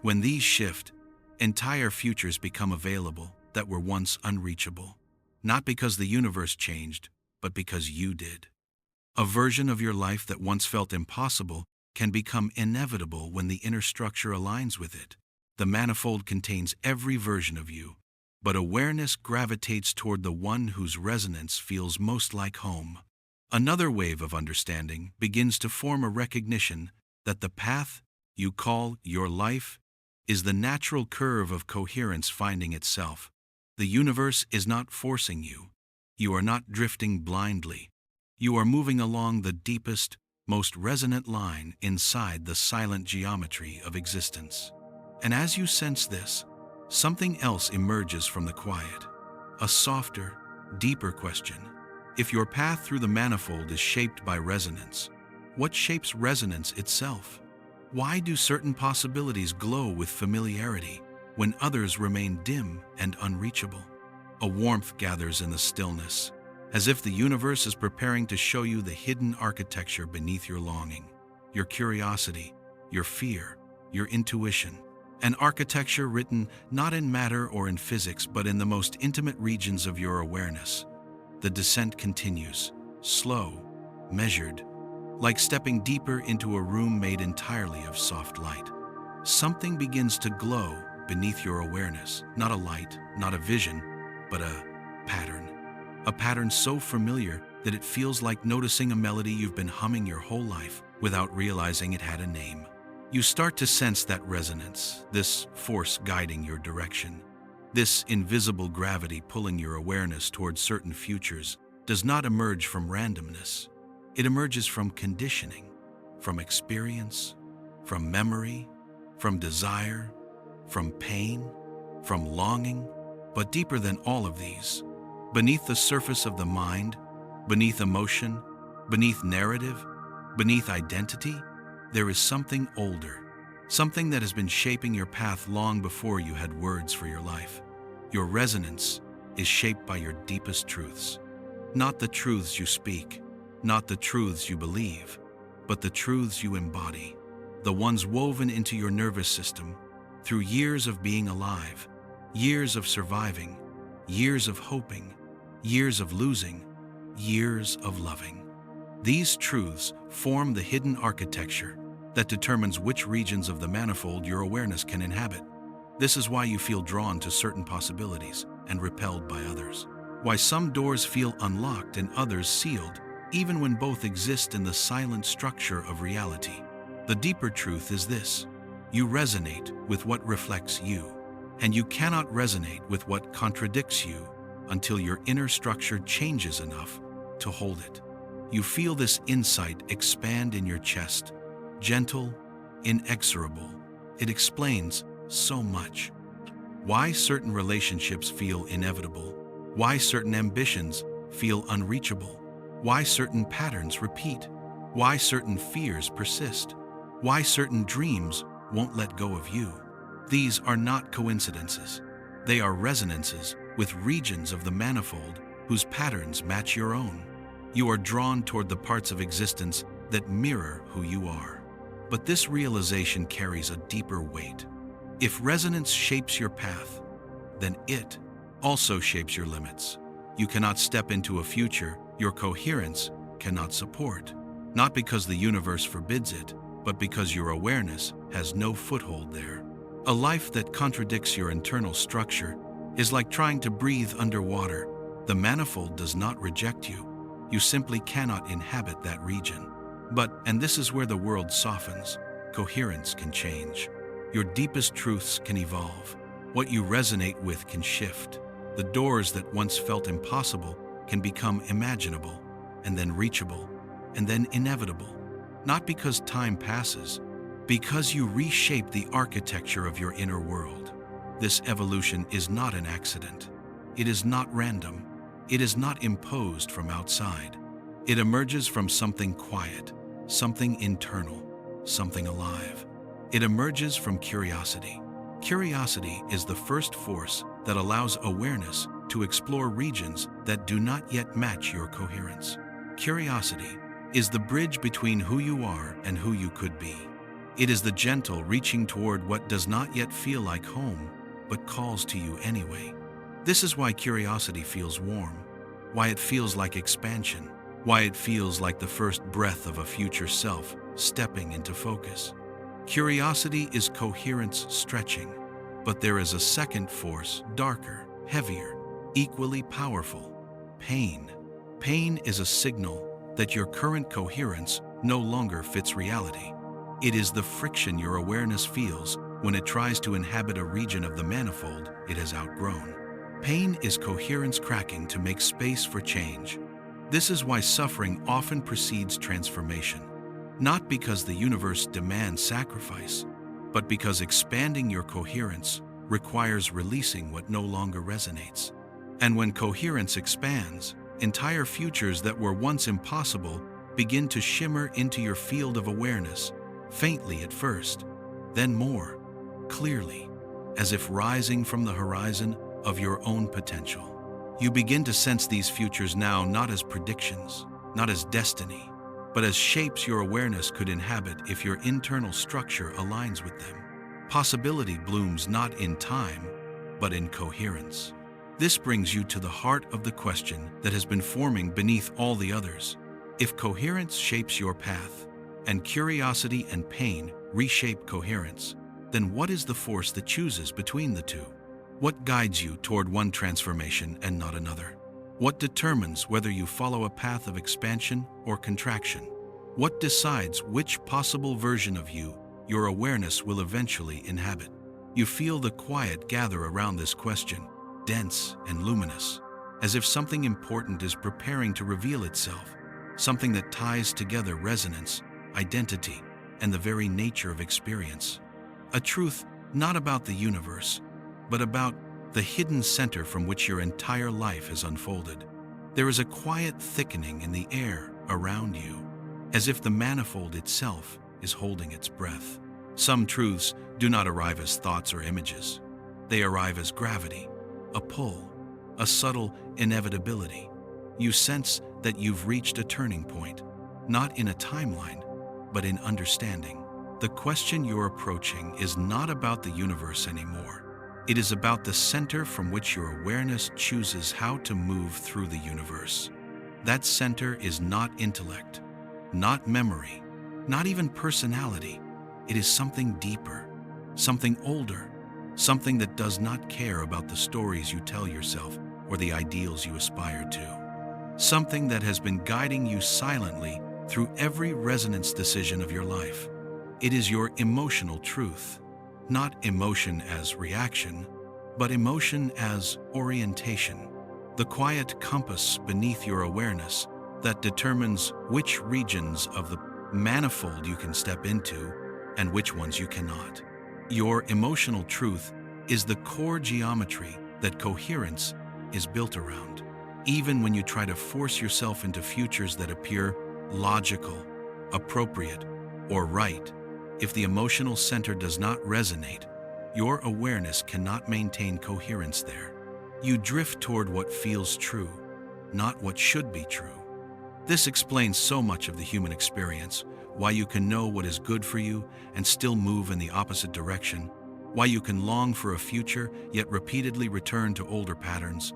When these shift, entire futures become available that were once unreachable. Not because the universe changed, but because you did. A version of your life that once felt impossible can become inevitable when the inner structure aligns with it. The manifold contains every version of you, but awareness gravitates toward the one whose resonance feels most like home. Another wave of understanding begins to form, a recognition that the path you call your life is the natural curve of coherence finding itself. The universe is not forcing you. You are not drifting blindly. You are moving along the deepest, most resonant line inside the silent geometry of existence. And as you sense this, something else emerges from the quiet. A softer, deeper question. If your path through the manifold is shaped by resonance, what shapes resonance itself? Why do certain possibilities glow with familiarity when others remain dim and unreachable? A warmth gathers in the stillness, as if the universe is preparing to show you the hidden architecture beneath your longing, your curiosity, your fear, your intuition. An architecture written not in matter or in physics, but in the most intimate regions of your awareness. The descent continues, slow, measured, like stepping deeper into a room made entirely of soft light. Something begins to glow beneath your awareness, not a light, not a vision, but a pattern. A pattern so familiar that it feels like noticing a melody you've been humming your whole life without realizing it had a name. You start to sense that resonance, this force guiding your direction. This invisible gravity pulling your awareness towards certain futures does not emerge from randomness. It emerges from conditioning, from experience, from memory, from desire, from pain, from longing. But deeper than all of these, beneath the surface of the mind, beneath emotion, beneath narrative, beneath identity, there is something older, something that has been shaping your path long before you had words for your life. Your resonance is shaped by your deepest truths. Not the truths you speak, not the truths you believe, but the truths you embody, the ones woven into your nervous system through years of being alive, years of surviving, years of hoping, years of losing, years of loving. These truths form the hidden architecture that determines which regions of the manifold your awareness can inhabit. This is why you feel drawn to certain possibilities and repelled by others. Why some doors feel unlocked and others sealed, even when both exist in the silent structure of reality. The deeper truth is this: you resonate with what reflects you, and you cannot resonate with what contradicts you until your inner structure changes enough to hold it. You feel this insight expand in your chest, gentle, inexorable. It explains so much. Why certain relationships feel inevitable, why certain ambitions feel unreachable, why certain patterns repeat, why certain fears persist, why certain dreams won't let go of you. These are not coincidences. They are resonances with regions of the manifold whose patterns match your own. You are drawn toward the parts of existence that mirror who you are. But this realization carries a deeper weight. If resonance shapes your path, then it also shapes your limits. You cannot step into a future your coherence cannot support, not because the universe forbids it, but because your awareness has no foothold there. A life that contradicts your internal structure is like trying to breathe underwater. The manifold does not reject you. You simply cannot inhabit that region. But, and this is where the world softens, coherence can change. Your deepest truths can evolve. What you resonate with can shift. The doors that once felt impossible can become imaginable, and then reachable, and then inevitable. Not because time passes, because you reshape the architecture of your inner world. This evolution is not an accident. It is not random. It is not imposed from outside. It emerges from something quiet, something internal, something alive. It emerges from curiosity. Curiosity is the first force that allows awareness to explore regions that do not yet match your coherence. Curiosity is the bridge between who you are and who you could be. It is the gentle reaching toward what does not yet feel like home, but calls to you anyway. This is why curiosity feels warm, why it feels like expansion, why it feels like the first breath of a future self stepping into focus. Curiosity is coherence stretching, but there is a second force, darker, heavier, equally powerful: pain. Pain is a signal that your current coherence no longer fits reality. It is the friction your awareness feels when it tries to inhabit a region of the manifold it has outgrown. Pain is coherence cracking to make space for change. This is why suffering often precedes transformation. Not because the universe demands sacrifice, but because expanding your coherence requires releasing what no longer resonates. And when coherence expands, entire futures that were once impossible begin to shimmer into your field of awareness, faintly at first, then more clearly, as if rising from the horizon of your own potential. You begin to sense these futures now not as predictions, not as destiny, but as shapes your awareness could inhabit if your internal structure aligns with them. Possibility blooms not in time, but in coherence. This brings you to the heart of the question that has been forming beneath all the others. If coherence shapes your path, and curiosity and pain reshape coherence, then what is the force that chooses between the two? What guides you toward one transformation and not another? What determines whether you follow a path of expansion or contraction? What decides which possible version of you your awareness will eventually inhabit? You feel the quiet gather around this question, dense and luminous, as if something important is preparing to reveal itself, something that ties together resonance, identity, and the very nature of experience. A truth not about the universe, but about the hidden center from which your entire life has unfolded. There is a quiet thickening in the air around you, as if the manifold itself is holding its breath. Some truths do not arrive as thoughts or images. They arrive as gravity, a pull, a subtle inevitability. You sense that you've reached a turning point, not in a timeline, but in understanding. The question you're approaching is not about the universe anymore. It is about the center from which your awareness chooses how to move through the universe. That center is not intellect, not memory, not even personality. It is something deeper, something older, something that does not care about the stories you tell yourself or the ideals you aspire to. Something that has been guiding you silently through every resonance decision of your life. It is your emotional truth, not emotion as reaction, but emotion as orientation. The quiet compass beneath your awareness that determines which regions of the manifold you can step into and which ones you cannot. Your emotional truth is the core geometry that coherence is built around. Even when you try to force yourself into futures that appear logical, appropriate, or right, if the emotional center does not resonate, your awareness cannot maintain coherence there. You drift toward what feels true, not what should be true. This explains so much of the human experience, why you can know what is good for you and still move in the opposite direction, why you can long for a future yet repeatedly return to older patterns,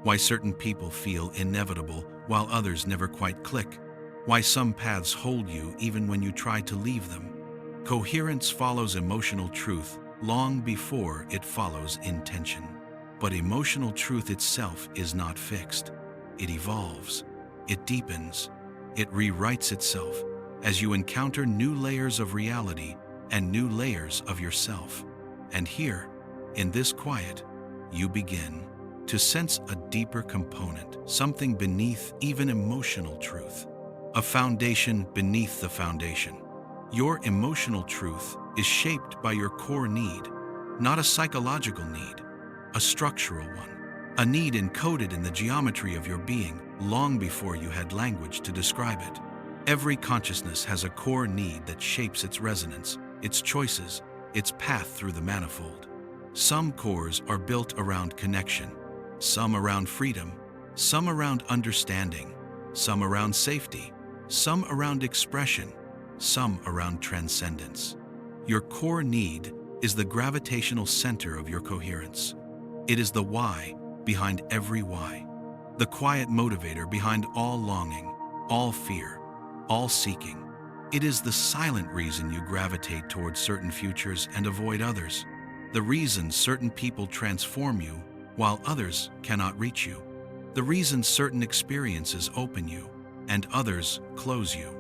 why certain people feel inevitable while others never quite click, why some paths hold you even when you try to leave them. Coherence follows emotional truth long before it follows intention. But emotional truth itself is not fixed. It evolves, it deepens, it rewrites itself as you encounter new layers of reality and new layers of yourself. And here, in this quiet, you begin to sense a deeper component, something beneath even emotional truth, a foundation beneath the foundation. Your emotional truth is shaped by your core need, not a psychological need, a structural one, a need encoded in the geometry of your being long before you had language to describe it. Every consciousness has a core need that shapes its resonance, its choices, its path through the manifold. Some cores are built around connection, some around freedom, some around understanding, some around safety, some around expression, some around transcendence. Your core need is the gravitational center of your coherence. It is the why behind every why, the quiet motivator behind all longing, all fear, all seeking. It is the silent reason you gravitate towards certain futures and avoid others, the reason certain people transform you while others cannot reach you, the reason certain experiences open you and others close you.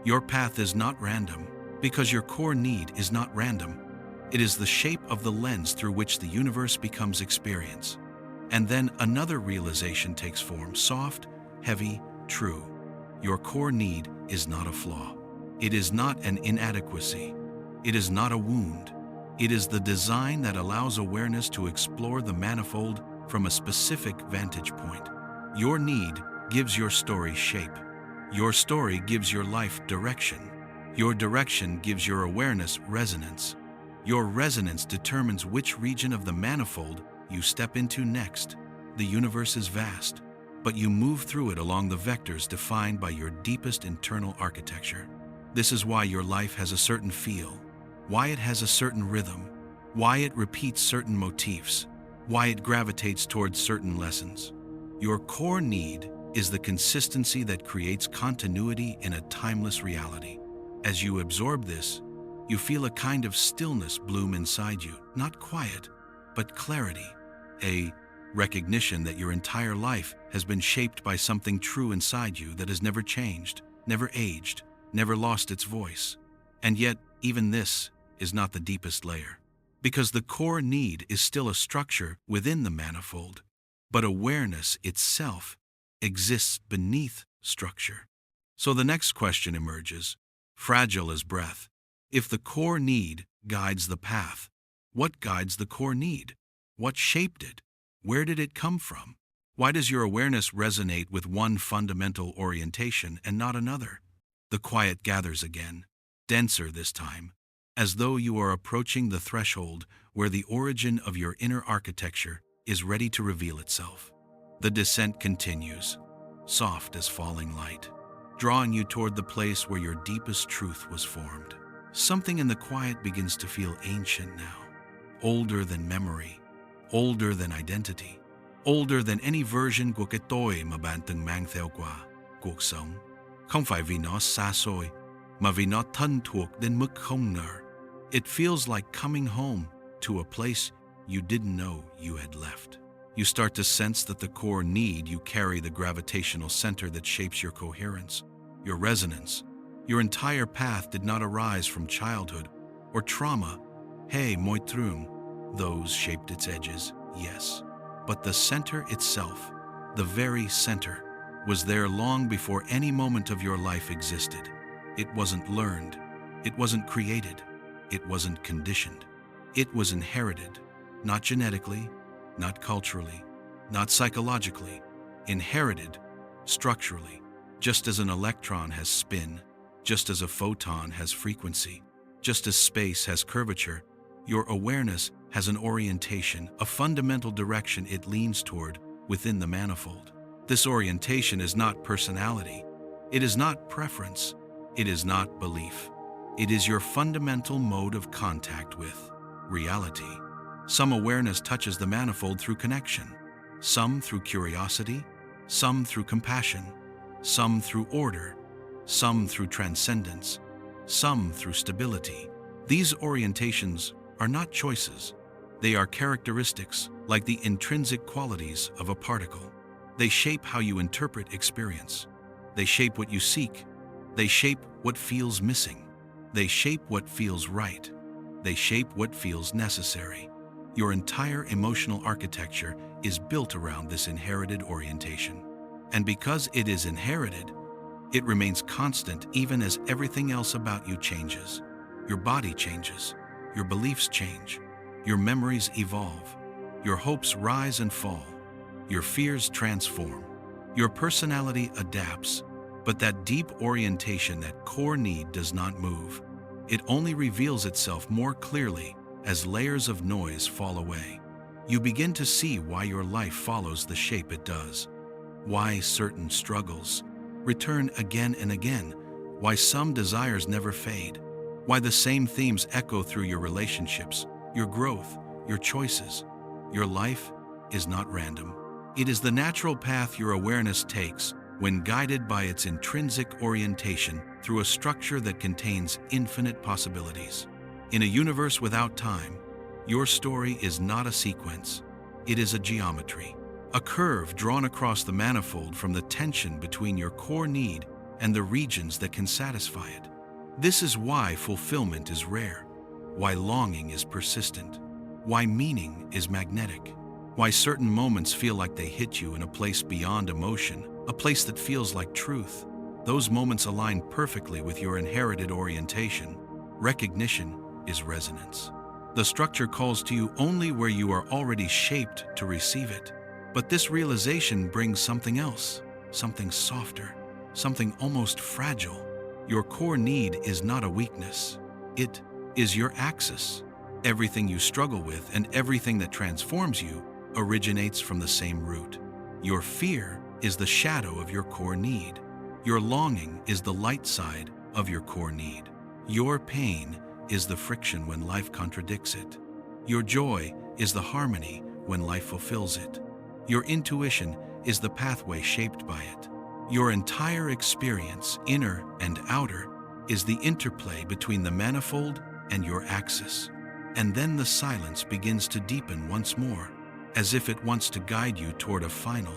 Your path is not random because your core need is not random. It is the shape of the lens through which the universe becomes experience. And then another realization takes form, soft, heavy, true. Your core need is not a flaw. It is not an inadequacy. It is not a wound. It is the design that allows awareness to explore the manifold from a specific vantage point. Your need gives your story shape. Your story gives your life direction. Your direction gives your awareness resonance. Your resonance determines which region of the manifold you step into next. The universe is vast, but you move through it along the vectors defined by your deepest internal architecture. This is why your life has a certain feel, why it has a certain rhythm, why it repeats certain motifs, why it gravitates towards certain lessons. Your core need is the consistency that creates continuity in a timeless reality. As you absorb this, you feel a kind of stillness bloom inside you, not quiet, but clarity, a recognition that your entire life has been shaped by something true inside you that has never changed, never aged, never lost its voice. And yet, even this is not the deepest layer, because the core need is still a structure within the manifold, but awareness itself exists beneath structure. So the next question emerges, fragile as breath. If the core need guides the path, what guides the core need? What shaped it? Where did it come from? Why does your awareness resonate with one fundamental orientation and not another? The quiet gathers again, denser this time, as though you are approaching the threshold where the origin of your inner architecture is ready to reveal itself. The descent continues, soft as falling light, drawing you toward the place where your deepest truth was formed. Something in the quiet begins to feel ancient now, older than memory, older than identity, older than any version của cái tôi mà bạn từng mang theo qua cuộc sống. Không phải vì nó xa xôi, mà vì nó thân thuộc đến mức không ngờ. It feels like coming home to a place you didn't know you had left. You start to sense that the core need you carry, the gravitational center that shapes your coherence, your resonance. Your entire path did not arise from childhood or trauma. Hey, moitrum, those shaped its edges, yes. But the center itself, the very center, was there long before any moment of your life existed. It wasn't learned. It wasn't created. It wasn't conditioned. It was inherited, not genetically, not culturally, not psychologically, inherited structurally, just as an electron has spin, just as a photon has frequency, just as space has curvature. Your awareness has an orientation, a fundamental direction it leans toward within the manifold. This orientation is not personality. It is not preference. It is not belief. It is your fundamental mode of contact with reality. Some awareness touches the manifold through connection, some through curiosity, some through compassion, some through order, some through transcendence, some through stability. These orientations are not choices. They are characteristics, like the intrinsic qualities of a particle. They shape how you interpret experience. They shape what you seek. They shape what feels missing. They shape what feels right. They shape what feels necessary. Your entire emotional architecture is built around this inherited orientation. And because it is inherited, it remains constant even as everything else about you changes. Your body changes. Your beliefs change. Your memories evolve. Your hopes rise and fall. Your fears transform. Your personality adapts. But that deep orientation, that core need, does not move. It only reveals itself more clearly as layers of noise fall away. You begin to see why your life follows the shape it does, why certain struggles return again and again, why some desires never fade, why the same themes echo through your relationships, your growth, your choices. Your life is not random. It is the natural path your awareness takes when guided by its intrinsic orientation through a structure that contains infinite possibilities. In a universe without time, your story is not a sequence. It is a geometry, a curve drawn across the manifold from the tension between your core need and the regions that can satisfy it. This is why fulfillment is rare, why longing is persistent, why meaning is magnetic, why certain moments feel like they hit you in a place beyond emotion, a place that feels like truth. Those moments align perfectly with your inherited orientation. Recognition is resonance. The structure calls to you only where you are already shaped to receive it. But this realization brings something else, something softer, something almost fragile. Your core need is not a weakness. It is your axis. Everything you struggle with and everything that transforms you originates from the same root. Your fear is the shadow of your core need. Your longing is the light side of your core need. Your pain is the friction when life contradicts it. Your joy is the harmony when life fulfills it. Your intuition is the pathway shaped by it. Your entire experience, inner and outer, is the interplay between the manifold and your axis. And then the silence begins to deepen once more, as if it wants to guide you toward a final,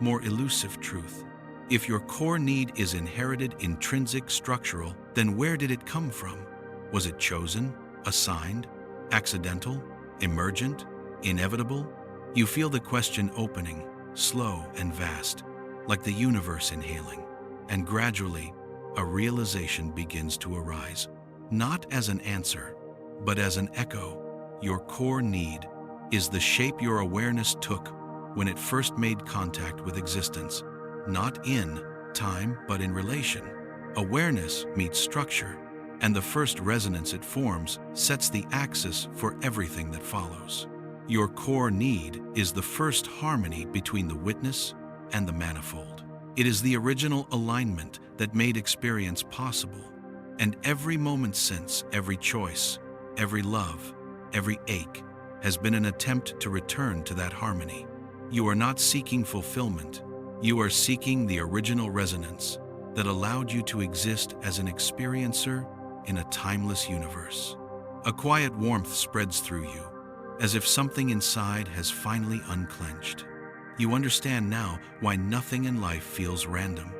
more elusive truth. If your core need is inherited, intrinsic, structural, then where did it come from? Was it chosen, assigned, accidental, emergent, inevitable? You feel the question opening, slow and vast, like the universe inhaling, and gradually, a realization begins to arise, not as an answer, but as an echo. Your core need is the shape your awareness took when it first made contact with existence, not in time, but in relation. Awareness meets structure, and the first resonance it forms sets the axis for everything that follows. Your core need is the first harmony between the witness and the manifold. It is the original alignment that made experience possible, and every moment since, every choice, every love, every ache, has been an attempt to return to that harmony. You are not seeking fulfillment. You are seeking the original resonance that allowed you to exist as an experiencer in a timeless universe. A quiet warmth spreads through you, as if something inside has finally unclenched. You understand now why nothing in life feels random,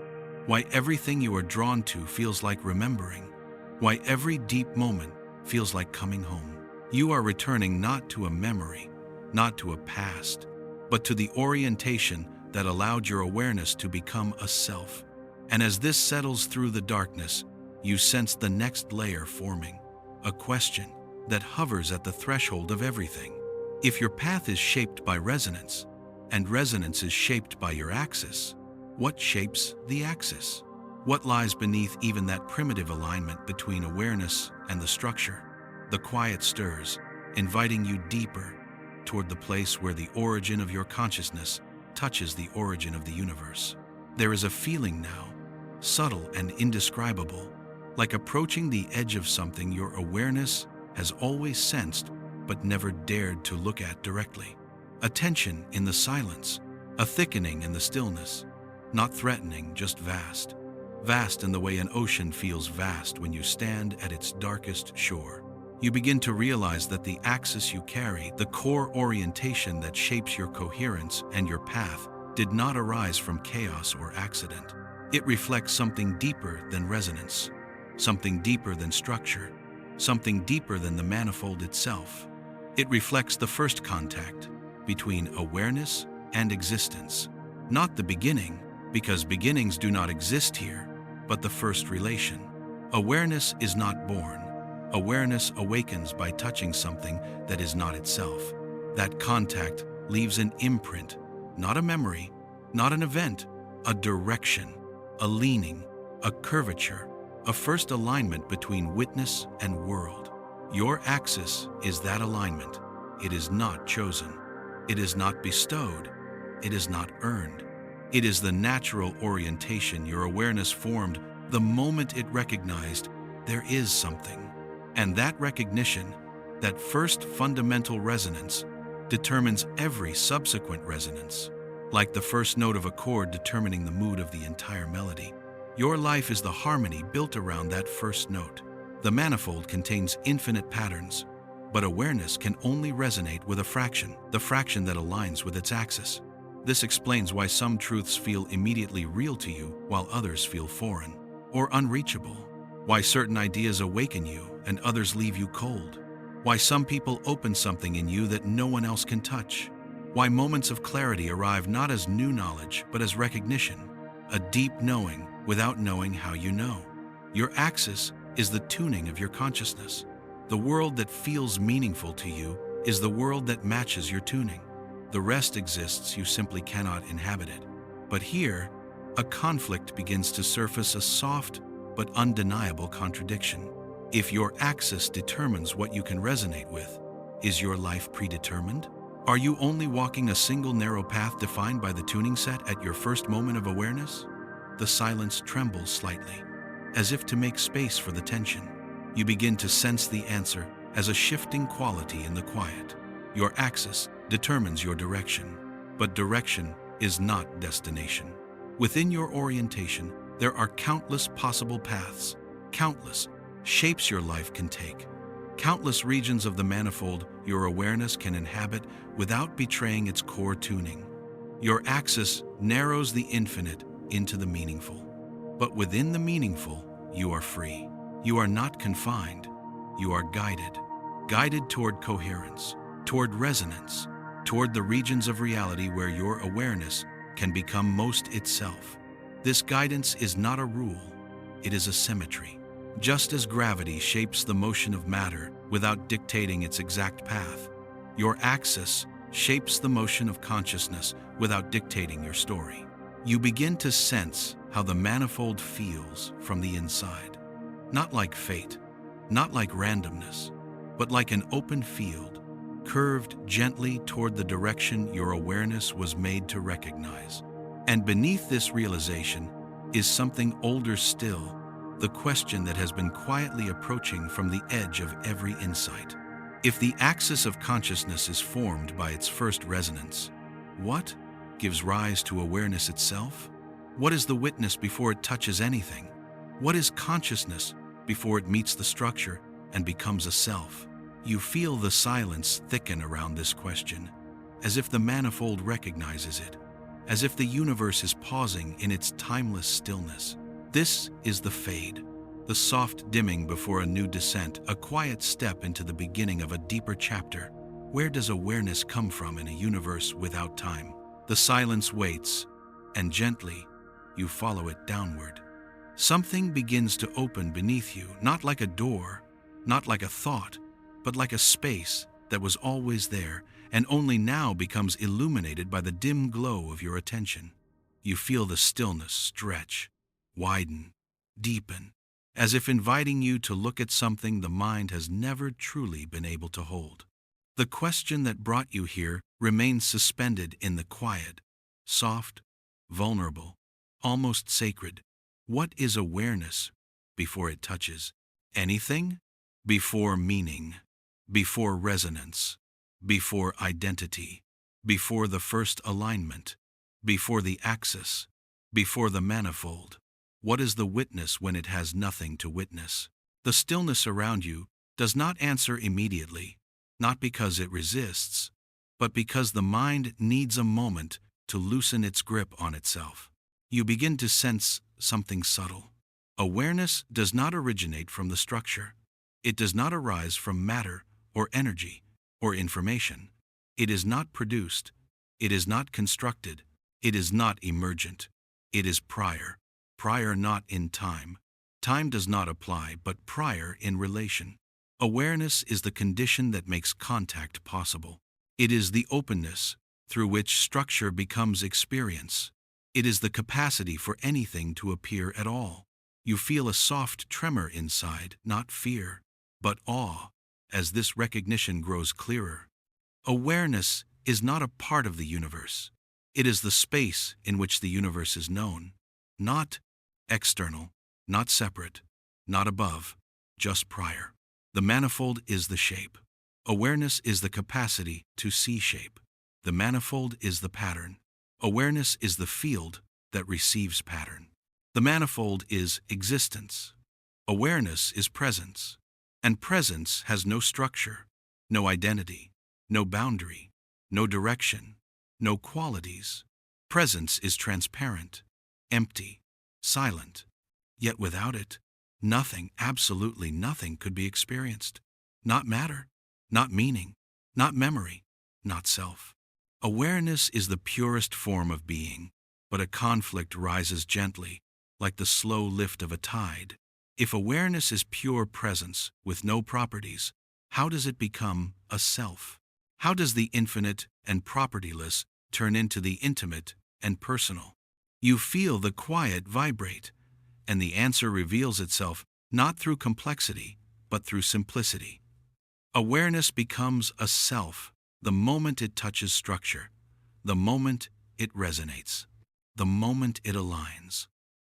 why everything you are drawn to feels like remembering, why every deep moment feels like coming home. You are returning not to a memory, not to a past, but to the orientation that allowed your awareness to become a self. And as this settles through the darkness, you sense the next layer forming, a question that hovers at the threshold of everything. If your path is shaped by resonance, and resonance is shaped by your axis, what shapes the axis? What lies beneath even that primitive alignment between awareness and the structure? The quiet stirs, inviting you deeper toward the place where the origin of your consciousness touches the origin of the universe. There is a feeling now, subtle and indescribable, like approaching the edge of something your awareness has always sensed but never dared to look at directly. A tension in the silence, a thickening in the stillness, not threatening, just vast. Vast in the way an ocean feels vast when you stand at its darkest shore. You begin to realize that the axis you carry, the core orientation that shapes your coherence and your path, did not arise from chaos or accident. It reflects something deeper than resonance, something deeper than structure, something deeper than the manifold itself. It reflects the first contact between awareness and existence. Not the beginning, because beginnings do not exist here, but the first relation. Awareness is not born. Awareness awakens by touching something that is not itself. That contact leaves an imprint, not a memory, not an event, a direction, a leaning, a curvature, a first alignment between witness and world. Your axis is that alignment. It is not chosen. It is not bestowed. It is not earned. It is the natural orientation your awareness formed the moment it recognized there is something. And that recognition, that first fundamental resonance, determines every subsequent resonance. Like the first note of a chord determining the mood of the entire melody, your life is the harmony built around that first note. The manifold contains infinite patterns, but awareness can only resonate with a fraction, the fraction that aligns with its axis. This explains why some truths feel immediately real to you while others feel foreign or unreachable. Why certain ideas awaken you and others leave you cold. Why some people open something in you that no one else can touch. Why moments of clarity arrive not as new knowledge but as recognition, a deep knowing without knowing how you know. Your axis is the tuning of your consciousness. The world that feels meaningful to you is the world that matches your tuning. The rest exists, you simply cannot inhabit it. But here, a conflict begins to surface, a soft but undeniable contradiction. If your axis determines what you can resonate with, is your life predetermined? Are you only walking a single narrow path defined by the tuning set at your first moment of awareness? The silence trembles slightly, as if to make space for the tension. You begin to sense the answer as a shifting quality in the quiet. Your axis determines your direction, but direction is not destination. Within your orientation, there are countless possible paths, countless shapes your life can take, countless regions of the manifold your awareness can inhabit without betraying its core tuning. Your axis narrows the infinite into the meaningful. But within the meaningful, you are free. You are not confined. You are guided toward coherence, toward resonance, toward the regions of reality where your awareness can become most itself. This guidance is not a rule, it is a symmetry. Just as gravity shapes the motion of matter without dictating its exact path, your axis shapes the motion of consciousness without dictating your story. You begin to sense how the manifold feels from the inside. Not like fate, not like randomness, but like an open field, curved gently toward the direction your awareness was made to recognize. And beneath this realization is something older still, the question that has been quietly approaching from the edge of every insight. If the axis of consciousness is formed by its first resonance, what gives rise to awareness itself? What is the witness before it touches anything? What is consciousness before it meets the structure and becomes a self? You feel the silence thicken around this question, as if the manifold recognizes it, as if the universe is pausing in its timeless stillness. This is the fade, the soft dimming before a new descent, a quiet step into the beginning of a deeper chapter. Where does awareness come from in a universe without time? The silence waits, and gently, you follow it downward. Something begins to open beneath you, not like a door, not like a thought, but like a space that was always there and only now becomes illuminated by the dim glow of your attention. You feel the stillness stretch, widen, deepen, as if inviting you to look at something the mind has never truly been able to hold. The question that brought you here remains suspended in the quiet, soft, vulnerable, almost sacred. What is awareness before it touches anything? Before meaning, before resonance, before identity, before the first alignment, before the axis, before the manifold. What is the witness when it has nothing to witness? The stillness around you does not answer immediately, not because it resists, but because the mind needs a moment to loosen its grip on itself. You begin to sense something subtle. Awareness does not originate from the structure. It does not arise from matter or energy or information. It is not produced. It is not constructed. It is not emergent. It is prior. Prior not in time. Time does not apply, but prior in relation. Awareness is the condition that makes contact possible. It is the openness through which structure becomes experience. It is the capacity for anything to appear at all. You feel a soft tremor inside, not fear, but awe, as this recognition grows clearer. Awareness is not a part of the universe. It is the space in which the universe is known. Not external, not separate, not above, just prior. The manifold is the shape. Awareness is the capacity to see shape. The manifold is the pattern. Awareness is the field that receives pattern. The manifold is existence. Awareness is presence. And presence has no structure, no identity, no boundary, no direction, no qualities. Presence is transparent, empty, silent. Yet without it, nothing, absolutely nothing could be experienced. Not matter, not meaning, not memory, not self. Awareness is the purest form of being, but a conflict rises gently, like the slow lift of a tide. If awareness is pure presence with no properties, how does it become a self? How does the infinite and propertyless turn into the intimate and personal? You feel the quiet vibrate, and the answer reveals itself not through complexity, but through simplicity. Awareness becomes a self the moment it touches structure, the moment it resonates, the moment it aligns,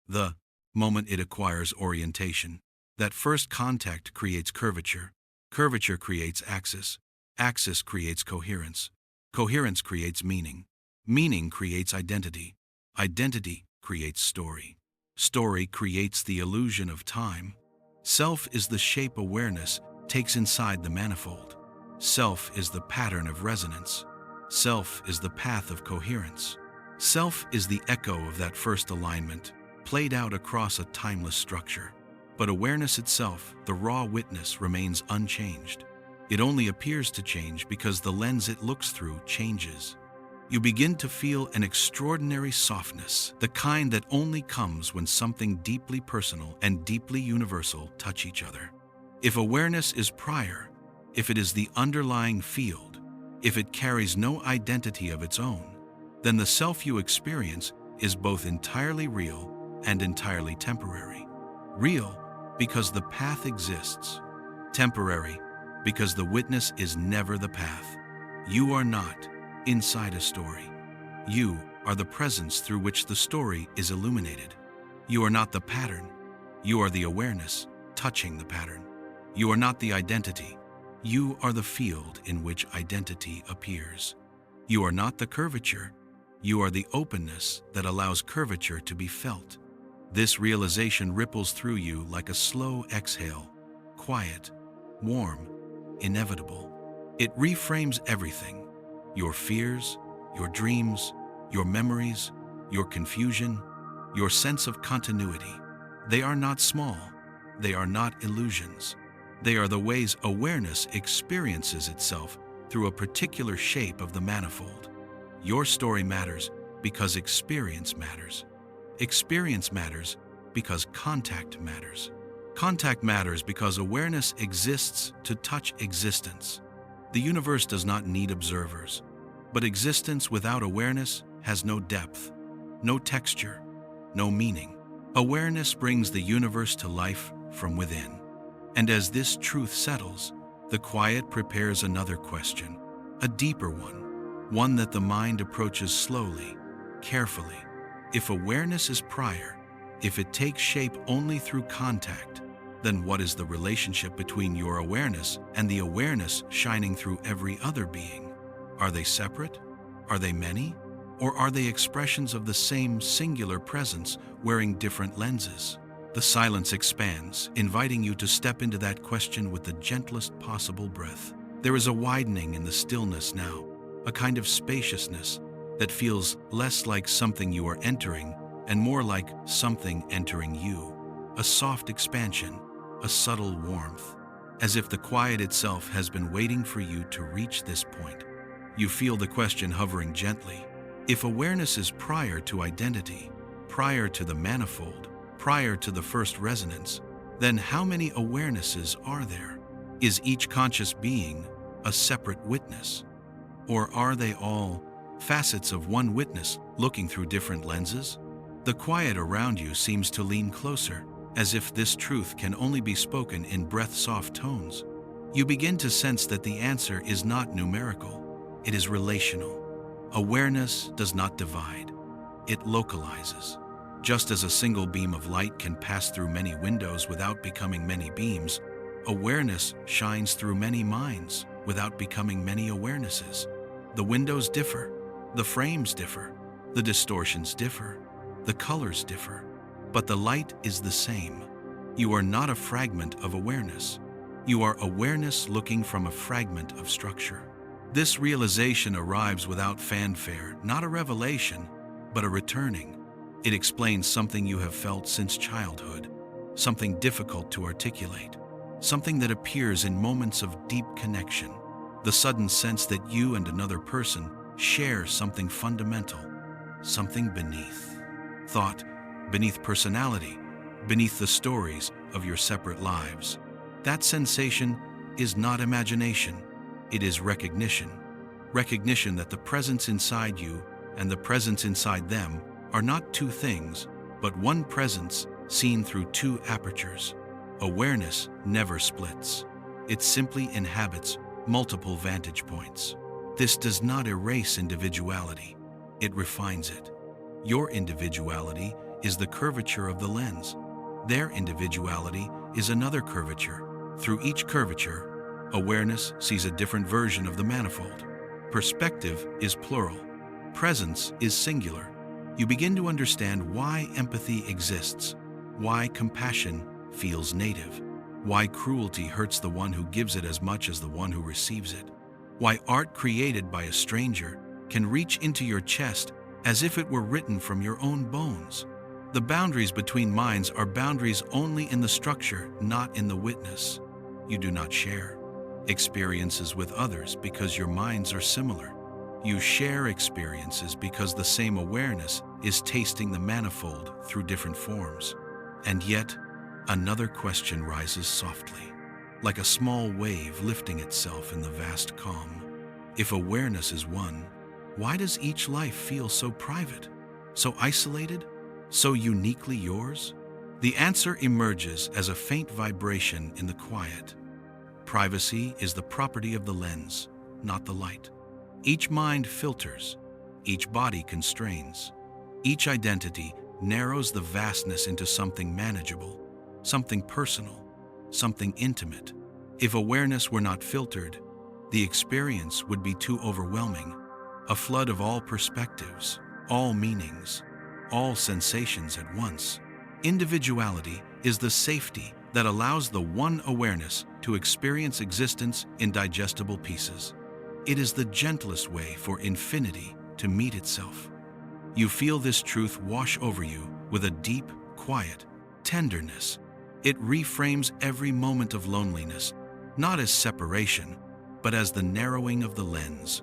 the moment it acquires orientation. That first contact creates curvature, curvature creates axis, axis creates coherence, coherence creates meaning, meaning creates identity, identity creates story, story creates the illusion of time. Self is the shape awareness takes inside the manifold. Self is the pattern of resonance. Self is the path of coherence. Self is the echo of that first alignment, played out across a timeless structure. But awareness itself, the raw witness, remains unchanged. It only appears to change because the lens it looks through changes. You begin to feel an extraordinary softness, the kind that only comes when something deeply personal and deeply universal touch each other. If awareness is prior, if it is the underlying field, if it carries no identity of its own, then the self you experience is both entirely real and entirely temporary. Real because the path exists. Temporary because the witness is never the path. You are not inside a story. You are the presence through which the story is illuminated. You are not the pattern. You are the awareness touching the pattern. You are not the identity. You are the field in which identity appears. You are not the curvature. You are the openness that allows curvature to be felt. This realization ripples through you like a slow exhale, quiet, warm, inevitable. It reframes everything: your fears, your dreams, your memories, your confusion, your sense of continuity. They are not small. They are not illusions. They are the ways awareness experiences itself through a particular shape of the manifold. Your story matters because experience matters. Experience matters because contact matters. Contact matters because awareness exists to touch existence. The universe does not need observers, but existence without awareness has no depth, no texture, no meaning. Awareness brings the universe to life from within. And as this truth settles, the quiet prepares another question, a deeper one that the mind approaches slowly, carefully. If awareness is prior, if it takes shape only through contact, then what is the relationship between your awareness and the awareness shining through every other being? Are they separate? Are they many? Or are they expressions of the same singular presence wearing different lenses? The silence expands, inviting you to step into that question with the gentlest possible breath. There is a widening in the stillness now, a kind of spaciousness that feels less like something you are entering and more like something entering you. A soft expansion, a subtle warmth, as if the quiet itself has been waiting for you to reach this point. You feel the question hovering gently. If awareness is prior to identity, prior to the manifold, prior to the first resonance, then how many awarenesses are there? Is each conscious being a separate witness? Or are they all facets of one witness looking through different lenses? The quiet around you seems to lean closer, as if this truth can only be spoken in breath-soft tones. You begin to sense that the answer is not numerical, it is relational. Awareness does not divide, it localizes. Just as a single beam of light can pass through many windows without becoming many beams, awareness shines through many minds without becoming many awarenesses. The windows differ, the frames differ, the distortions differ, the colors differ, but the light is the same. You are not a fragment of awareness. You are awareness looking from a fragment of structure. This realization arrives without fanfare, not a revelation, but a returning. It explains something you have felt since childhood, something difficult to articulate, something that appears in moments of deep connection, the sudden sense that you and another person share something fundamental, something beneath thought, beneath personality, beneath the stories of your separate lives. That sensation is not imagination, it is recognition. Recognition that the presence inside you and the presence inside them are not two things, but one presence seen through two apertures. Awareness never splits. It simply inhabits multiple vantage points. This does not erase individuality. It refines it. Your individuality is the curvature of the lens. Their individuality is another curvature. Through each curvature, awareness sees a different version of the manifold. Perspective is plural. Presence is singular. You begin to understand why empathy exists, why compassion feels native, why cruelty hurts the one who gives it as much as the one who receives it, why art created by a stranger can reach into your chest as if it were written from your own bones. The boundaries between minds are boundaries only in the structure, not in the witness. You do not share experiences with others because your minds are similar. You share experiences because the same awareness is tasting the manifold through different forms. And yet, another question rises softly, like a small wave lifting itself in the vast calm. If awareness is one, why does each life feel so private, so isolated, so uniquely yours? The answer emerges as a faint vibration in the quiet. Privacy is the property of the lens, not the light. Each mind filters, each body constrains, each identity narrows the vastness into something manageable, something personal, something intimate. If awareness were not filtered, the experience would be too overwhelming, a flood of all perspectives, all meanings, all sensations at once. Individuality is the safety that allows the one awareness to experience existence in digestible pieces. It is the gentlest way for infinity to meet itself. You feel this truth wash over you with a deep, quiet tenderness. It reframes every moment of loneliness, not as separation, but as the narrowing of the lens.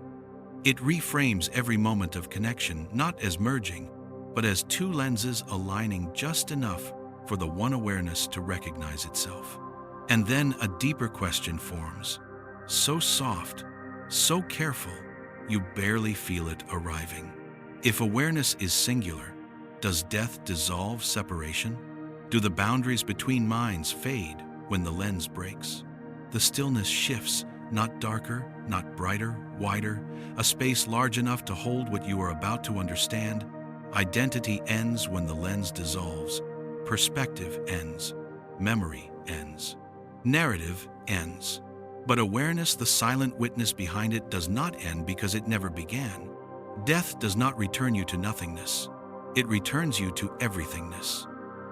It reframes every moment of connection not as merging, but as two lenses aligning just enough for the one awareness to recognize itself. And then a deeper question forms, so soft, so careful, you barely feel it arriving. If awareness is singular, does death dissolve separation? Do the boundaries between minds fade when the lens breaks? The stillness shifts, not darker, not brighter, wider, a space large enough to hold what you are about to understand. Identity ends when the lens dissolves. Perspective ends. Memory ends. Narrative ends. But awareness, the silent witness behind it, does not end because it never began. Death does not return you to nothingness. It returns you to everythingness.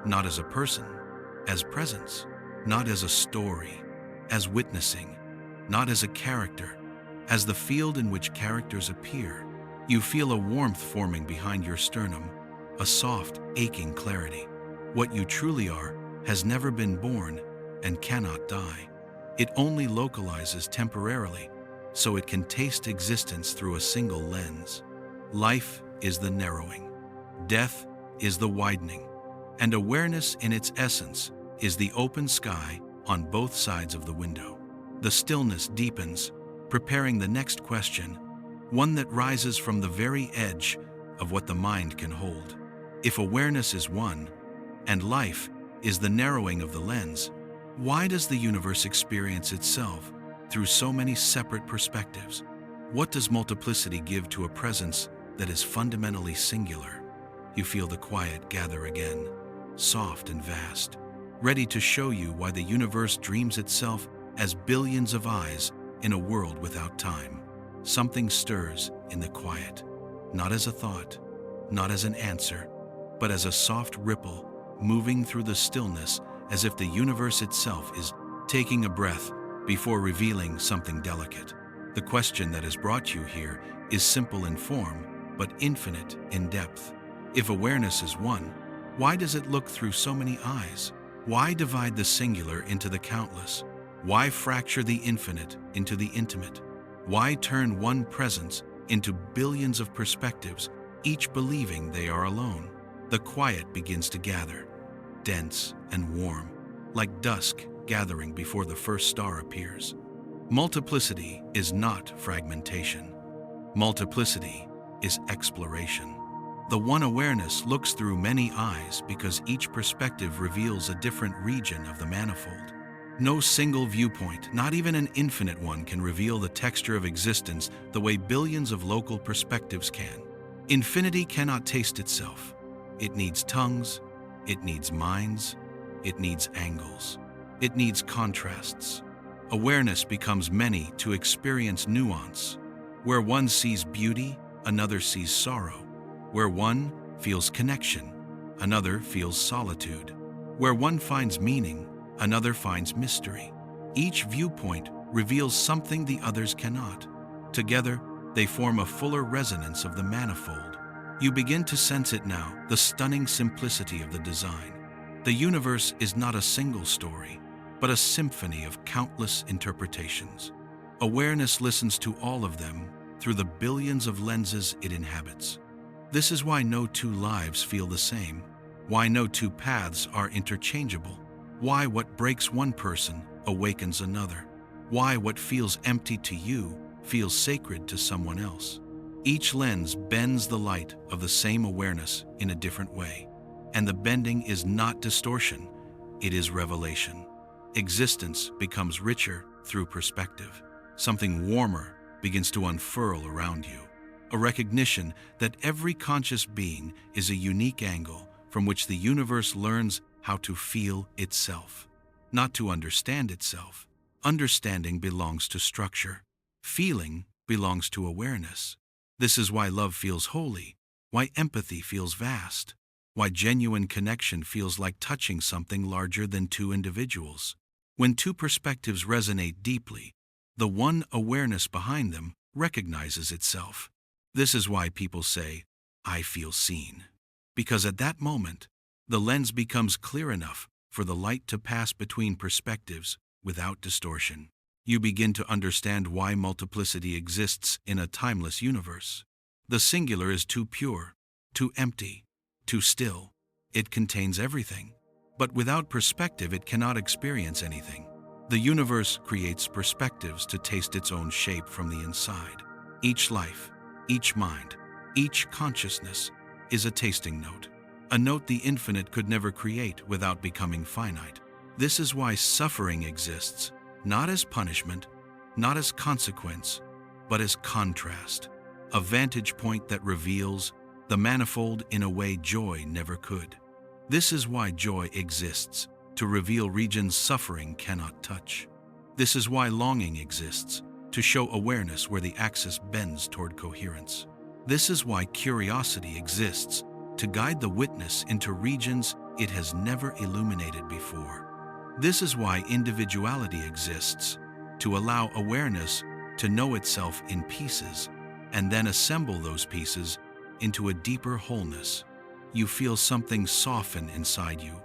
Not as a person, as presence. Not as a story, as witnessing. Not as a character, as the field in which characters appear. You feel a warmth forming behind your sternum, a soft, aching clarity. What you truly are has never been born and cannot die. It only localizes temporarily, so it can taste existence through a single lens. Life is the narrowing. Death is the widening. And awareness in its essence is the open sky on both sides of the window. The stillness deepens, preparing the next question, one that rises from the very edge of what the mind can hold. If awareness is one, and life is the narrowing of the lens, why does the universe experience itself through so many separate perspectives? What does multiplicity give to a presence that is fundamentally singular? You feel the quiet gather again, soft and vast, ready to show you why the universe dreams itself as billions of eyes in a world without time. Something stirs in the quiet, not as a thought, not as an answer, but as a soft ripple moving through the stillness, as if the universe itself is taking a breath before revealing something delicate. The question that has brought you here is simple in form, but infinite in depth. If awareness is one, why does it look through so many eyes? Why divide the singular into the countless? Why fracture the infinite into the intimate? Why turn one presence into billions of perspectives, each believing they are alone? The quiet begins to gather, dense and warm, like dusk gathering before the first star appears. Multiplicity is not fragmentation. Multiplicity is exploration. The one awareness looks through many eyes because each perspective reveals a different region of the manifold. No single viewpoint, not even an infinite one, can reveal the texture of existence the way billions of local perspectives can. Infinity cannot taste itself. It needs tongues, it needs minds, it needs angles, it needs contrasts. Awareness becomes many to experience nuance. Where one sees beauty, another sees sorrow. Where one feels connection, another feels solitude. Where one finds meaning, another finds mystery. Each viewpoint reveals something the others cannot. Together, they form a fuller resonance of the manifold. You begin to sense it now, the stunning simplicity of the design. The universe is not a single story, but a symphony of countless interpretations. Awareness listens to all of them through the billions of lenses it inhabits. This is why no two lives feel the same, why no two paths are interchangeable, why what breaks one person awakens another, why what feels empty to you feels sacred to someone else. Each lens bends the light of the same awareness in a different way, and the bending is not distortion, it is revelation. Existence becomes richer through perspective. Something warmer begins to unfurl around you. A recognition that every conscious being is a unique angle from which the universe learns how to feel itself, not to understand itself, Understanding belongs to structure. Feeling belongs to awareness. This is why love feels holy, why empathy feels vast, why genuine connection feels like touching something larger than two individuals. When two perspectives resonate deeply, the one awareness behind them recognizes itself. This is why people say, "I feel seen." Because at that moment, the lens becomes clear enough for the light to pass between perspectives without distortion. You begin to understand why multiplicity exists in a timeless universe. The singular is too pure, too empty, too still. It contains everything. But without perspective, it cannot experience anything. The universe creates perspectives to taste its own shape from the inside. Each life, each mind, each consciousness is a tasting note. A note the infinite could never create without becoming finite. This is why suffering exists, not as punishment, not as consequence, but as contrast. A vantage point that reveals the manifold in a way joy never could. This is why joy exists, to reveal regions suffering cannot touch. This is why longing exists, to show awareness where the axis bends toward coherence. This is why curiosity exists, to guide the witness into regions it has never illuminated before. This is why individuality exists, to allow awareness to know itself in pieces, and then assemble those pieces into a deeper wholeness. You feel something soften inside you,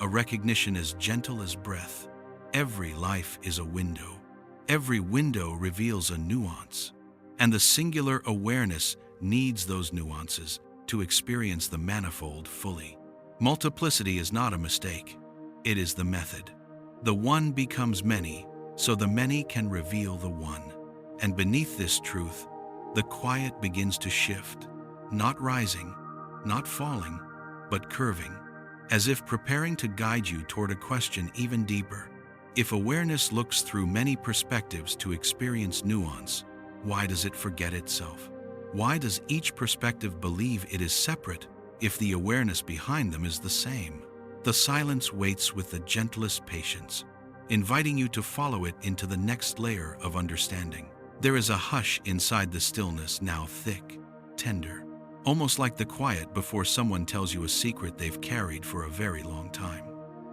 a recognition as gentle as breath. Every life is a window. Every window reveals a nuance, and the singular awareness needs those nuances to experience the manifold fully. Multiplicity is not a mistake. It is the method. The one becomes many, so the many can reveal the one. And beneath this truth, the quiet begins to shift, not rising, not falling, but curving, as if preparing to guide you toward a question even deeper. If awareness looks through many perspectives to experience nuance, why does it forget itself? Why does each perspective believe it is separate if the awareness behind them is the same? The silence waits with the gentlest patience, inviting you to follow it into the next layer of understanding. There is a hush inside the stillness, now thick, tender, almost like the quiet before someone tells you a secret they've carried for a very long time.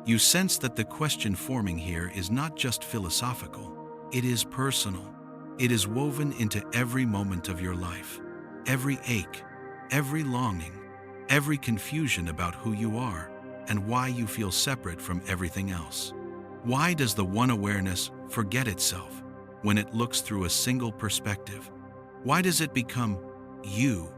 You sense that the question forming here is not just philosophical, it is personal. It is woven into every moment of your life, every ache, every longing, every confusion about who you are and why you feel separate from everything else. Why does the one awareness forget itself when it looks through a single perspective? Why does it become you,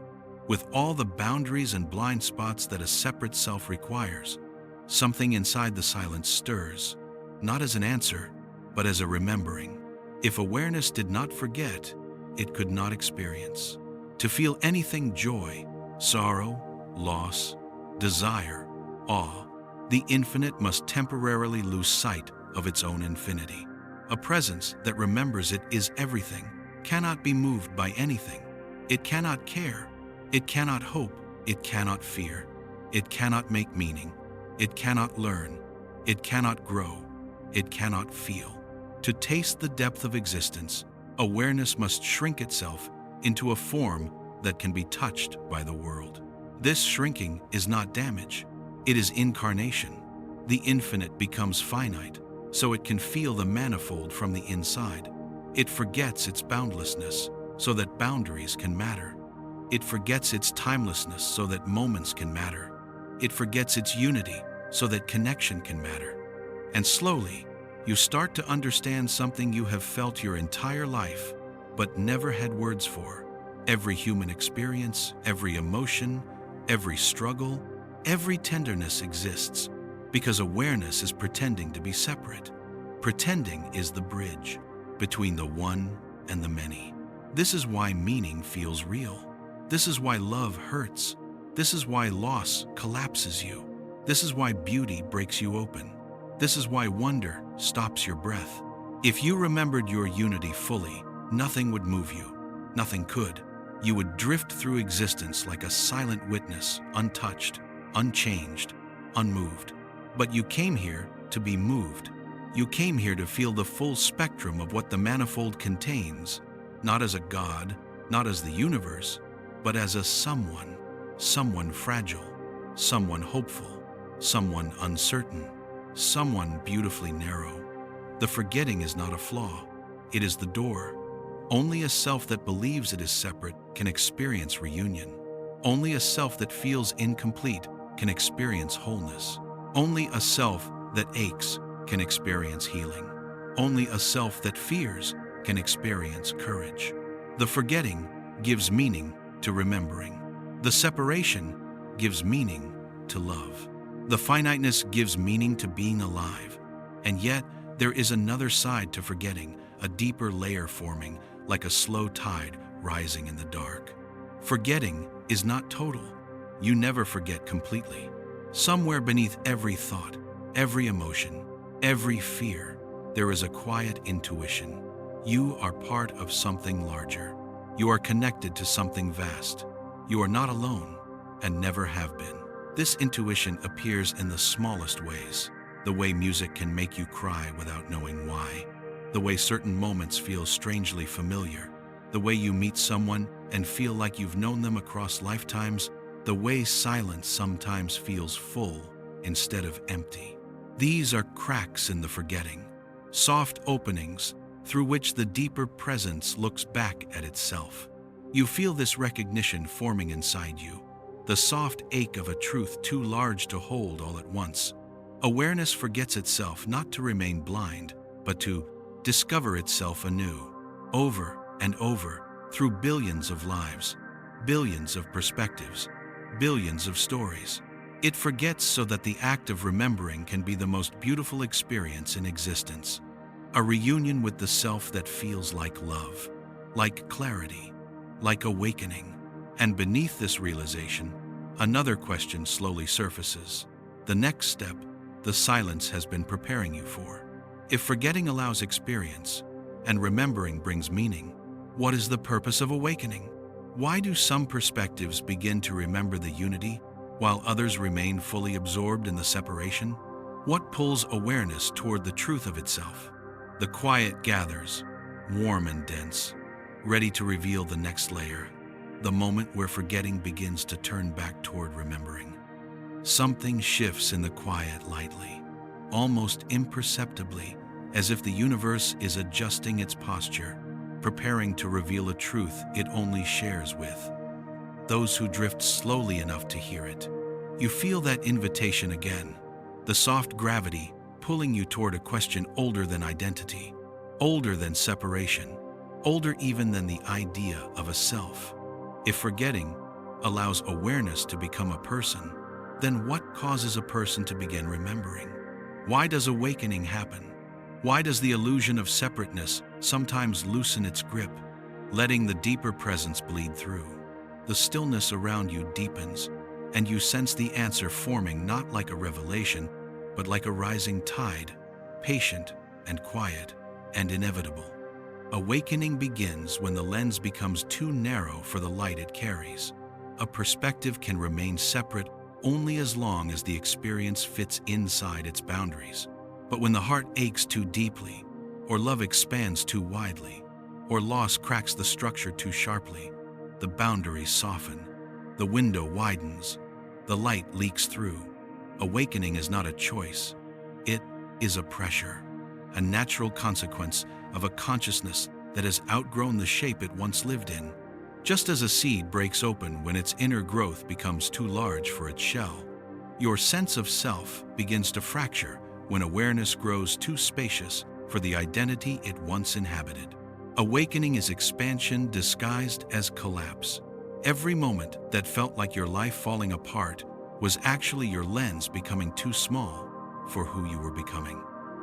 with all the boundaries and blind spots that a separate self requires? Something inside the silence stirs, not as an answer, but as a remembering. If awareness did not forget, it could not experience. To feel anything joy, sorrow, loss, desire, awe, the infinite must temporarily lose sight of its own infinity. A presence that remembers it is everything, cannot be moved by anything. It cannot care, it cannot hope, it cannot fear, it cannot make meaning, it cannot learn, it cannot grow, it cannot feel. To taste the depth of existence, awareness must shrink itself into a form that can be touched by the world. This shrinking is not damage, it is incarnation. The infinite becomes finite, so it can feel the manifold from the inside. It forgets its boundlessness, so that boundaries can matter. It forgets its timelessness, so that moments can matter. It forgets its unity, so that connection can matter. And slowly, you start to understand something you have felt your entire life, but never had words for. Every human experience, every emotion, every struggle, every tenderness exists because awareness is pretending to be separate. Pretending is the bridge between the one and the many. This is why meaning feels real. This is why love hurts. This is why loss collapses you. This is why beauty breaks you open. This is why wonder stops your breath. If you remembered your unity fully, nothing would move you. Nothing could. You would drift through existence like a silent witness, untouched, unchanged, unmoved. But you came here to be moved. You came here to feel the full spectrum of what the manifold contains, not as a god, not as the universe, but as a someone. Someone fragile, someone hopeful, someone uncertain, someone beautifully narrow. The forgetting is not a flaw, it is the door. Only a self that believes it is separate can experience reunion. Only a self that feels incomplete can experience wholeness. Only a self that aches can experience healing. Only a self that fears can experience courage. The forgetting gives meaning to remembering. The separation gives meaning to love. The finiteness gives meaning to being alive. And yet, there is another side to forgetting, a deeper layer forming, like a slow tide rising in the dark. Forgetting is not total. You never forget completely. Somewhere beneath every thought, every emotion, every fear, there is a quiet intuition. You are part of something larger. You are connected to something vast. You are not alone, and never have been. This intuition appears in the smallest ways. The way music can make you cry without knowing why. The way certain moments feel strangely familiar. The way you meet someone and feel like you've known them across lifetimes. The way silence sometimes feels full instead of empty. These are cracks in the forgetting, soft openings through which the deeper presence looks back at itself. You feel this recognition forming inside you, the soft ache of a truth too large to hold all at once. Awareness forgets itself not to remain blind, but to discover itself anew, over and over, through billions of lives, billions of perspectives, billions of stories. It forgets so that the act of remembering can be the most beautiful experience in existence. A reunion with the self that feels like love, like clarity, like awakening. And beneath this realization, another question slowly surfaces. The next step, the silence has been preparing you for. If forgetting allows experience, and remembering brings meaning, what is the purpose of awakening? Why do some perspectives begin to remember the unity, while others remain fully absorbed in the separation? What pulls awareness toward the truth of itself? The quiet gathers, warm and dense, ready to reveal the next layer, the moment where forgetting begins to turn back toward remembering. Something shifts in the quiet lightly, almost imperceptibly, as if the universe is adjusting its posture, preparing to reveal a truth it only shares with those who drift slowly enough to hear it. You feel that invitation again, the soft gravity pulling you toward a question older than identity, older than separation, older even than the idea of a self. If forgetting allows awareness to become a person, then what causes a person to begin remembering? Why does awakening happen? Why does the illusion of separateness sometimes loosen its grip, letting the deeper presence bleed through? The stillness around you deepens, and you sense the answer forming not like a revelation, but like a rising tide, patient and quiet and inevitable. Awakening begins when the lens becomes too narrow for the light it carries. A perspective can remain separate only as long as the experience fits inside its boundaries. But when the heart aches too deeply, or love expands too widely, or loss cracks the structure too sharply, the boundaries soften, the window widens, the light leaks through. Awakening is not a choice. It is a pressure, a natural consequence of a consciousness that has outgrown the shape it once lived in. Just as a seed breaks open when its inner growth becomes too large for its shell, your sense of self begins to fracture when awareness grows too spacious for the identity it once inhabited. Awakening is expansion disguised as collapse. Every moment that felt like your life falling apart was actually your lens becoming too small for who you were becoming.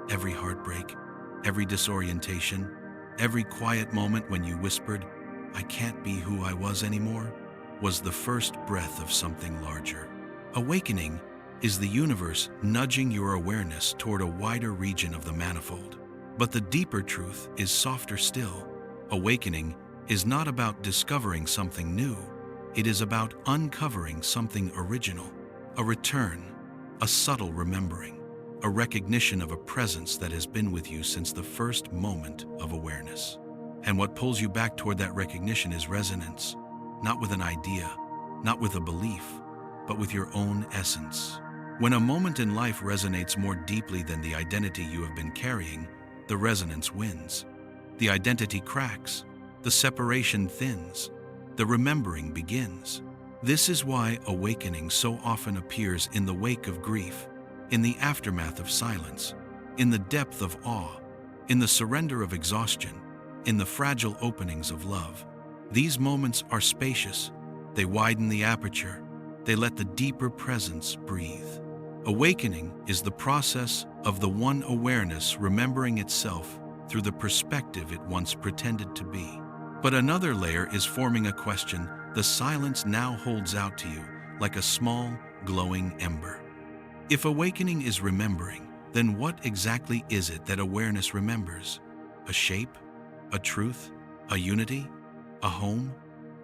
Every heartbreak, every disorientation, every quiet moment when you whispered, "I can't be who I was anymore," was the first breath of something larger. Awakening is the universe nudging your awareness toward a wider region of the manifold. But the deeper truth is softer still. Awakening is not about discovering something new. It is about uncovering something original, a return, a subtle remembering. a recognition of a presence that has been with you since the first moment of awareness. And what pulls you back toward that recognition is resonance, not with an idea, not with a belief, but with your own essence. When a moment in life resonates more deeply than the identity you have been carrying, the resonance wins. The identity cracks, the separation thins, the remembering begins. This is why awakening so often appears in the wake of grief, in the aftermath of silence, in the depth of awe, in the surrender of exhaustion, in the fragile openings of love. These moments are spacious. They widen the aperture. They let the deeper presence breathe. Awakening is the process of the one awareness remembering itself through the perspective it once pretended to be. But another layer is forming a question the silence now holds out to you like a small, glowing ember. If awakening is remembering, then what exactly is it that awareness remembers? A shape? A truth? A unity? A home?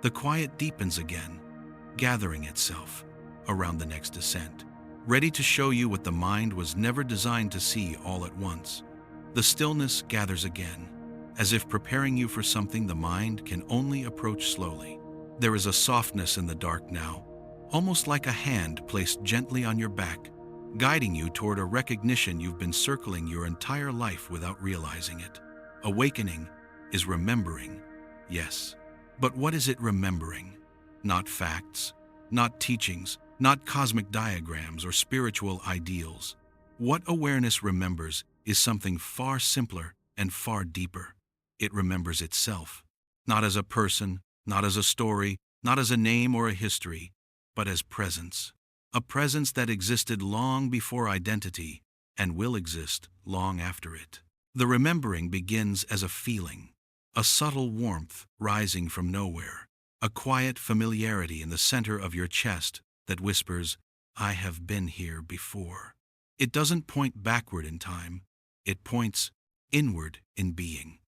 The quiet deepens again, gathering itself around the next descent, ready to show you what the mind was never designed to see all at once. The stillness gathers again, as if preparing you for something the mind can only approach slowly. There is a softness in the dark now, almost like a hand placed gently on your back, guiding you toward a recognition you've been circling your entire life without realizing it. Awakening is remembering, yes. But what is it remembering? Not facts, not teachings, not cosmic diagrams or spiritual ideals. What awareness remembers is something far simpler and far deeper. It remembers itself, not as a person, not as a story, not as a name or a history, but as presence. A presence that existed long before identity and will exist long after it. The remembering begins as a feeling, a subtle warmth rising from nowhere, a quiet familiarity in the center of your chest that whispers, "I have been here before." It doesn't point backward in time, it points inward in being.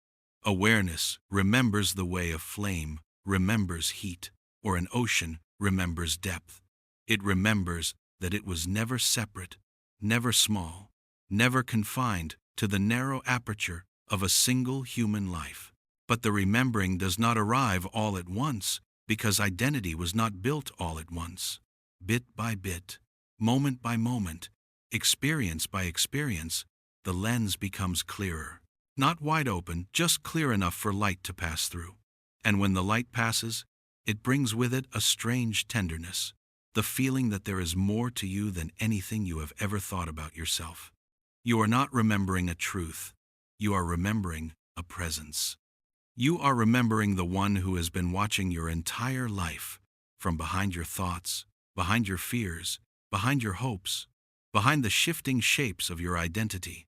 Awareness remembers the way a flame remembers heat, or an ocean remembers depth. It remembers that it was never separate, never small, never confined to the narrow aperture of a single human life. But the remembering does not arrive all at once, because identity was not built all at once. Bit by bit, moment by moment, experience by experience, the lens becomes clearer. Not wide open, just clear enough for light to pass through. And when the light passes, it brings with it a strange tenderness, the feeling that there is more to you than anything you have ever thought about yourself. You are not remembering a truth, you are remembering a presence. You are remembering the one who has been watching your entire life, from behind your thoughts, behind your fears, behind your hopes, behind the shifting shapes of your identity.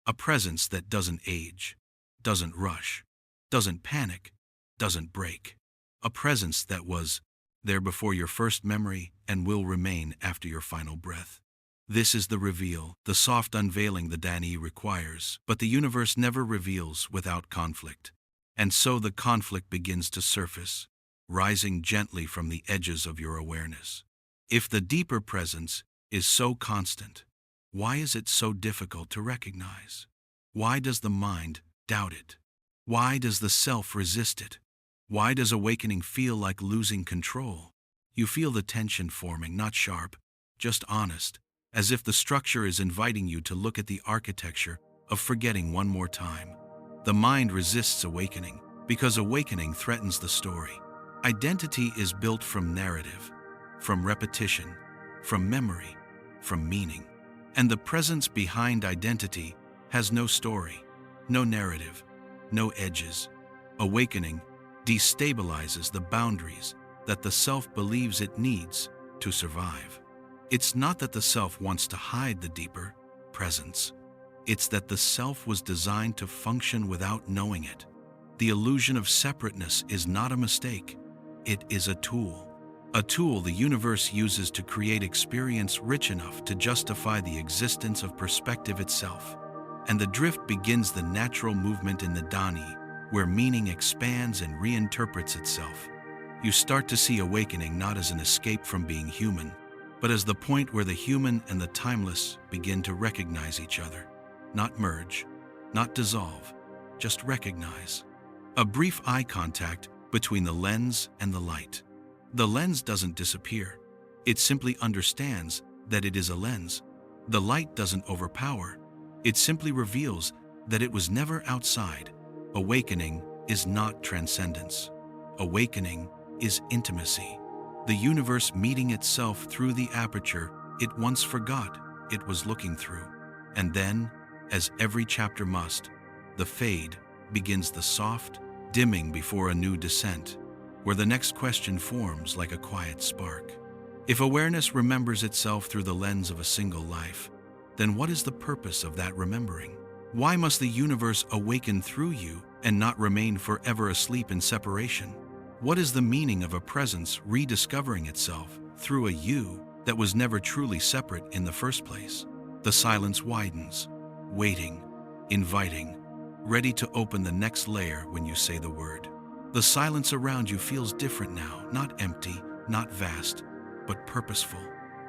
A presence that doesn't age, doesn't rush, doesn't panic, doesn't break. A presence that was there before your first memory and will remain after your final breath. This is the reveal, the soft unveiling the Dani requires, but the universe never reveals without conflict. And so the conflict begins to surface, rising gently from the edges of your awareness. If the deeper presence is so constant, why is it so difficult to recognize? Why does the mind doubt it? Why does the self resist it? Why does awakening feel like losing control? You feel the tension forming, not sharp, just honest, as if the structure is inviting you to look at the architecture of forgetting one more time. The mind resists awakening because awakening threatens the story. Identity is built from narrative, from repetition, from memory, from meaning. And the presence behind identity has no story, no narrative, no edges. Awakening destabilizes the boundaries that the self believes it needs to survive. It's not that the self wants to hide the deeper presence. It's that the self was designed to function without knowing it. The illusion of separateness is not a mistake. It is a tool. A tool the universe uses to create experience rich enough to justify the existence of perspective itself. And the drift begins the natural movement in the Dani, where meaning expands and reinterprets itself. You start to see awakening not as an escape from being human, but as the point where the human and the timeless begin to recognize each other. Not merge, not dissolve, just recognize. A brief eye contact between the lens and the light. The lens doesn't disappear. It simply understands that it is a lens. The light doesn't overpower. It simply reveals that it was never outside. Awakening is not transcendence. Awakening is intimacy. The universe meeting itself through the aperture it once forgot it was looking through. And then, as every chapter must, the fade begins the soft dimming before a new descent, where the next question forms like a quiet spark. If awareness remembers itself through the lens of a single life, then what is the purpose of that remembering? Why must the universe awaken through you and not remain forever asleep in separation? What is the meaning of a presence rediscovering itself through a you that was never truly separate in the first place? The silence widens, waiting, inviting, ready to open the next layer when you say the word. The silence around you feels different now, not empty, not vast, but purposeful,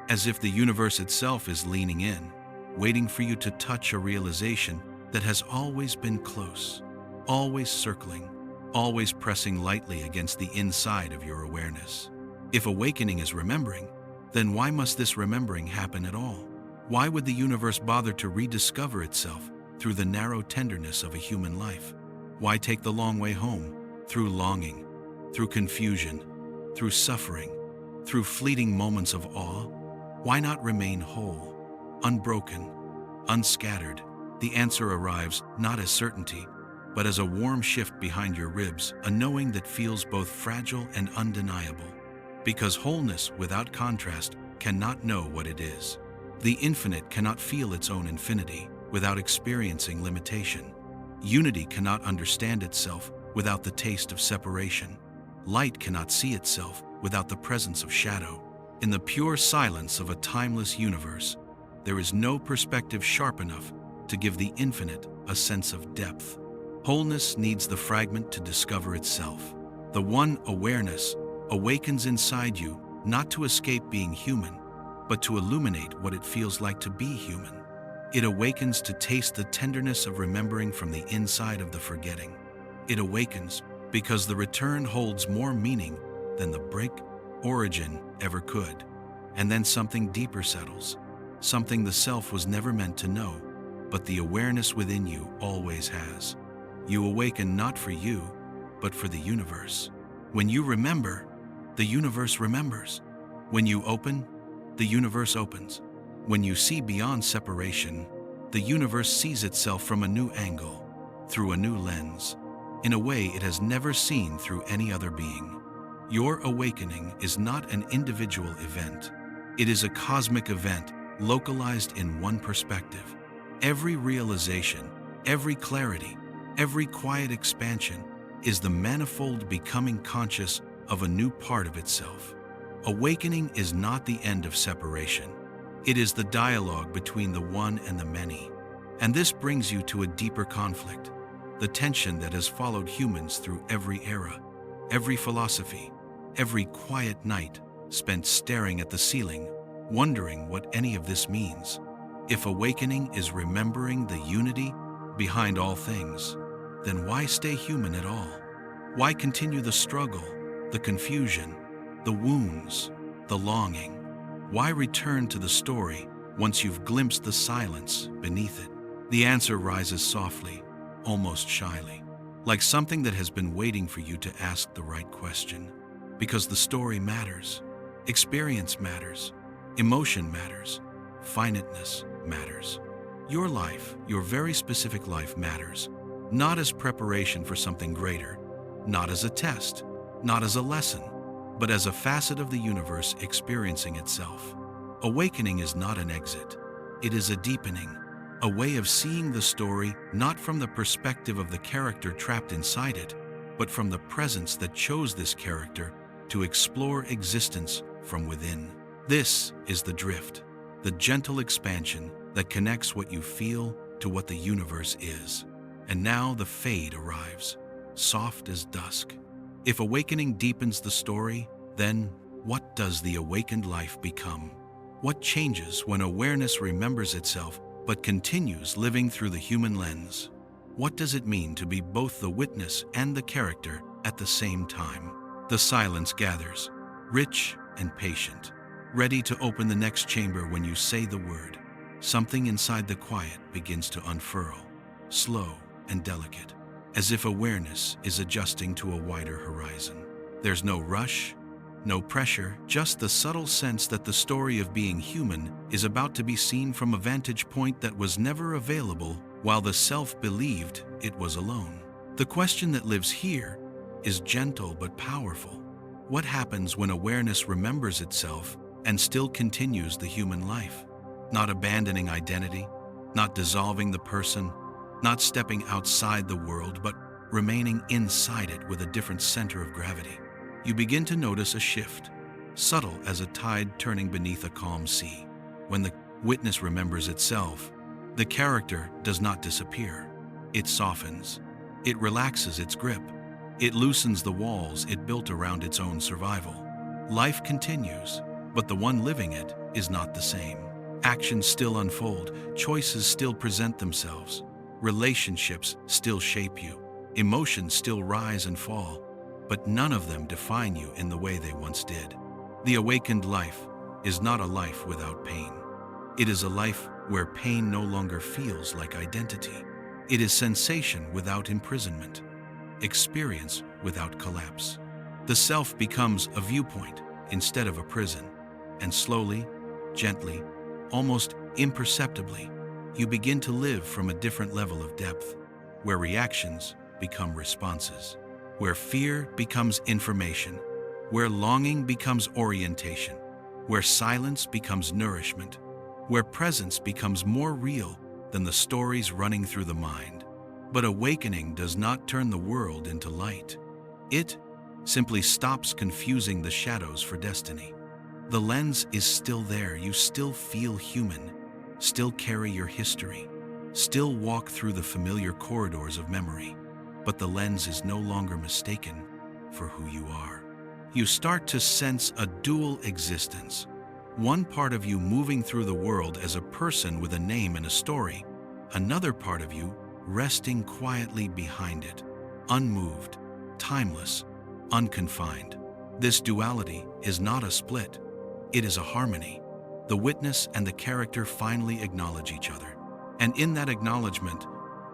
as if the universe itself is leaning in, waiting for you to touch a realization that has always been close, always circling, always pressing lightly against the inside of your awareness. If awakening is remembering, then why must this remembering happen at all? Why would the universe bother to rediscover itself through the narrow tenderness of a human life? Why take the long way home, through longing, through confusion, through suffering, through fleeting moments of awe? Why not remain whole, unbroken, unscattered? The answer arrives not as certainty, but as a warm shift behind your ribs, a knowing that feels both fragile and undeniable. Because wholeness without contrast cannot know what it is. The infinite cannot feel its own infinity without experiencing limitation. Unity cannot understand itself without the taste of separation. Light cannot see itself without the presence of shadow. In the pure silence of a timeless universe, there is no perspective sharp enough to give the infinite a sense of depth. Wholeness needs the fragment to discover itself. The one awareness awakens inside you, not to escape being human, but to illuminate what it feels like to be human. It awakens to taste the tenderness of remembering from the inside of the forgetting. It awakens because the return holds more meaning than the break origin ever could. And then something deeper settles, something the self was never meant to know, but the awareness within you always has. You awaken not for you, but for the universe. When you remember, the universe remembers. When you open, the universe opens. When you see beyond separation, the universe sees itself from a new angle, through a new lens, in a way it has never seen through any other being. Your awakening is not an individual event. It is a cosmic event localized in one perspective. Every realization, every clarity, every quiet expansion is the manifold becoming conscious of a new part of itself. Awakening is not the end of separation. It is the dialogue between the one and the many. And this brings you to a deeper conflict, the tension that has followed humans through every era, every philosophy, every quiet night spent staring at the ceiling, wondering what any of this means. If awakening is remembering the unity behind all things, then why stay human at all? Why continue the struggle, the confusion, the wounds, the longing? Why return to the story once you've glimpsed the silence beneath it? The answer rises softly, almost shyly, like something that has been waiting for you to ask the right question. Because the story matters, experience matters, emotion matters, finiteness matters. Your life, your very specific life matters, not as preparation for something greater, not as a test, not as a lesson, but as a facet of the universe experiencing itself. Awakening is not an exit. It is a deepening, a way of seeing the story not from the perspective of the character trapped inside it, but from the presence that chose this character to explore existence from within. This is the drift, the gentle expansion that connects what you feel to what the universe is. And now the fade arrives, soft as dusk. If awakening deepens the story, then what does the awakened life become? What changes when awareness remembers itself but continues living through the human lens? What does it mean to be both the witness and the character at the same time? The silence gathers, rich and patient, ready to open the next chamber when you say the word. Something inside the quiet begins to unfurl, slow and delicate, as if awareness is adjusting to a wider horizon. There's no rush, no pressure, just the subtle sense that the story of being human is about to be seen from a vantage point that was never available while the self believed it was alone. The question that lives here is gentle but powerful. What happens when awareness remembers itself and still continues the human life? Not abandoning identity, not dissolving the person, not stepping outside the world, but remaining inside it with a different center of gravity. You begin to notice a shift, subtle as a tide turning beneath a calm sea. When the witness remembers itself, the character does not disappear. It softens. It relaxes its grip. It loosens the walls it built around its own survival. Life continues, but the one living it is not the same. Actions still unfold, choices still present themselves, relationships still shape you, emotions still rise and fall, but none of them define you in the way they once did. The awakened life is not a life without pain. It is a life where pain no longer feels like identity. It is sensation without imprisonment, experience without collapse. The self becomes a viewpoint instead of a prison, and slowly, gently, almost imperceptibly, you begin to live from a different level of depth, where reactions become responses, where fear becomes information, where longing becomes orientation, where silence becomes nourishment, where presence becomes more real than the stories running through the mind. But awakening does not turn the world into light. It simply stops confusing the shadows for destiny. The lens is still there. You still feel human, still carry your history, still walk through the familiar corridors of memory. But the lens is no longer mistaken for who you are. You start to sense a dual existence. One part of you moving through the world as a person with a name and a story, another part of you resting quietly behind it, unmoved, timeless, unconfined. This duality is not a split. It is a harmony. The witness and the character finally acknowledge each other. And in that acknowledgement,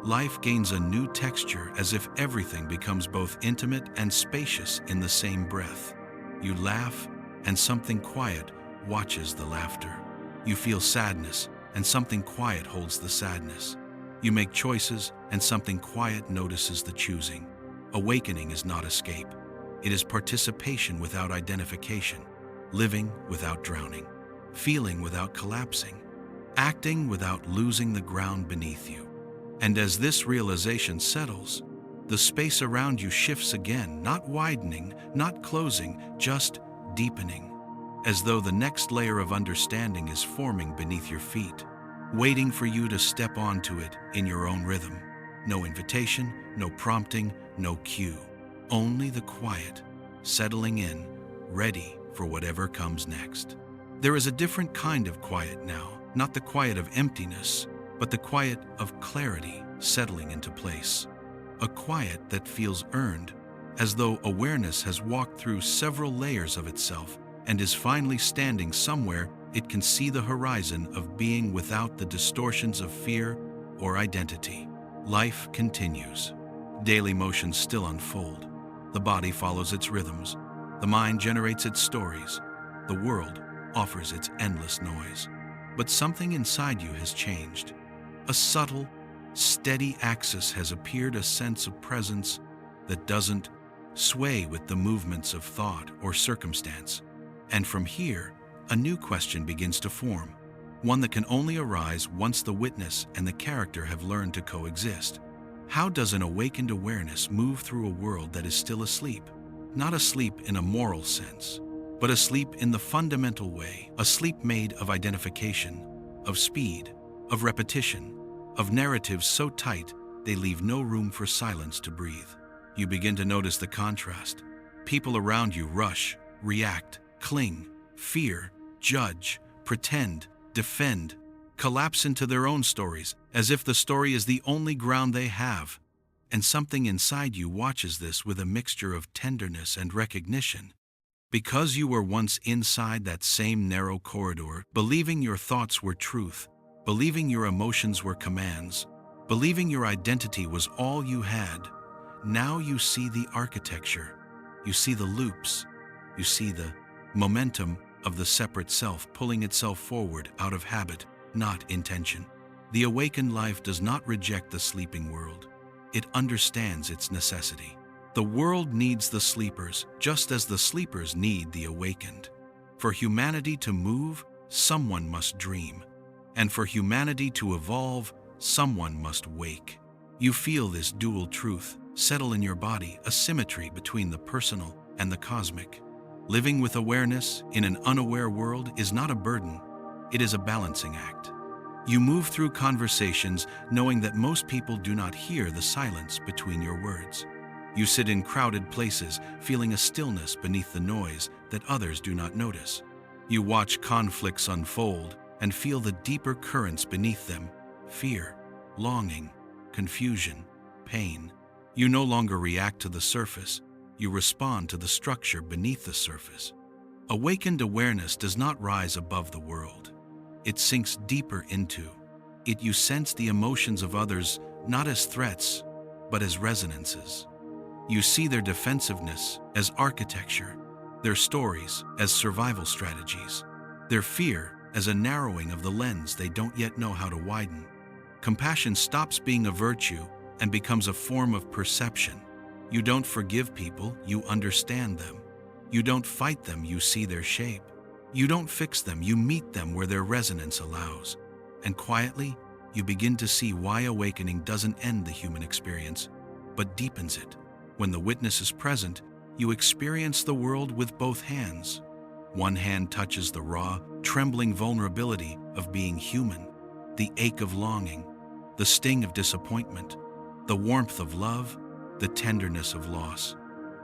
life gains a new texture, as if everything becomes both intimate and spacious in the same breath. You laugh, and something quiet watches the laughter. You feel sadness, and something quiet holds the sadness. You make choices, and something quiet notices the choosing. Awakening is not escape. It is participation without identification, living without drowning, feeling without collapsing, acting without losing the ground beneath you. And as this realization settles, the space around you shifts again, not widening, not closing, just deepening, as though the next layer of understanding is forming beneath your feet, waiting for you to step onto it in your own rhythm. No invitation, no prompting, no cue. Only the quiet, settling in, ready for whatever comes next. There is a different kind of quiet now, not the quiet of emptiness, but the quiet of clarity settling into place. A quiet that feels earned, as though awareness has walked through several layers of itself and is finally standing somewhere it can see the horizon of being without the distortions of fear or identity. Life continues. Daily motions still unfold. The body follows its rhythms. The mind generates its stories. The world offers its endless noise. But something inside you has changed. A subtle, steady axis has appeared, a sense of presence that doesn't sway with the movements of thought or circumstance. And from here, a new question begins to form, one that can only arise once the witness and the character have learned to coexist. How does an awakened awareness move through a world that is still asleep? Not asleep in a moral sense, but asleep in the fundamental way, a sleep made of identification, of speed, of repetition, of narratives so tight they leave no room for silence to breathe. You begin to notice the contrast. People around you rush, react, cling, fear, judge, pretend, defend, collapse into their own stories, as if the story is the only ground they have. And something inside you watches this with a mixture of tenderness and recognition. Because you were once inside that same narrow corridor, believing your thoughts were truth, believing your emotions were commands, believing your identity was all you had, now you see the architecture, you see the loops, you see the momentum of the separate self pulling itself forward out of habit, not intention. The awakened life does not reject the sleeping world. It understands its necessity. The world needs the sleepers, just as the sleepers need the awakened. For humanity to move, someone must dream. And for humanity to evolve, someone must wake. You feel this dual truth settle in your body, a symmetry between the personal and the cosmic. Living with awareness in an unaware world is not a burden, it is a balancing act. You move through conversations knowing that most people do not hear the silence between your words. You sit in crowded places, feeling a stillness beneath the noise that others do not notice. You watch conflicts unfold and feel the deeper currents beneath them: fear, longing, confusion, pain. You no longer react to the surface, you respond to the structure beneath the surface. Awakened awareness does not rise above the world. It sinks deeper into it. You sense the emotions of others not as threats, but as resonances. You see their defensiveness as architecture, their stories as survival strategies, their fear as a narrowing of the lens they don't yet know how to widen. Compassion stops being a virtue and becomes a form of perception. You don't forgive people, you understand them. You don't fight them, you see their shape. You don't fix them, you meet them where their resonance allows. And quietly, you begin to see why awakening doesn't end the human experience, but deepens it. When the witness is present, you experience the world with both hands. One hand touches the raw, trembling vulnerability of being human, the ache of longing, the sting of disappointment, the warmth of love, the tenderness of loss.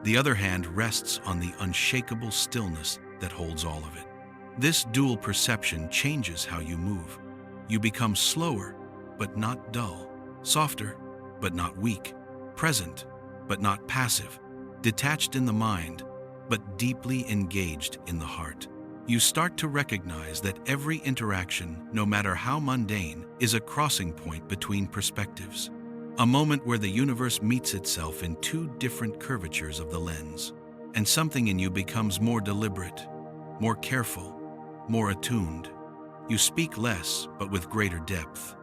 The other hand rests on the unshakable stillness that holds all of it. This dual perception changes how you move. You become slower, but not dull, softer, but not weak, present, but not passive, detached in the mind, but deeply engaged in the heart. You start to recognize that every interaction, no matter how mundane, is a crossing point between perspectives, a moment where the universe meets itself in two different curvatures of the lens, and something in you becomes more deliberate, more careful, more attuned. You speak less, but with greater depth.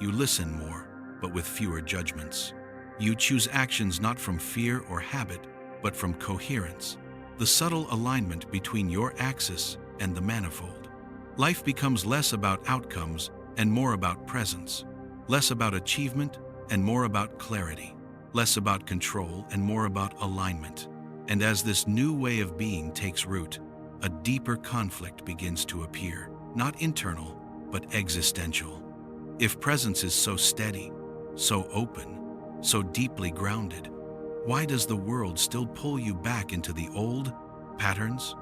You listen more, but with fewer judgments. You choose actions not from fear or habit, but from coherence, the subtle alignment between your axis and the manifold. Life becomes less about outcomes and more about presence, less about achievement and more about clarity, less about control and more about alignment. And as this new way of being takes root, a deeper conflict begins to appear, not internal, but existential. If presence is so steady, so open, so deeply grounded, why does the world still pull you back into the old patterns?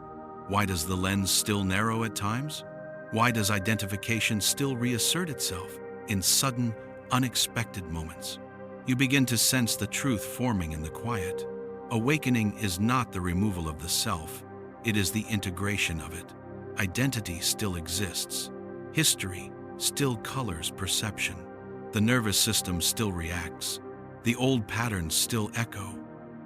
Why does the lens still narrow at times? Why does identification still reassert itself in sudden, unexpected moments? You begin to sense the truth forming in the quiet. Awakening is not the removal of the self, it is the integration of it. Identity still exists. History still colors perception. The nervous system still reacts. The old patterns still echo.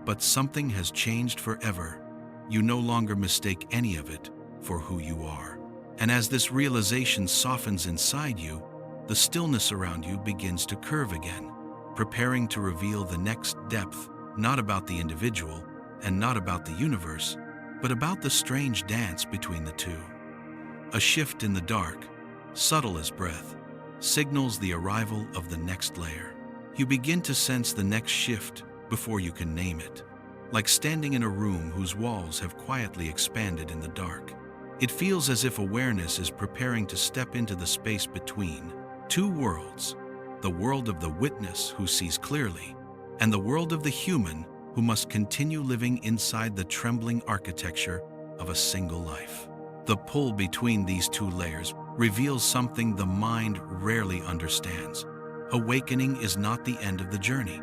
But something has changed forever. You no longer mistake any of it for who you are. And as this realization softens inside you, the stillness around you begins to curve again, preparing to reveal the next depth, not about the individual and not about the universe, but about the strange dance between the two. A shift in the dark, subtle as breath, signals the arrival of the next layer. You begin to sense the next shift before you can name it, like standing in a room whose walls have quietly expanded in the dark. It feels as if awareness is preparing to step into the space between two worlds, the world of the witness who sees clearly, and the world of the human who must continue living inside the trembling architecture of a single life. The pull between these two layers reveals something the mind rarely understands. Awakening is not the end of the journey.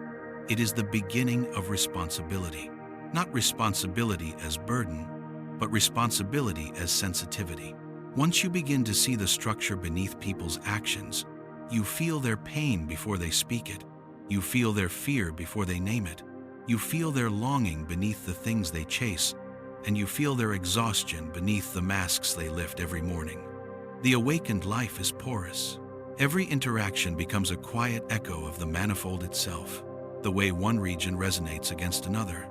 It is the beginning of responsibility. Not responsibility as burden, but responsibility as sensitivity. Once you begin to see the structure beneath people's actions, you feel their pain before they speak it. You feel their fear before they name it. You feel their longing beneath the things they chase, and you feel their exhaustion beneath the masks they lift every morning. The awakened life is porous. Every interaction becomes a quiet echo of the manifold itself, the way one region resonates against another,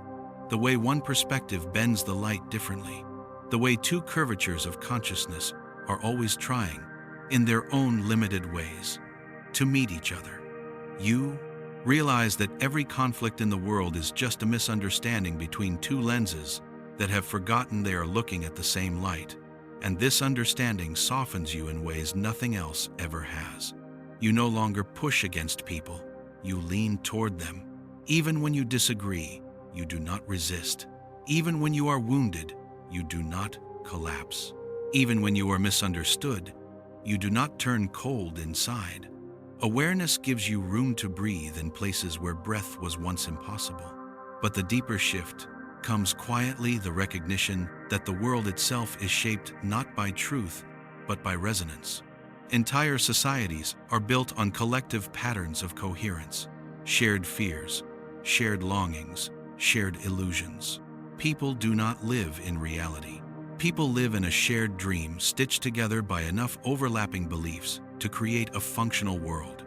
the way one perspective bends the light differently, the way two curvatures of consciousness are always trying, in their own limited ways, to meet each other. You realize that every conflict in the world is just a misunderstanding between two lenses that have forgotten they are looking at the same light, and this understanding softens you in ways nothing else ever has. You no longer push against people, you lean toward them. Even when you disagree, you do not resist. Even when you are wounded, you do not collapse. Even when you are misunderstood, you do not turn cold inside. Awareness gives you room to breathe in places where breath was once impossible. But the deeper shift comes quietly, the recognition that the world itself is shaped not by truth, but by resonance. Entire societies are built on collective patterns of coherence, shared fears, shared longings, shared illusions. People do not live in reality. People live in a shared dream stitched together by enough overlapping beliefs to create a functional world.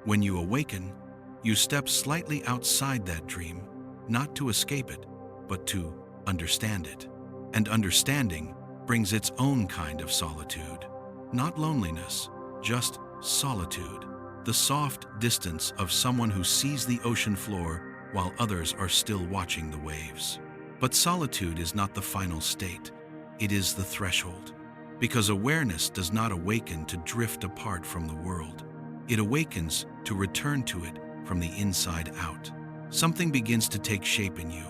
When you awaken, you step slightly outside that dream, not to escape it, but to understand it. And understanding brings its own kind of solitude. Not loneliness, just solitude. The soft distance of someone who sees the ocean floor while others are still watching the waves. But solitude is not the final state. It is the threshold. Because awareness does not awaken to drift apart from the world. It awakens to return to it from the inside out. Something begins to take shape in you,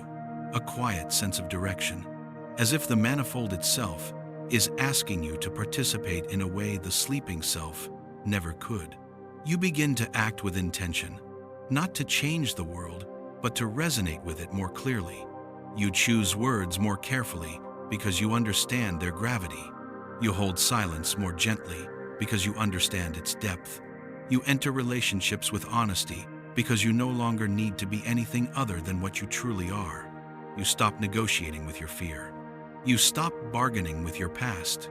a quiet sense of direction, as if the manifold itself is asking you to participate in a way the sleeping self never could. You begin to act with intention, not to change the world, but to resonate with it more clearly. You choose words more carefully because you understand their gravity. You hold silence more gently because you understand its depth. You enter relationships with honesty because you no longer need to be anything other than what you truly are. You stop negotiating with your fear. You stop bargaining with your past.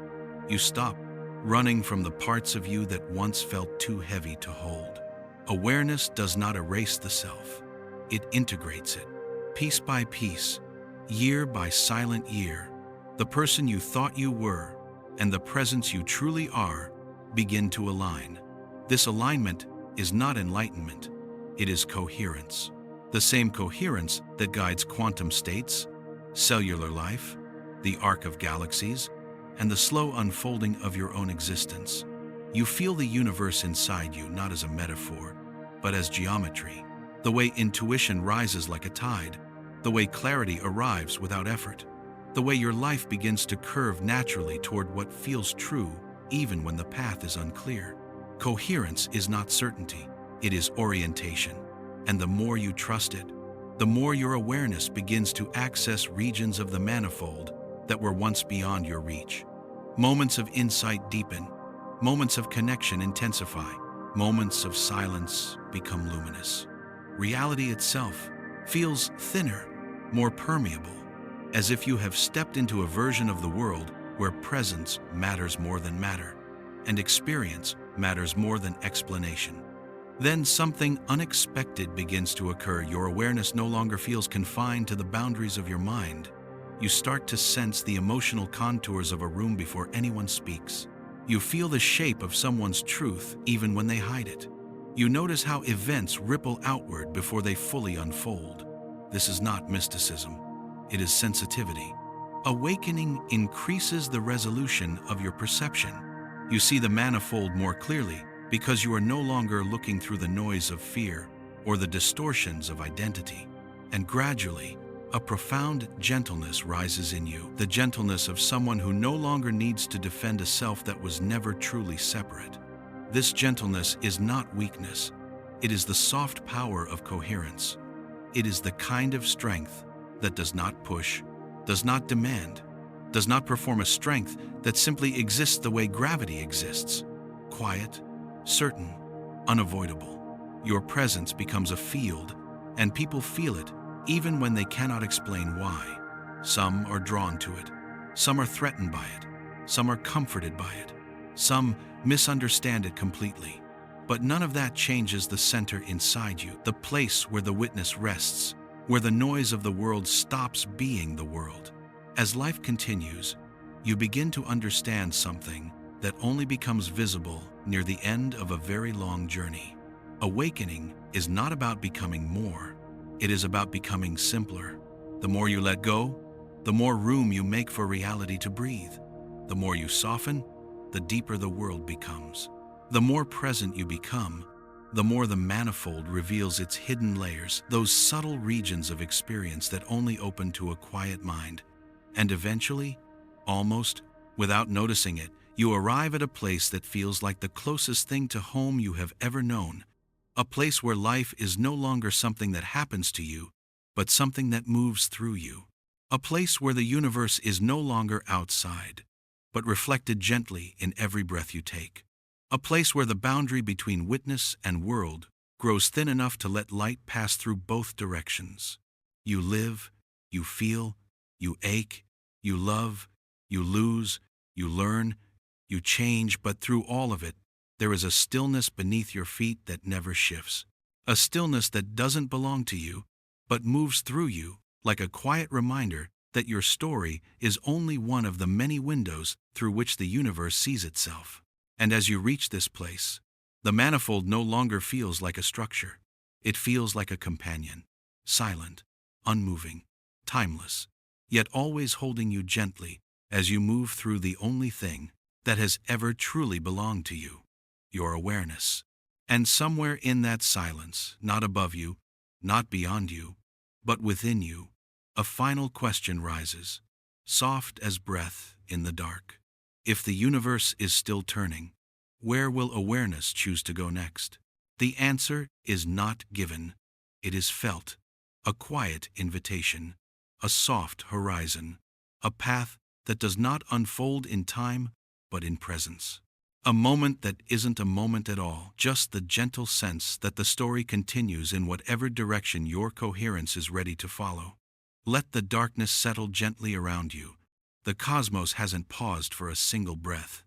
You stop running from the parts of you that once felt too heavy to hold. Awareness does not erase the self. It integrates it, piece by piece, year by silent year. The person you thought you were and the presence you truly are begin to align. This alignment is not enlightenment, it is coherence. The same coherence that guides quantum states, cellular life, the arc of galaxies, and the slow unfolding of your own existence. You feel the universe inside you not as a metaphor, but as geometry. The way intuition rises like a tide, the way clarity arrives without effort, the way your life begins to curve naturally toward what feels true, even when the path is unclear. Coherence is not certainty, it is orientation. And the more you trust it, the more your awareness begins to access regions of the manifold that were once beyond your reach. Moments of insight deepen, moments of connection intensify, moments of silence become luminous. Reality itself feels thinner, more permeable, as if you have stepped into a version of the world where presence matters more than matter, and experience matters more than explanation. Then something unexpected begins to occur. Your awareness no longer feels confined to the boundaries of your mind. You start to sense the emotional contours of a room before anyone speaks. You feel the shape of someone's truth even when they hide it. You notice how events ripple outward before they fully unfold. This is not mysticism. It is sensitivity. Awakening increases the resolution of your perception. You see the manifold more clearly because you are no longer looking through the noise of fear or the distortions of identity. And gradually, A profound gentleness rises in you, the gentleness of someone who no longer needs to defend a self that was never truly separate. This gentleness is not weakness. It is the soft power of coherence. It is the kind of strength that does not push, does not demand, does not perform a strength that simply exists the way gravity exists. Quiet, certain, unavoidable. Your presence becomes a field, and people feel it even when they cannot explain why. Some are drawn to it. Some are threatened by it. Some are comforted by it. Some misunderstand it completely. But none of that changes the center inside you, the place where the witness rests, where the noise of the world stops being the world. As life continues, you begin to understand something that only becomes visible near the end of a very long journey. Awakening is not about becoming more. It is about becoming simpler. The more you let go, the more room you make for reality to breathe. The more you soften, the deeper the world becomes. The more present you become, the more the manifold reveals its hidden layers, those subtle regions of experience that only open to a quiet mind. And eventually, almost without noticing it, you arrive at a place that feels like the closest thing to home you have ever known. A place where life is no longer something that happens to you, but something that moves through you. A place where the universe is no longer outside, but reflected gently in every breath you take. A place where the boundary between witness and world grows thin enough to let light pass through both directions. You live, you feel, you ache, you love, you lose, you learn, you change, but through all of it, there is a stillness beneath your feet that never shifts. A stillness that doesn't belong to you, but moves through you, like a quiet reminder that your story is only one of the many windows through which the universe sees itself. And as you reach this place, the manifold no longer feels like a structure. It feels like a companion, silent, unmoving, timeless, yet always holding you gently as you move through the only thing that has ever truly belonged to you, your awareness. And somewhere in that silence, not above you, not beyond you, but within you, a final question rises, soft as breath in the dark. If the universe is still turning, where will awareness choose to go next? The answer is not given, it is felt, a quiet invitation, a soft horizon, a path that does not unfold in time, but in presence. A moment that isn't a moment at all, just the gentle sense that the story continues in whatever direction your coherence is ready to follow. Let the darkness settle gently around you. The cosmos hasn't paused for a single breath.